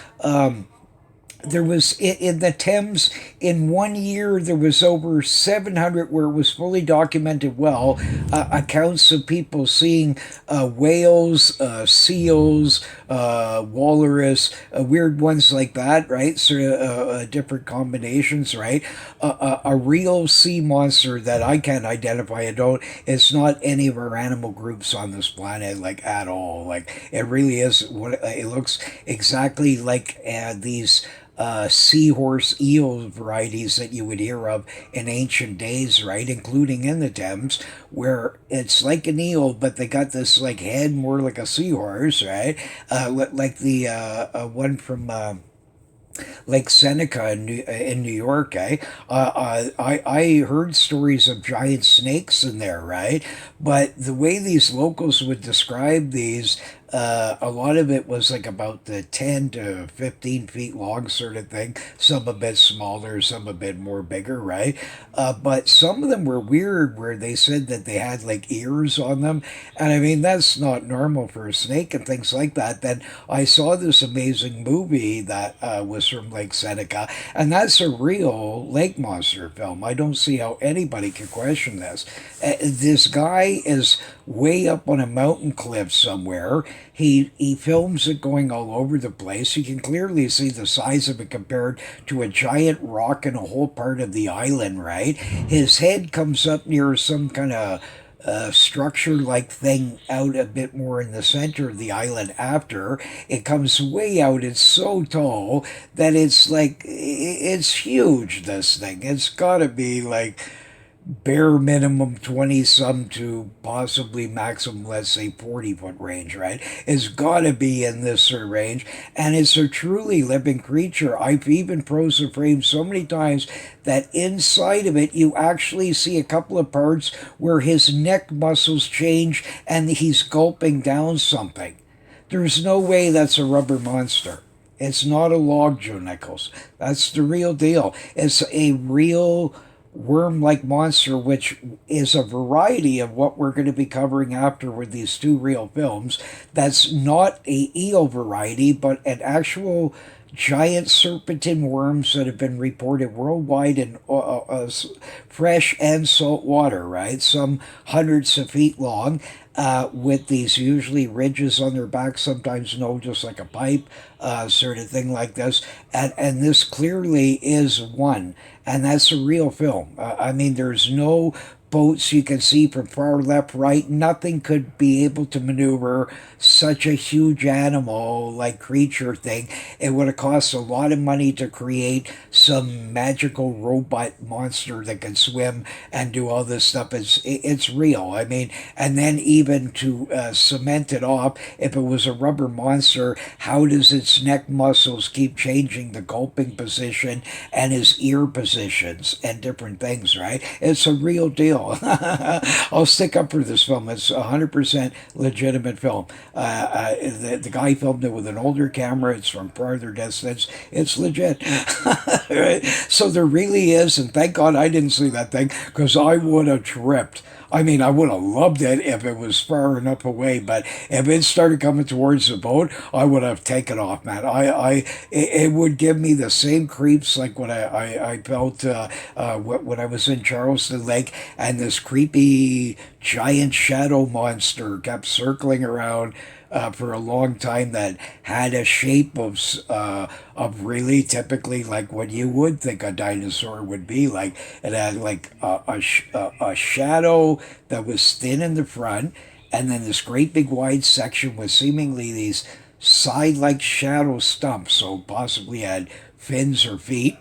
There was in the Thames in 1 year there was over 700 where it was fully documented well accounts of people seeing whales, seals, walrus, weird ones like that, right? So different combinations, right? A real sea monster that I can't identify. I don't. It's not any of our animal groups on this planet, like at all. Like it really is. What it looks exactly like these seahorse eel varieties that you would hear of in ancient days, right? Including in the Thames, where it's like an eel, but they got this like head more like a seahorse, right? Like the one from. Lake Seneca in New York, eh? I heard stories of giant snakes in there, right? But the way these locals would describe these, a lot of it was like about the 10 to 15 feet long sort of thing. Some a bit smaller, some a bit more bigger, right? But some of them were weird where they said that they had like ears on them. And I mean, that's not normal for a snake and things like that. Then I saw this amazing movie that was from Lake Seneca, and that's a real lake monster film. I don't see how anybody can question this. This guy is way up on a mountain cliff somewhere. He films it going all over the place. You can clearly see the size of it compared to a giant rock in a whole part of the island, right? His head comes up near some kind of structure like thing out a bit more in the center of the island after. It comes way out. It's so tall that it's like, it's huge, this thing. It's got to be like bare minimum 20 some to possibly maximum, let's say 40-foot range, right? It's got to be in this sort of range, and it's a truly living creature. I've even frozen framed so many times that inside of it you actually see a couple of parts where his neck muscles change and he's gulping down something. There's no way that's a rubber monster. It's not a log, Joe Nichols. That's the real deal. It's a real worm like monster, which is a variety of what we're going to be covering after with these two real films. That's not a eel variety, but an actual giant serpentine worms that have been reported worldwide in fresh and salt water, right? Some hundreds of feet long, with these usually ridges on their back, sometimes no, just like a pipe, sort of thing like this. And this clearly is one, and that's a real film. I mean, there's no boats you can see from far left, right. Nothing could be able to maneuver such a huge animal like creature thing. It would have cost a lot of money to create some magical robot monster that can swim and do all this stuff. It's real. I mean, and then even to cement it off, if it was a rubber monster, how does its neck muscles keep changing the gulping position and his ear positions and different things, right? It's a real deal. I'll stick up for this film. It's a 100% legitimate film. The guy filmed it with an older camera. It's from farther distance. It's legit. Right? So there really is, and thank God I didn't see that thing because I would have tripped. I mean, I would have loved it if it was far enough away, but if it started coming towards the boat, I would have taken off, man. It would give me the same creeps like when I felt when I was in Charleston Lake, and this creepy giant shadow monster kept circling around for a long time that had a shape of really typically like what you would think a dinosaur would be like. It had like a shadow that was thin in the front, and then this great big wide section with seemingly these side like shadow stumps, so possibly had fins or feet,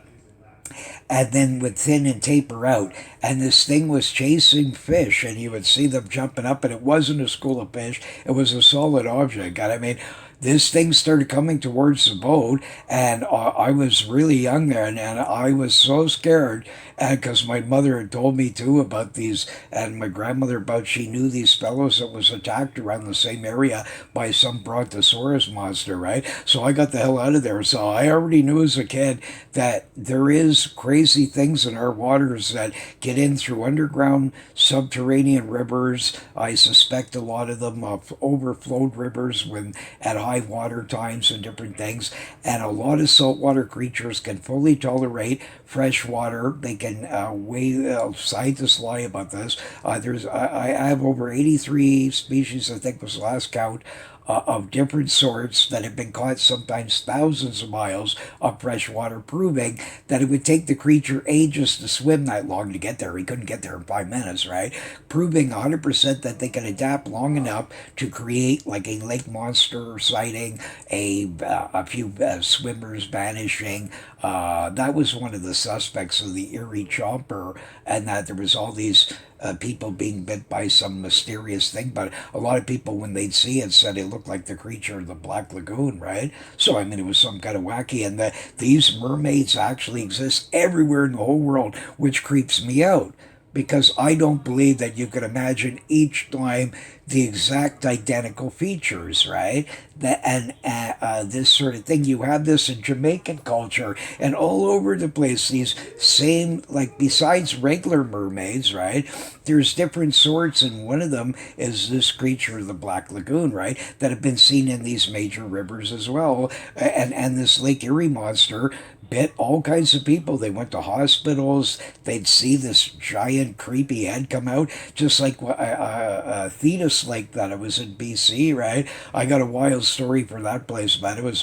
and then would thin and taper out. And this thing was chasing fish, and you would see them jumping up, and it wasn't a school of fish, it was a solid object. And I mean, this thing started coming towards the boat, and I was really young there, and I was so scared because my mother had told me too about these, and my grandmother about she knew these fellows that was attacked around the same area by some brontosaurus monster, right? So I got the hell out of there. So I already knew as a kid that there is crazy things in our waters that get in through underground subterranean rivers. I suspect a lot of them of overflowed rivers when at high water times and different things. And a lot of saltwater creatures can fully tolerate fresh water. They can scientists lie about this. I have over 83 species, I think was the last count, of different sorts that have been caught sometimes thousands of miles of fresh water, proving that it would take the creature ages to swim that long to get there. He couldn't get there in 5 minutes, right? Proving 100% that they can adapt long enough to create like a lake monster sighting, a few swimmers vanishing. That was one of the suspects of the Erie Chomper, and that there was all these people being bit by some mysterious thing. But a lot of people, when they'd see it, said it looked like the creature of the Black Lagoon, right? So, I mean, it was some kind of wacky. And these mermaids actually exist everywhere in the whole world, which creeps me out because I don't believe that you could imagine each time the exact identical features, right? This sort of thing. You have this in Jamaican culture and all over the place. These same, like besides regular mermaids, right? There's different sorts, and one of them is this creature of the Black Lagoon, right? That have been seen in these major rivers as well, and this Lake Erie monster bit all kinds of people. They went to hospitals. They'd see this giant, creepy head come out, just like Thetis Lake that it was in BC, right? I got a wild story for that place, man.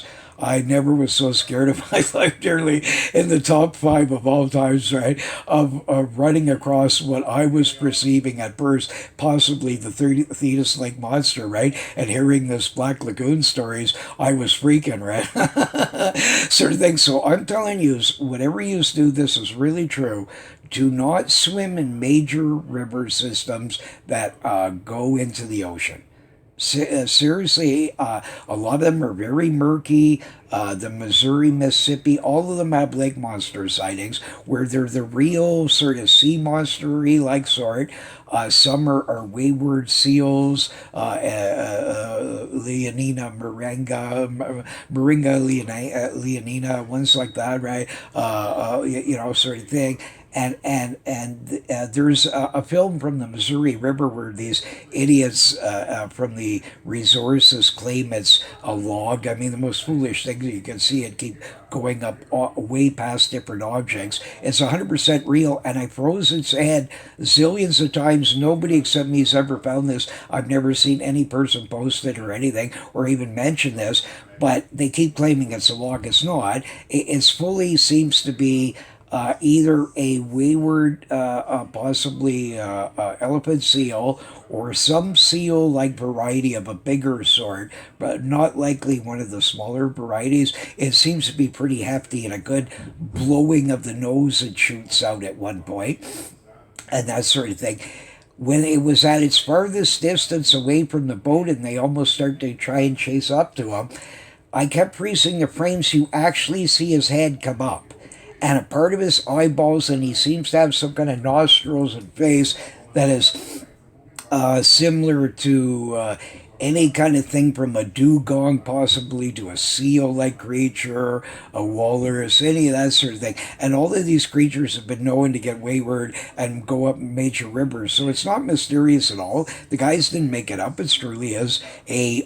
I never was so scared of my life, nearly in the top 5 of all times, right? Of running across what I was perceiving at first, possibly the Thetis Lake monster, right? And hearing this Black Lagoon stories, I was freaking, right? Sort of thing. So I'm telling you, whatever you do, this is really true. Do not swim in major river systems that go into the ocean. Seriously, a lot of them are very murky. The Missouri, Mississippi, all of them have lake monster sightings where they're the real sort of sea monster-y like sort. Some are wayward seals, Leonina Moringa Leonina, ones like that, right? Sort of thing. And there's a film from the Missouri River where these idiots from the resources claim it's a log. I mean, the most foolish thing you can see it keep going up way past different objects. It's 100% real, and I froze its head zillions of times. Nobody except me has ever found this. I've never seen any person post it or anything or even mention this, but they keep claiming it's a log. It's not. It's fully seems to be either a wayward, possibly elephant seal, or some seal-like variety of a bigger sort, but not likely one of the smaller varieties. It seems to be pretty hefty and a good blowing of the nose it shoots out at one point, and that sort of thing. When it was at its farthest distance away from the boat and they almost start to try and chase up to him, I kept freezing the frames. You actually see his head come up and a part of his eyeballs, and he seems to have some kind of nostrils and face that is similar to any kind of thing from a dugong possibly to a seal-like creature, a walrus, any of that sort of thing. And all of these creatures have been known to get wayward and go up major rivers. So it's not mysterious at all. The guys didn't make it up. It truly is a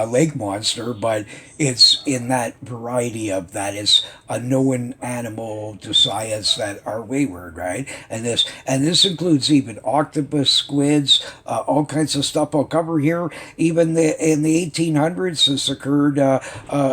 lake monster, but it's in that variety of that. It's a known animal to science that are wayward, right? And this includes even octopus, squids, all kinds of stuff I'll cover here. Even in the 1800s, this occurred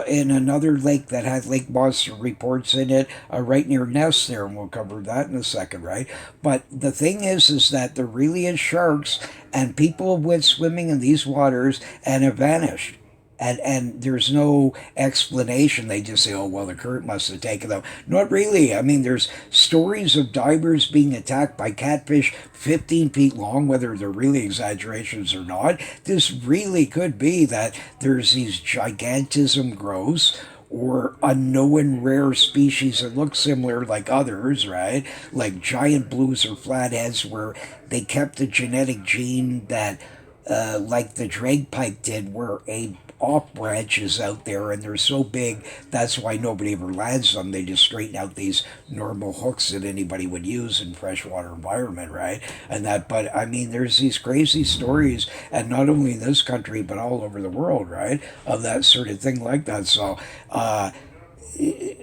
in another lake that had lake monster reports in it, right near Ness there, and we'll cover that in a second, right? But the thing is that there really is sharks, and people went swimming in these waters and have vanished. and there's no explanation. They just say, oh, well, the current must have taken them. Not really. I mean, there's stories of divers being attacked by catfish 15 feet long, whether they're really exaggerations or not. This really could be that there's these gigantism growths or unknown rare species that look similar like others, right? Like giant blues or flatheads, where they kept a genetic gene that, like the dragpike did, where a off branches out there and they're so big that's why nobody ever lands them. They just straighten out these normal hooks that anybody would use in freshwater environment, right? And that, but I mean, there's these crazy stories, and not only in this country but all over the world, right, of that sort of thing like that. So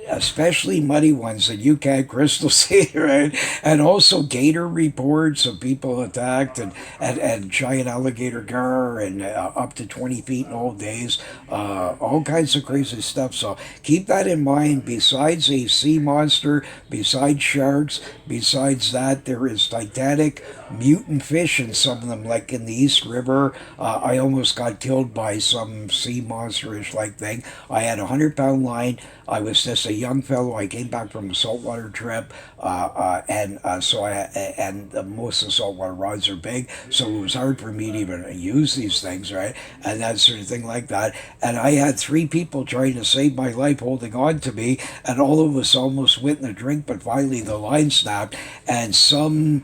especially muddy ones that you can't crystal see, right? And also gator reports of people attacked, and giant alligator gar, and up to 20 feet in old days, all kinds of crazy stuff. So keep that in mind. Besides a sea monster, besides sharks, besides that, there is titanic mutant fish in some of them, like in the East River. I almost got killed by some sea monsterish like thing. I had a 100-pound line. I was just a young fellow. I came back from a saltwater trip, and most of the saltwater rods are big, so it was hard for me to even use these things, right? And that sort of thing like that. And I had three people trying to save my life, holding on to me, and all of us almost went in the drink. But finally, the line snapped, and some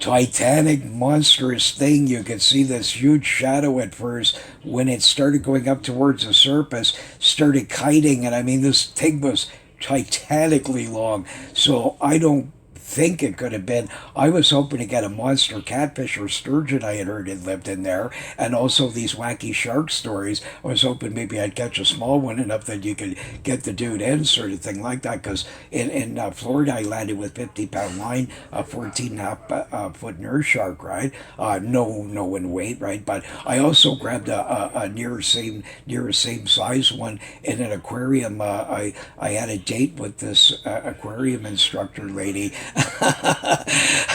titanic monstrous thing, you could see this huge shadow at first, when it started going up towards the surface, started kiting. And I mean, this thing was titanically long, so I don't think it could have been. I was hoping to get a monster catfish or sturgeon I had heard had lived in there, and also these wacky shark stories. I was hoping maybe I'd catch a small one enough that you could get the dude in, sort of thing like that. Because in Florida, I landed with 50-pound line, a 14.5 foot nurse shark, right? No in weight, right? But I also grabbed a near same size one in an aquarium. I had a date with this aquarium instructor lady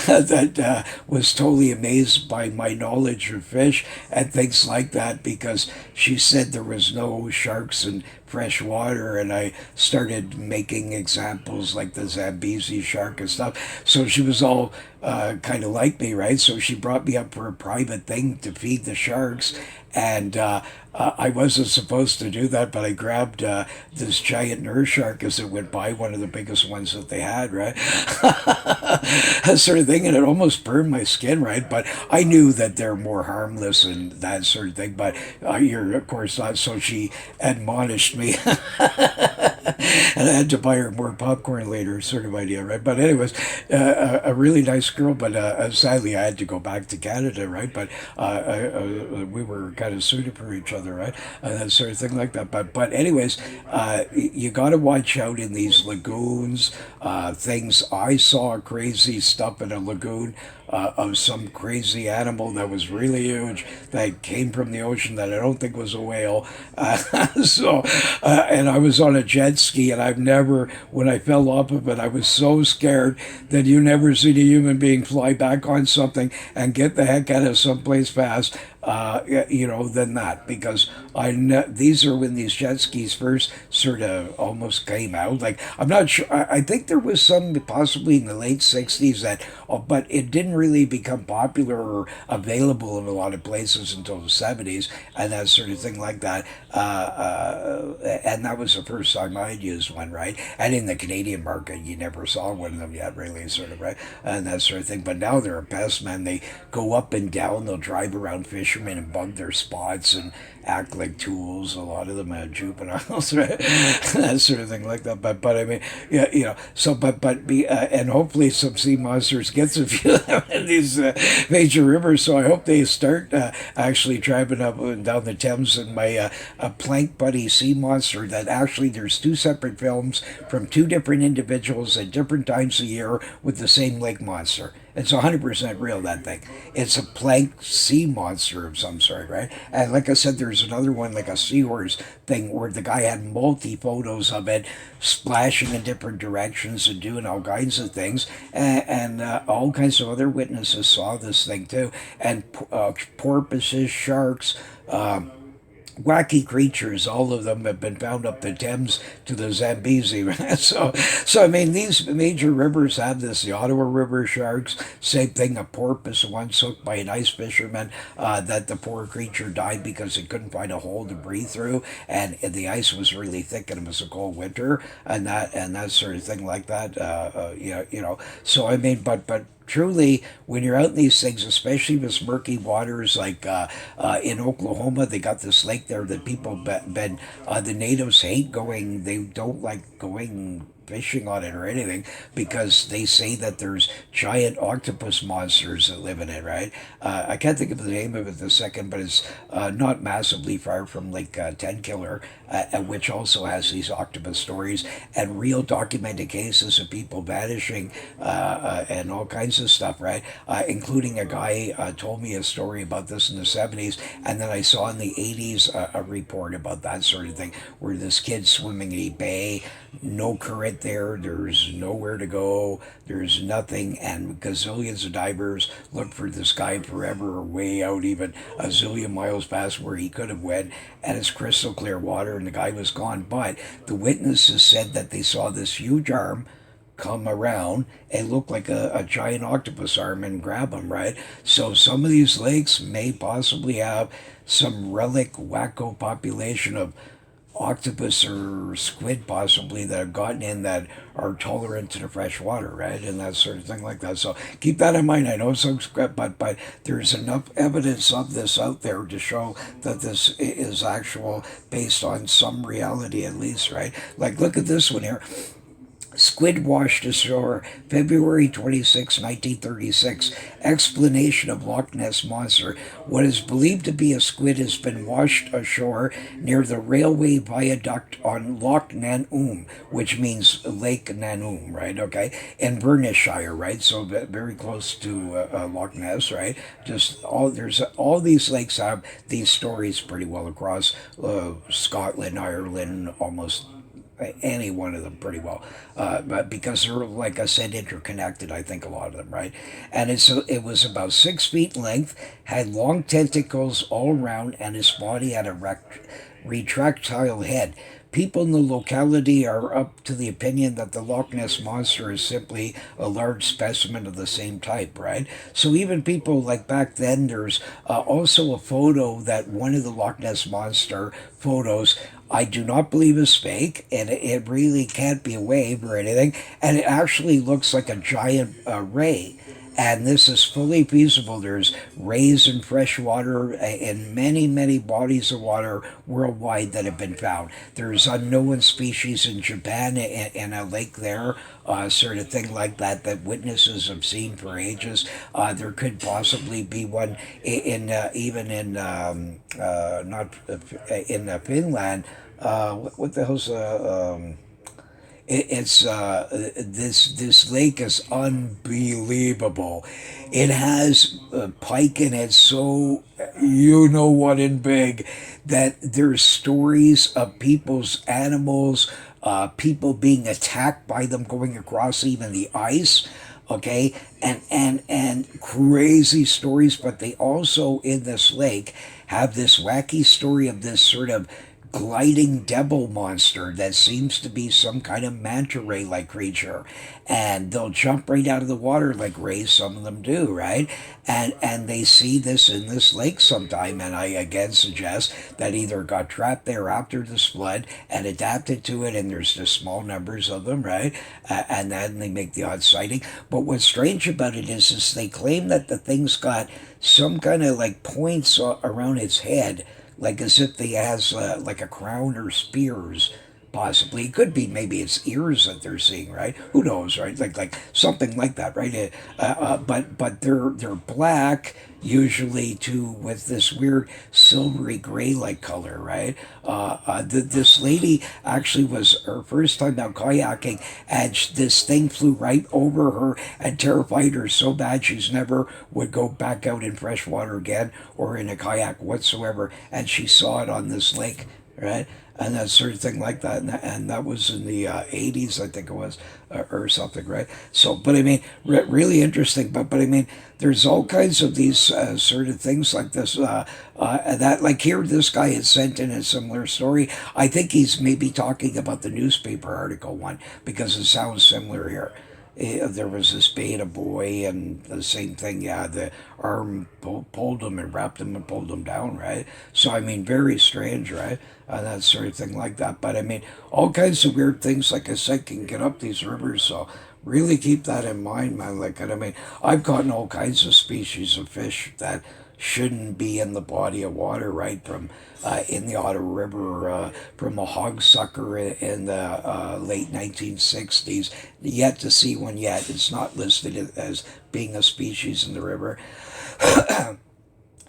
that was totally amazed by my knowledge of fish and things like that, because she said there was no sharks in fresh water, and I started making examples like the Zambezi shark and stuff. So she was all kind of like me, right? So she brought me up for a private thing to feed the sharks, and I wasn't supposed to do that, but I grabbed this giant nurse shark as it went by, one of the biggest ones that they had, right? That sort of thing, and it almost burned my skin, right? But I knew that they're more harmless and that sort of thing, but you're, of course, not. So she admonished me, and I had to buy her more popcorn later, sort of idea, right? But anyways, a really nice girl, but sadly I had to go back to Canada, right? But we were kind of suited for each other, right? That sort of thing like that. But anyways, you got to watch out in these lagoons. Things, I saw crazy stuff in a lagoon of some crazy animal that was really huge that came from the ocean that I don't think was a whale. And I was on a jet ski, and I've never, when I fell off of it, I was so scared that you never seen a human being fly back on something and get the heck out of someplace fast. Than that, because I know these are when these jet skis first sort of almost came out. Like, I'm not sure. I think there was some possibly in the late '60s that, but it didn't really become popular or available in a lot of places until the '70s and that sort of thing like that. And that was the first time I had used one, right? And in the Canadian market, you never saw one of them yet, really, sort of, right? And that sort of thing. But now they're a pest, man. They go up and down. They'll drive around fishermen and bug their spots and act like tools. A lot of them have juveniles, right? That sort of thing like that. But I mean, yeah, So and hopefully some sea monsters gets a few of them in these major rivers. So I hope they start actually driving up and down the Thames. And my a plank buddy sea monster, that actually there's two separate films from two different individuals at different times of year with the same lake monster. It's 100% real, that thing. It's a plank sea monster of some sort, right? And like I said, there's another one, like a seahorse thing, where the guy had multi photos of it splashing in different directions and doing all kinds of things. And all kinds of other witnesses saw this thing too. And porpoises, sharks, wacky creatures. All of them have been found up the Thames to the Zambezi. So I mean, these major rivers have this. The Ottawa River sharks, same thing. A porpoise once hooked by an ice fisherman. That the poor creature died because it couldn't find a hole to breathe through, and the ice was really thick, and it was a cold winter, and that sort of thing like that. So I mean, but truly, when you're out in these things, especially with murky waters, like in Oklahoma, they got this lake there that people been the natives hate going. They don't like going fishing on it or anything because they say that there's giant octopus monsters that live in it, right? I can't think of the name of it the second, but it's not massively far from Lake Tenkiller, which also has these octopus stories and real documented cases of people vanishing and all kinds of stuff, right? Including a guy told me a story about this in the 70s, and then I saw in the 80s a report about that sort of thing where this kid swimming in a bay, no current there, there's nowhere to go, there's nothing, and gazillions of divers looked for this guy forever, or way out, even a zillion miles past where he could have went, and it's crystal clear water, and the guy was gone. But the witnesses said that they saw this huge arm come around and look like a giant octopus arm and grab him, right? So some of these lakes may possibly have some relic wacko population of octopus or squid possibly that have gotten in that are tolerant to the fresh water, right? And that sort of thing like that. So keep that in mind. I know some script, but there's enough evidence of this out there to show that this is actual based on some reality at least, right? Like look at this one here. Squid washed ashore, February 26, 1936. Explanation of Loch Ness Monster. What is believed to be a squid has been washed ashore near the railway viaduct on Loch Nanoom, which means Lake Nanoom, right? Okay, in Burnishire, right? So very close to Loch Ness, right? Just all these lakes have these stories pretty well across Scotland, Ireland, almost any one of them pretty well, but because they're like I said interconnected. I think a lot of them, right? And it was about 6 feet in length, had long tentacles all around, and his body had a retractile head. People in the locality are up to the opinion that the Loch Ness Monster is simply a large specimen of the same type, right? So even people like back then, there's also a photo that one of the Loch Ness Monster photos I do not believe is fake, and it really can't be a wave or anything, and it actually looks like a giant ray. And this is fully feasible. There's rays in fresh water in many, many bodies of water worldwide that have been found. There's unknown species in Japan in a lake there, sort of thing like that, that witnesses have seen for ages. There could possibly be one in even in not in Finland. What the hell's it's this lake is unbelievable. It has pike in it, so you know what in big that there's stories of people's animals, people being attacked by them going across even the ice. Okay, and crazy stories, but they also in this lake have this wacky story of this sort of gliding devil monster that seems to be some kind of manta ray like creature, and they'll jump right out of the water like rays, some of them do, right? And they see this in this lake sometime, and I again suggest that either got trapped there after this flood and adapted to it, and there's just small numbers of them, right? And then they make the odd sighting. But what's strange about it is they claim that the thing's got some kind of like points around its head, like as if they has like a crown or spears. Possibly, it could be maybe it's ears that they're seeing, right? Who knows, right? Like something like that, right? But they're black usually too, with this weird silvery gray like color, right? This lady actually was her first time out kayaking, and this thing flew right over her and terrified her so bad she's never would go back out in fresh water again or in a kayak whatsoever. And she saw it on this lake right? And that sort of thing like that. And that was in the 80s, I think it was, or something, right? So, but I mean, really interesting. But I mean, there's all kinds of these sort of things like this. That, like here, this guy had sent in a similar story. I think he's maybe talking about the newspaper article one because it sounds similar here. There was this beta boy, and the same thing. Yeah, the arm pulled him and wrapped him and pulled him down, right? So I mean, very strange, right? That sort of thing like that. But I mean, all kinds of weird things, like I said, can get up these rivers. So really keep that in mind, man. Like, and I mean, I've gotten all kinds of species of fish that shouldn't be in the body of water, right? From in the Ottawa River, from a hog sucker in the late 1960s. Yet to see one yet. It's not listed as being a species in the river.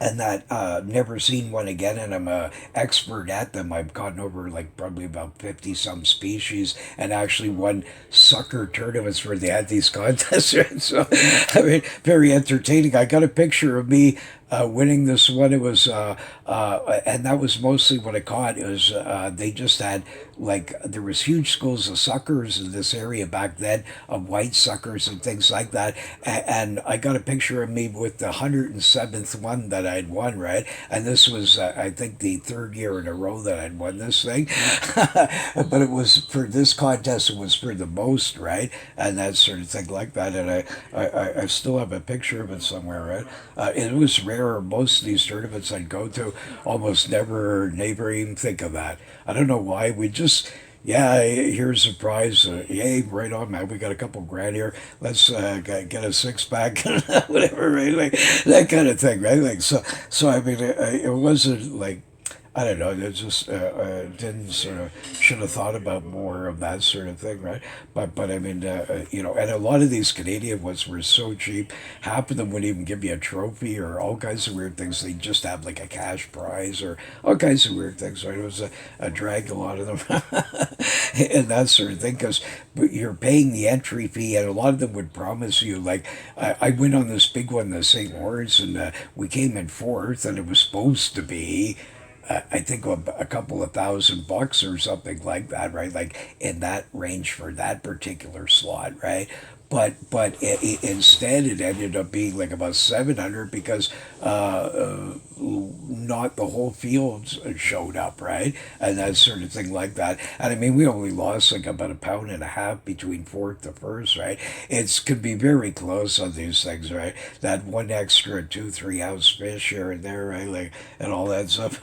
And that never seen one again, and I'm a expert at them. I've gotten over like probably about 50 some species, and actually won sucker tournaments where they had these contests. Right? So I mean, very entertaining. I got a picture of me winning this one. It was and that was mostly what I caught. It was they just had, like, there was huge schools of suckers in this area back then, of white suckers and things like that. And I got a picture of me with the 107th one that I'd won, right? And this was, I think, the third year in a row that I'd won this thing. But it was for this contest, it was for the most, right? And that sort of thing like that. And I still have a picture of it somewhere, right? It was rare. Most of these tournaments I'd go to, almost never even think of that. I don't know why. We just, yeah, here's a prize. Yay, right on, man. We got a couple grand here. Let's get a six pack, whatever, right? Like that kind of thing, right? Like so. I mean, it wasn't like, I don't know. It just didn't sort of, should have thought about more of that sort of thing, right? But I mean, you know, and a lot of these Canadian ones were so cheap. Half of them wouldn't even give you a trophy or all kinds of weird things. They just have like a cash prize or all kinds of weird things, right? It was a drag, a lot of them, and that sort of thing, because you're paying the entry fee, and a lot of them would promise you, like, I went on this big one, the St. Lawrence, and we came in fourth, and it was supposed to be, I think, a couple of $1,000 or something like that, right? Like in that range for that particular slot, right? But instead it ended up being like about 700 because not the whole field showed up, right? And that sort of thing like that. And I mean, we only lost like about a pound and a half between fourth to first, right? It's could be very close on these things, right? That one extra 2-3 ounce fish here and there, right? Like, and all that stuff,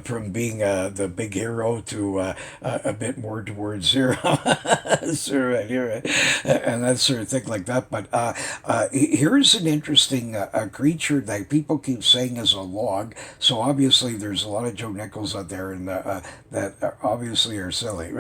from being the big hero to a bit more towards zero. So right here, right? And that sort of thing like that. But here's an interesting creature that people keep saying is a log. So obviously there's a lot of Joe Nichols out there, and that obviously are silly.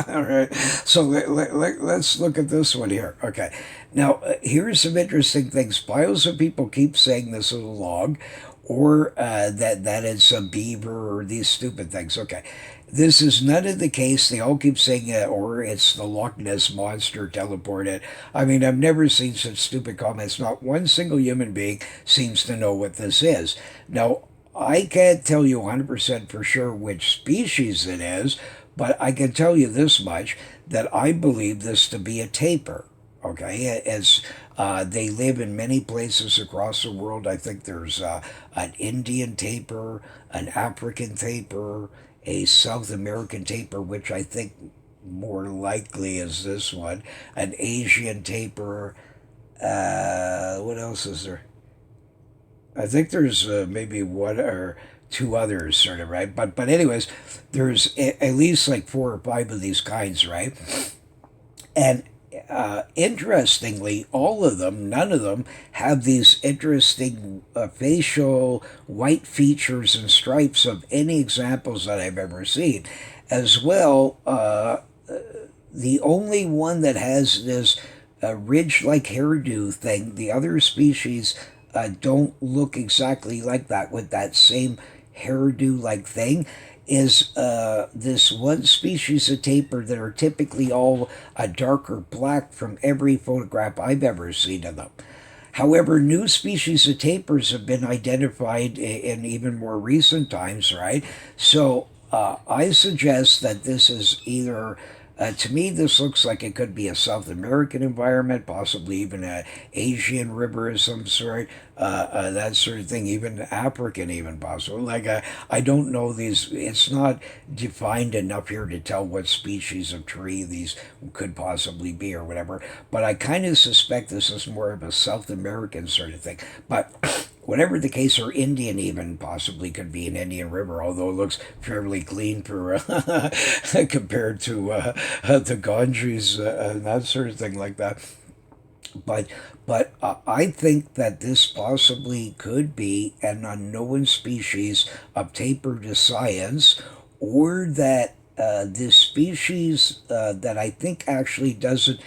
All right. So let's look at this one here. Okay. Now here's some interesting things. Piles of people keep saying this is a log, or that it's a beaver, or these stupid things. Okay. This is none of the case. They all keep saying it, or it's the Loch Ness monster teleported. I mean, I've never seen such stupid comments. Not one single human being seems to know what this is. Now, I can't tell you 100% for sure which species it is, but I can tell you this much, that I believe this to be a tapir. Okay, as they live in many places across the world. I think there's an Indian tapir, an African tapir, a South American tapir, which I think more likely is this one, an Asian tapir. What else is there? I think there's maybe one or two others, sort of, right? But anyways, there's at least like 4 or 5 of these kinds, right? And interestingly, all of them, none of them, have these interesting facial white features and stripes of any examples that I've ever seen. As well, the only one that has this ridge-like hairdo thing, the other species don't look exactly like that with that same hairdo-like thing, is this one species of tapir that are typically all a darker black from every photograph I've ever seen of them. However, new species of tapirs have been identified in even more recent times, right? So I suggest that this is either, to me, this looks like it could be a South American environment, possibly even a Asian river of some sort, that sort of thing, even African, even possible. I don't know these. It's not defined enough here to tell what species of tree these could possibly be or whatever. But I kind of suspect this is more of a South American sort of thing. But whatever the case, or Indian even possibly could be an Indian river, although it looks fairly clean for compared to the Ganges and that sort of thing like that. But I think that this possibly could be an unknown species of tapered science, or that this species that I think actually doesn't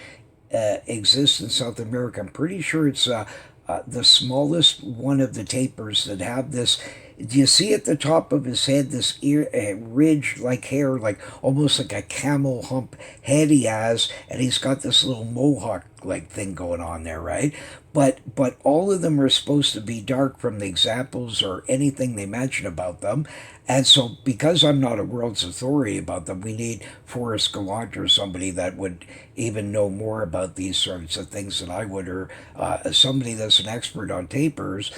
exists in South America. I'm pretty sure it's the smallest one of the tapers that have this. Do you see at the top of his head this ear ridge like hair, like almost like a camel hump head he has, and he's got this little mohawk like thing going on there, right? But all of them are supposed to be dark from the examples or anything they mention about them. And so, because I'm not a world's authority about them, we need Forrest Gallant or somebody that would even know more about these sorts of things than I would, or somebody that's an expert on tapers.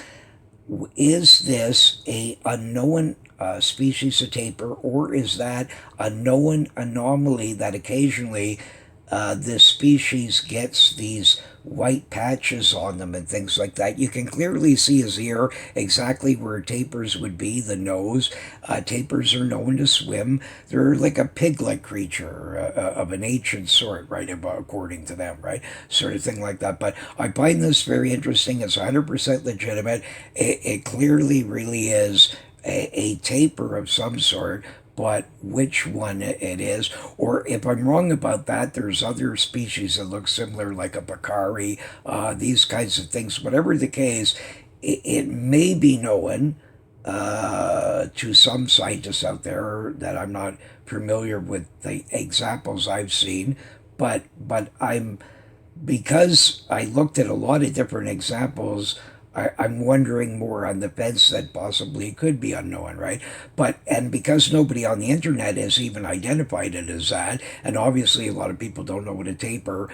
Is this a unknown species of taper, or is that a known anomaly that occasionally this species gets these white patches on them and things like that? You can clearly see his ear, exactly where tapers would be, the nose. Tapers are known to swim. They're like a pig-like creature of an ancient sort, right, according to them, right? Sort of thing like that. But I find this very interesting. It's 100% legitimate. It clearly really is a taper of some sort, but which one it is, or if I'm wrong about that, there's other species that look similar, like a Bakari, these kinds of things. Whatever the case, it may be known to some scientists out there that I'm not familiar with the examples I've seen, but I'm, because I looked at a lot of different examples, I'm wondering more on the fence that possibly it could be unknown, right? But, and because nobody on the internet has even identified it as that, and obviously a lot of people don't know what a taper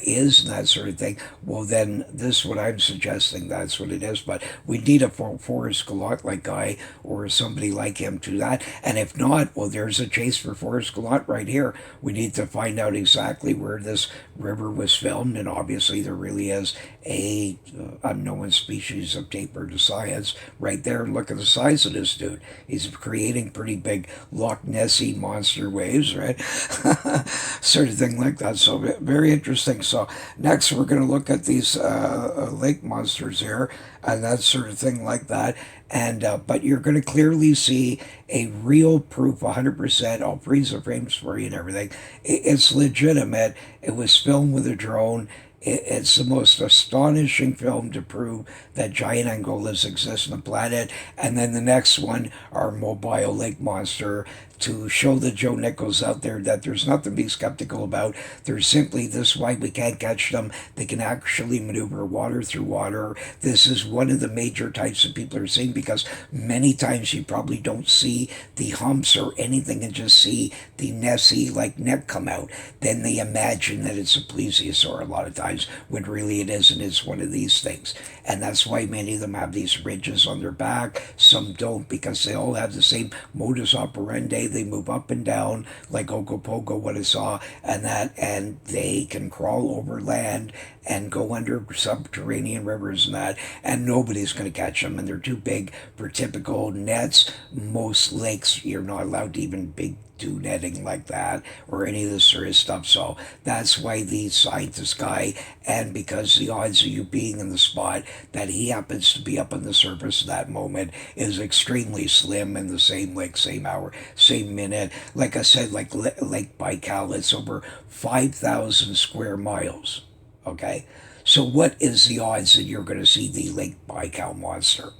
is and that sort of thing, well, then this, what I'm suggesting, that's what it is. But we need a Forrest Gallant like guy or somebody like him to that. And if not, well, there's a chase for Forrest Gallant right here. We need to find out exactly where this river was filmed, and obviously there really is a unknown species of tapered science right there. Look at the size of this dude. He's creating pretty big Loch Nessy monster waves, right? Sort of thing like that. So very interesting. So next we're going to look at these lake monsters here and that sort of thing like that. And but you're going to clearly see a real proof, 100%. I'll freeze the frames for you and everything. It's legitimate. It was filmed with a drone. It's the most astonishing film to prove that giant angolas exist on the planet. And then the next one, our mobile lake monster, to show the Joe Nichols out there that there's nothing to be skeptical about. There's simply this why we can't catch them. They can actually maneuver water through water. This is one of the major types that people are seeing, because many times you probably don't see the humps or anything and just see the Nessie like neck come out. Then they imagine that it's a plesiosaur a lot of times, when really it isn't. It's one of these things. And that's why many of them have these ridges on their back. Some don't, because they all have the same modus operandi. They move up and down like Ogopogo, what I saw, and that, and they can crawl over land and go under subterranean rivers and that, and nobody's going to catch them. And they're too big for typical nets. Most lakes, you're not allowed to even big do netting like that or any of this sort of stuff. So that's why the scientist guy, and because the odds of you being in the spot that he happens to be up on the surface at that moment is extremely slim, in the same lake, same hour, same minute. Like I said, like Lake Baikal, it's over 5,000 square miles. Okay, so what is the odds that you're going to see the Lake Baikal monster?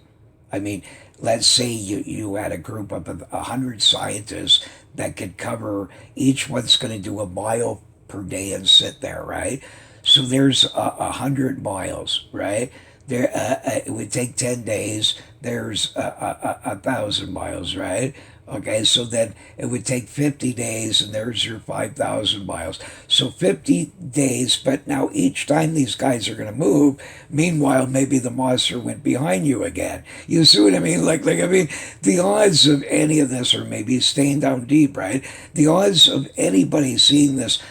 I mean, let's say you had a group of 100 scientists that could cover, each one's going to do a mile per day and sit there, right? So there's 100 miles, right? It would take 10 days. There's 1,000 miles, right? Okay, so then it would take 50 days, and there's your 5,000 miles. So 50 days, but now each time these guys are going to move, meanwhile, maybe the monster went behind you again. You see what I mean? I mean, the odds of any of this, or maybe staying down deep, right? The odds of anybody seeing this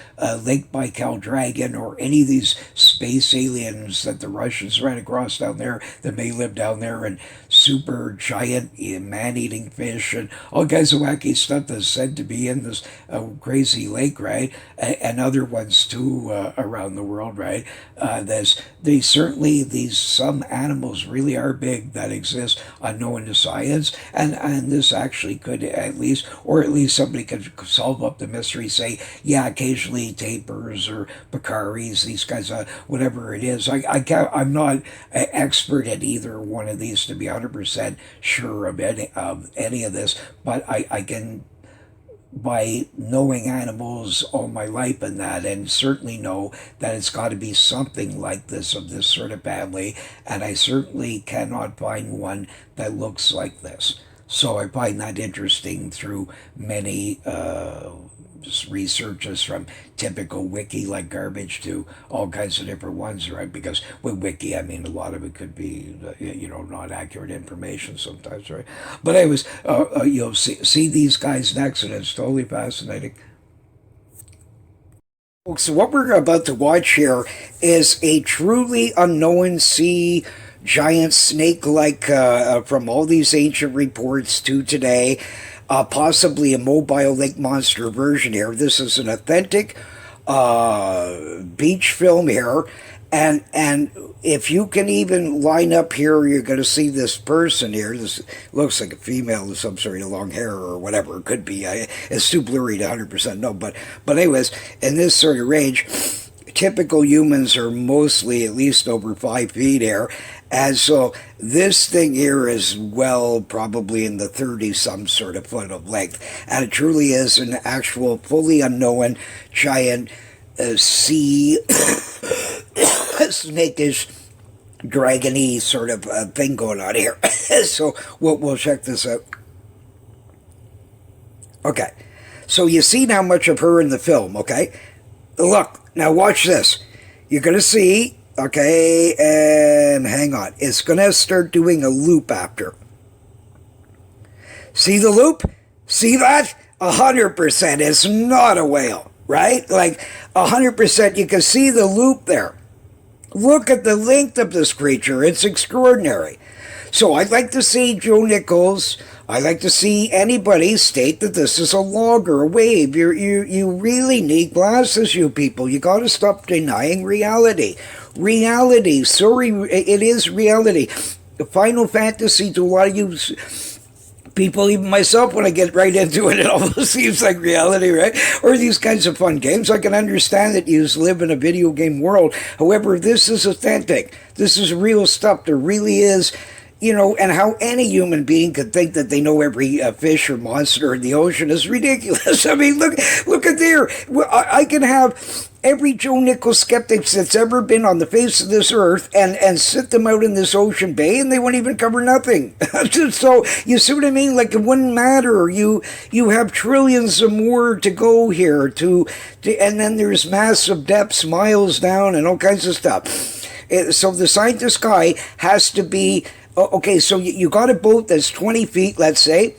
Lake Baikal dragon or any of these space aliens that the Russians ran across down there that may live down there, and super giant man-eating fish and all kinds of wacky stuff that's said to be in this crazy lake, right? And other ones too around the world, right? These some animals really are big that exist unknown to science, and this actually could at least, or at least somebody could solve up the mystery. Say, yeah, occasionally tapirs or pecaris, these guys, whatever it is. I'm not an expert at either one of these to be 100% sure of any of this, but I can, by knowing animals all my life and that, and certainly know that it's got to be something like this, of this sort of family, and I certainly cannot find one that looks like this. So I find that interesting through many researches, from typical wiki like garbage to all kinds of different ones, right? Because with wiki, I mean, a lot of it could be not accurate information sometimes, right? But anyways, you'll see these guys next, and it's totally fascinating. So what we're about to watch here is a truly unknown sea giant snake-like, from all these ancient reports to today, possibly a mobile lake monster version here. This is an authentic beach film here, and if you can even line up here, you're going to see this person here. This looks like a female with some sort of long hair or whatever it could be. It's too blurry to 100% know, but anyways, in this sort of range, typical humans are mostly at least over 5 feet here. And so this thing here is, well, probably in the 30 some sort of foot of length. And it truly is an actual fully unknown giant sea snakish dragony sort of thing going on here. So we'll check this out. Okay. So you see how much of her in the film, okay? Look, now watch this. You're going to see, okay, and hang on. It's going to start doing a loop after. See the loop? See that? 100% it's not a whale, right? Like 100% you can see the loop there. Look at the length of this creature. It's extraordinary. So I'd like to see Joe Nichols. I'd like to see anybody state that this is a log or a wave. You really need glasses, you people. You got to stop denying reality. Reality. Sorry, it is reality. The Final Fantasy, to a lot of you people, even myself, when I get right into it, it almost seems like reality, right? Or these kinds of fun games. I can understand that you live in a video game world. However, this is authentic. This is real stuff. There really is, and how any human being could think that they know every fish or monster in the ocean is ridiculous. I mean, look at there. I can have every Joe Nichols skeptic that's ever been on the face of this earth and sit them out in this ocean bay, and they won't even cover nothing. So you see what I mean? Like, it wouldn't matter. You have trillions of more to go here and then there's massive depths, miles down, and all kinds of stuff. So the scientist guy has to be, okay, so you got a boat that's 20 feet, let's say,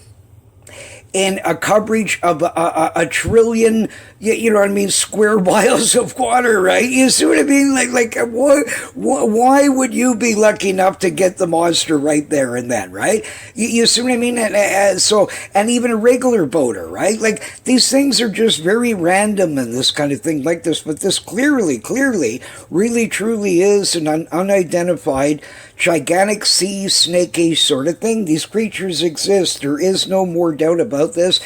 in a coverage of a trillion, you know what I mean, square miles of water, right? You see what I mean? Like why would you be lucky enough to get the monster right there and then, right? You see what I mean? And even a regular boater, right? Like, these things are just very random and this kind of thing like this, but this clearly, really, truly is an unidentified, gigantic sea snakey sort of thing. These creatures exist. There is no more doubt about this.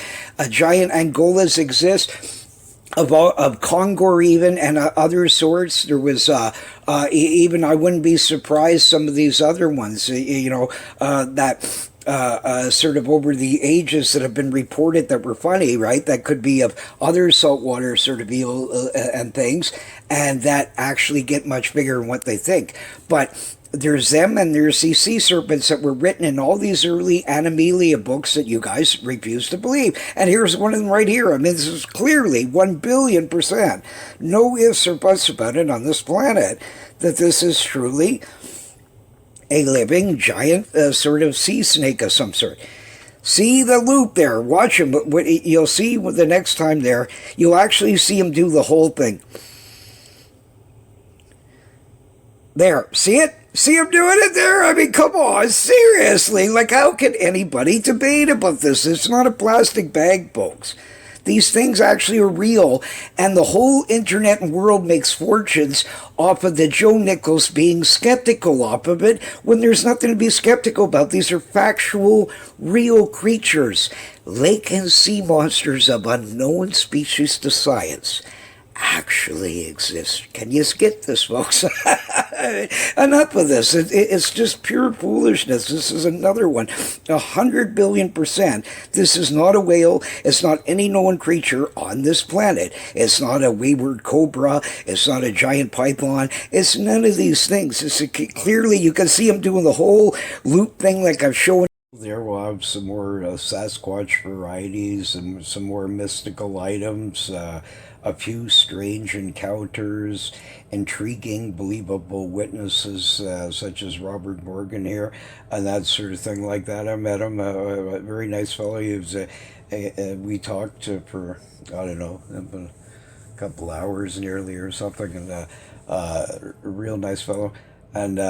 Giant angolas exist, of Congor even, and other sorts. There was even, I wouldn't be surprised, some of these other ones, that sort of over the ages that have been reported that were funny, right? That could be of other saltwater sort of eel and things, and that actually get much bigger than what they think. But There's them, and there's these sea serpents that were written in all these early Animalia books that you guys refuse to believe. And here's one of them right here. I mean, this is clearly 1 billion%. No ifs or buts about it on this planet that this is truly a living giant sort of sea snake of some sort. See the loop there. Watch him. You'll see the next time there, you'll actually see him do the whole thing. There. See it? See him doing it there? I mean, come on. Seriously. Like, how can anybody debate about this? It's not a plastic bag, folks. These things actually are real, and the whole internet world makes fortunes off of the Joe Nichols being skeptical off of it when there's nothing to be skeptical about. These are factual, real creatures, lake and sea monsters of unknown species to science actually exist. Can you get this, folks? Enough of this. It's just pure foolishness. This is another one. 100 billion%. This is not a whale. It's not any known creature on this planet. It's not a wayward cobra. It's not a giant python. It's none of these things. Clearly, you can see him doing the whole loop thing like I've shown. There we'll have some more Sasquatch varieties and some more mystical items, a few strange encounters, intriguing, believable witnesses such as Robert Morgan here, and that sort of thing like that. I met him, a very nice fellow. He was, we talked for, I don't know, a couple hours nearly or something, and a real nice fellow. And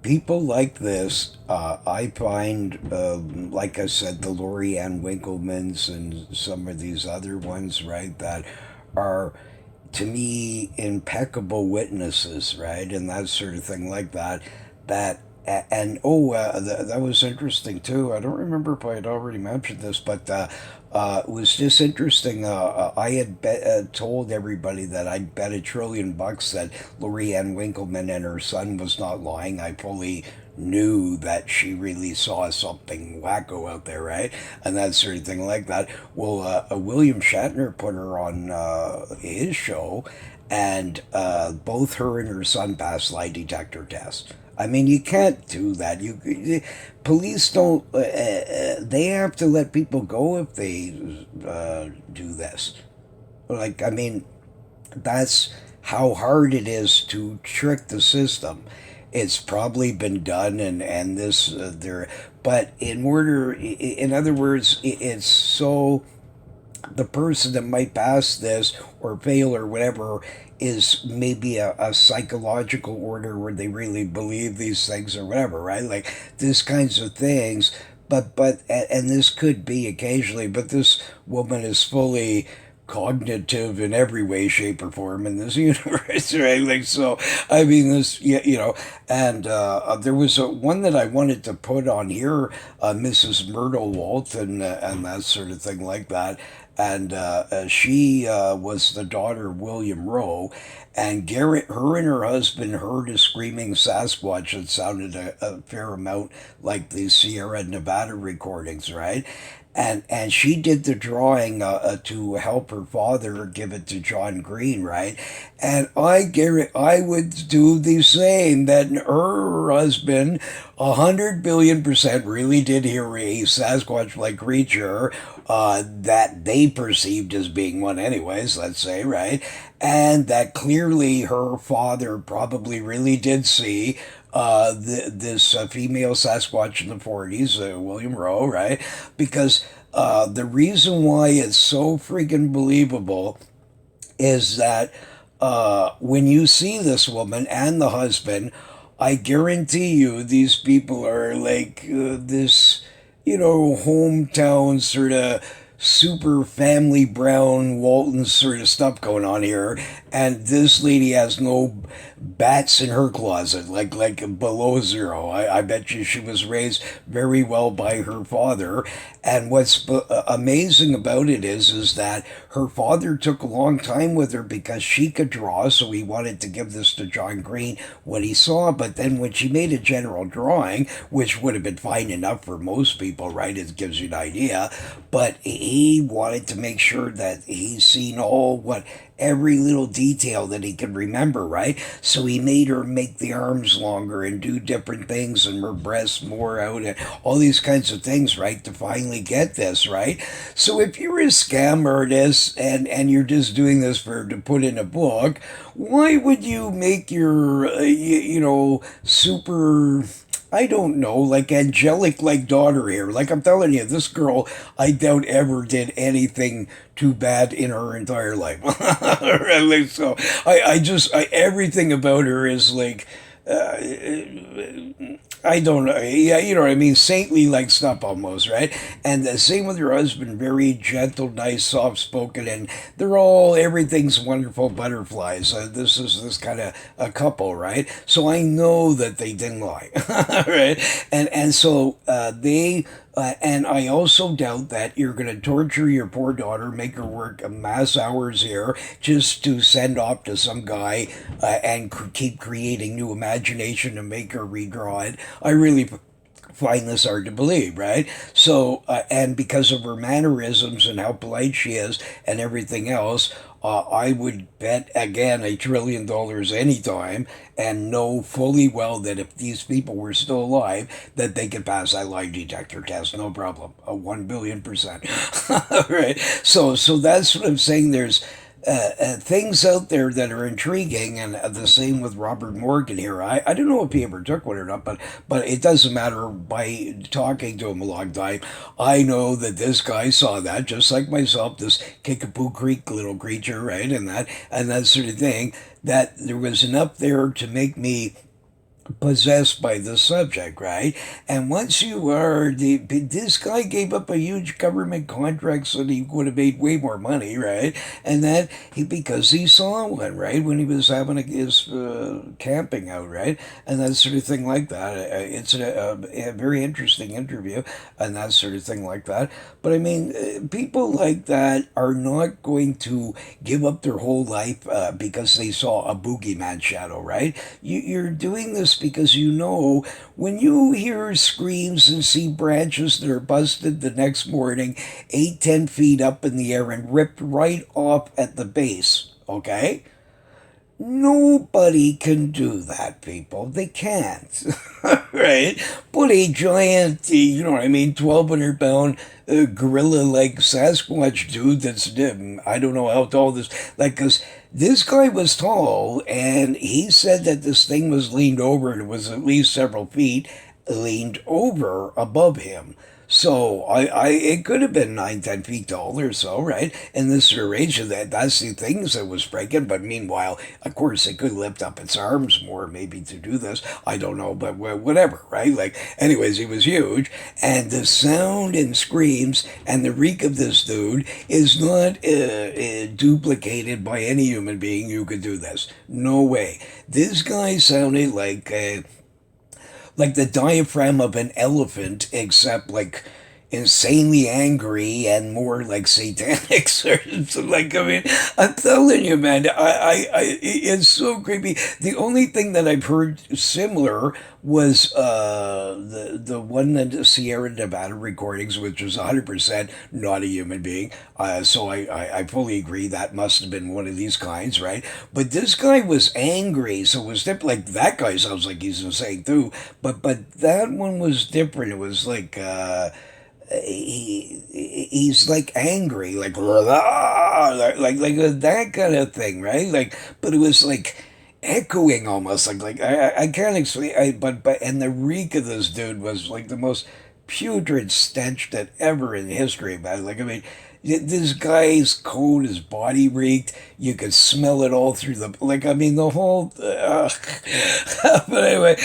people like this, I find, like I said, the Lori Ann Winklemans and some of these other ones, right, that are, to me, impeccable witnesses, right, and that sort of thing like that, and that was interesting too. I don't remember if I had already mentioned this, but it was just interesting. I had told everybody that I'd bet $1 trillion that Lori Ann Winkleman and her son was not lying. I fully knew that she really saw something wacko out there, right? And that sort of thing like that. Well, William Shatner put her on his show, and both her and her son passed lie detector tests. I mean, you can't do that. Police don't. They have to let people go if they do this. Like, I mean, that's how hard it is to trick the system. It's probably been done, and this there. But in other words, it's so the person that might pass this or fail or whatever is maybe a psychological order where they really believe these things or whatever, right? Like these kinds of things. And this could be occasionally, but this woman is fully cognitive in every way, shape, or form in this universe, right? Like, so, I mean, this, and there was one that I wanted to put on here, Mrs. Myrtle Walton, and that sort of thing like that. And she was the daughter of William Rowe, and Garrett, her and her husband heard a screaming Sasquatch that sounded a fair amount like the Sierra Nevada recordings, right? And she did the drawing to help her father give it to John Green, right? And I would do the same. That her husband, 100 billion% really did hear a Sasquatch-like creature that they perceived as being one, anyways. Let's say, right? And that clearly her father probably really did see this female Sasquatch in the 40s, William Rowe, right? Because the reason why it's so freaking believable is that when you see this woman and the husband, I guarantee you these people are like this, hometown sort of super family brown Walton sort of stuff going on here, and this lady has no bats in her closet, like below zero. I bet you she was raised very well by her father. And what's amazing about it is that her father took a long time with her because she could draw, so he wanted to give this to John Green what he saw. But then when she made a general drawing, which would have been fine enough for most people, right? It gives you an idea. But he wanted to make sure that he's seen all what every little detail that he could remember, right? So he made her make the arms longer and do different things and her breasts more out and all these kinds of things, right? To finally get this, right? So if you're a scam artist and you're just doing this for to put in a book, why would you make your super, I don't know, like angelic like daughter here? Like I'm telling you, this girl I doubt ever did anything too bad in her entire life. Really, so everything about her is like uh, I don't know. Yeah, you know what I mean? Saintly like stuff almost, right? And the same with her husband, very gentle, nice, soft spoken, and they're all everything's wonderful butterflies. This is this kind of a couple, right? So I know that they didn't lie, right? And so they and I also doubt that you're going to torture your poor daughter, make her work mass hours here just to send off to some guy and keep creating new imagination and make her redraw it. I really find this hard to believe, right? So, and because of her mannerisms and how polite she is and everything else, I would bet again $1 trillion anytime and know fully well that if these people were still alive, that they could pass that lie detector test, no problem, a 1 billion%. Right? So that's what I'm saying. There's things out there that are intriguing, and the same with Robert Morgan here. I don't know if he ever took one or not, but it doesn't matter. By talking to him a long time, I know that this guy saw that just like myself, this Kickapoo Creek little creature, right, and that sort of thing. That there was enough there to make me possessed by the subject, right? And once you are this guy gave up a huge government contract so that he would have made way more money, right? And that he because he saw one, right, when he was having his camping out, right, and that sort of thing like that. It's a very interesting interview and that sort of thing like that. But I mean, people like that are not going to give up their whole life because they saw a boogeyman shadow, right? You're doing this because you know when you hear screams and see branches that are busted the next morning, 8, 10 feet up in the air and ripped right off at the base, okay? Nobody can do that, people. They can't. Right? Put a giant, you know what I mean, 1,200 pound gorilla like Sasquatch dude that's, I don't know how tall this, like, because this guy was tall and he said that this thing was leaned over and it was at least several feet leaned over above him. So it could have been 9, 10 feet tall or so, right? And this range of that's the things that was breaking. But meanwhile, of course, it could lift up its arms more, maybe to do this. I don't know, but whatever, right? Like, anyways, he was huge, and the sound and screams and the reek of this dude is not duplicated by any human being who could do this. No way. This guy sounded like the diaphragm of an elephant, except like insanely angry and more like satanic. Like, I mean, I'm telling you, man, it's so creepy. The only thing that I've heard similar was the one in the Sierra Nevada recordings, which was 100% not a human being. So I fully agree that must have been one of these kinds, right? But this guy was angry, so it was different. Like that guy sounds like he's insane too, but that one was different. It was like. He's like angry, like that kind of thing, right? Like, but it was like echoing almost, like I can't explain. But and the reek of this dude was like the most putrid stench that ever in history, man. Like, I mean. This guy's coat, his body reeked. You could smell it all through the like. I mean, the whole. But anyway,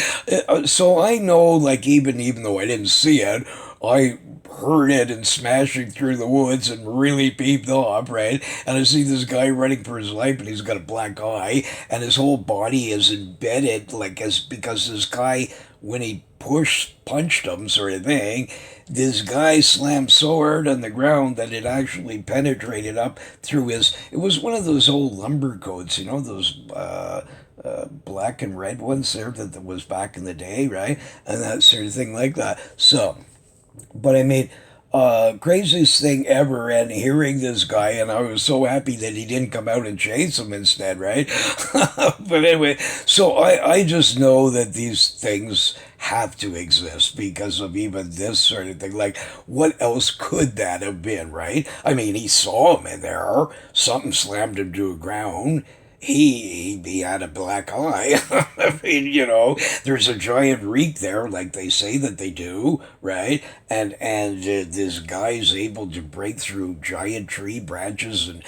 so I know, like, even though I didn't see it, I heard it and smashing through the woods and really peeped off, right? And I see this guy running for his life, and he's got a black eye, and his whole body is embedded, like, as because this guy, when he punched him, sort of thing, this guy slammed so hard on the ground that it actually penetrated up through his. It was one of those old lumber coats, you know, those. Black and red ones there that was back in the day, right? And that sort of thing like that. So, but I mean, craziest thing ever. And hearing this guy, and I was so happy that he didn't come out and chase him instead, right? But anyway, so I just know that these things have to exist because of even this sort of thing. Like, what else could that have been, right? I mean, he saw him in there, something slammed him to the ground. He had a black eye. I mean, there's a giant reek there, like they say that they do, right? And this guy's able to break through giant tree branches and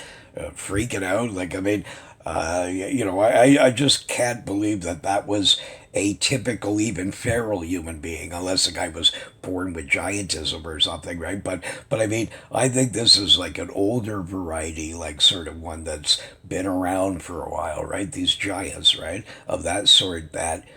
freaking out. Like, I mean, I just can't believe that that was a typical, even feral human being, unless the guy was born with giantism or something, right? But I mean, I think this is like an older variety, like sort of one that's been around for a while, right? These giants, right, of that sort that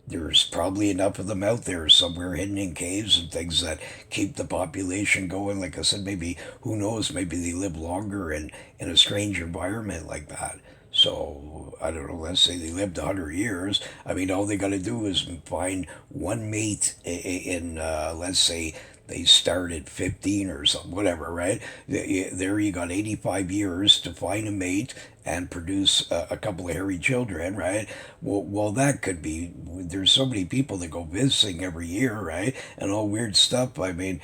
there's probably enough of them out there somewhere hidden in caves and things that keep the population going. Like I said, maybe, who knows, maybe they live longer in a strange environment like that. So, I don't know, let's say they lived 100 years. I mean, all they got to do is find one mate in, let's say, they start at 15 or something, whatever, right? There you got 85 years to find a mate and produce a couple of hairy children, right? Well, that could be, there's so many people that go visiting every year, right? And all weird stuff. I mean,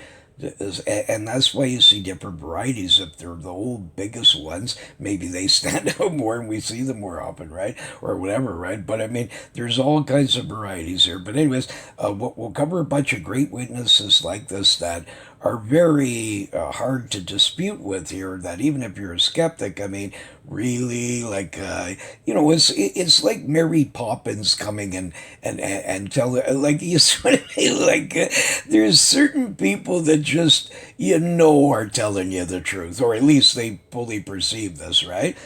and that's why you see different varieties. If they're the old biggest ones, maybe they stand out more and we see them more often, right? Or whatever, right? But I mean, there's all kinds of varieties here. But anyways, we'll cover a bunch of great witnesses like this that are very hard to dispute with here. That even if you're a skeptic, I mean, really, like it's like Mary Poppins coming and tell, like, you sort of like there's certain people that just are telling you the truth, or at least they fully perceive this, right?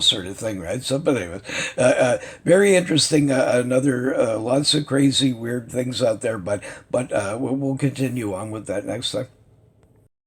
Sort of thing, right? So, but anyway, very interesting. Another lots of crazy, weird things out there, but we'll continue on with that next time.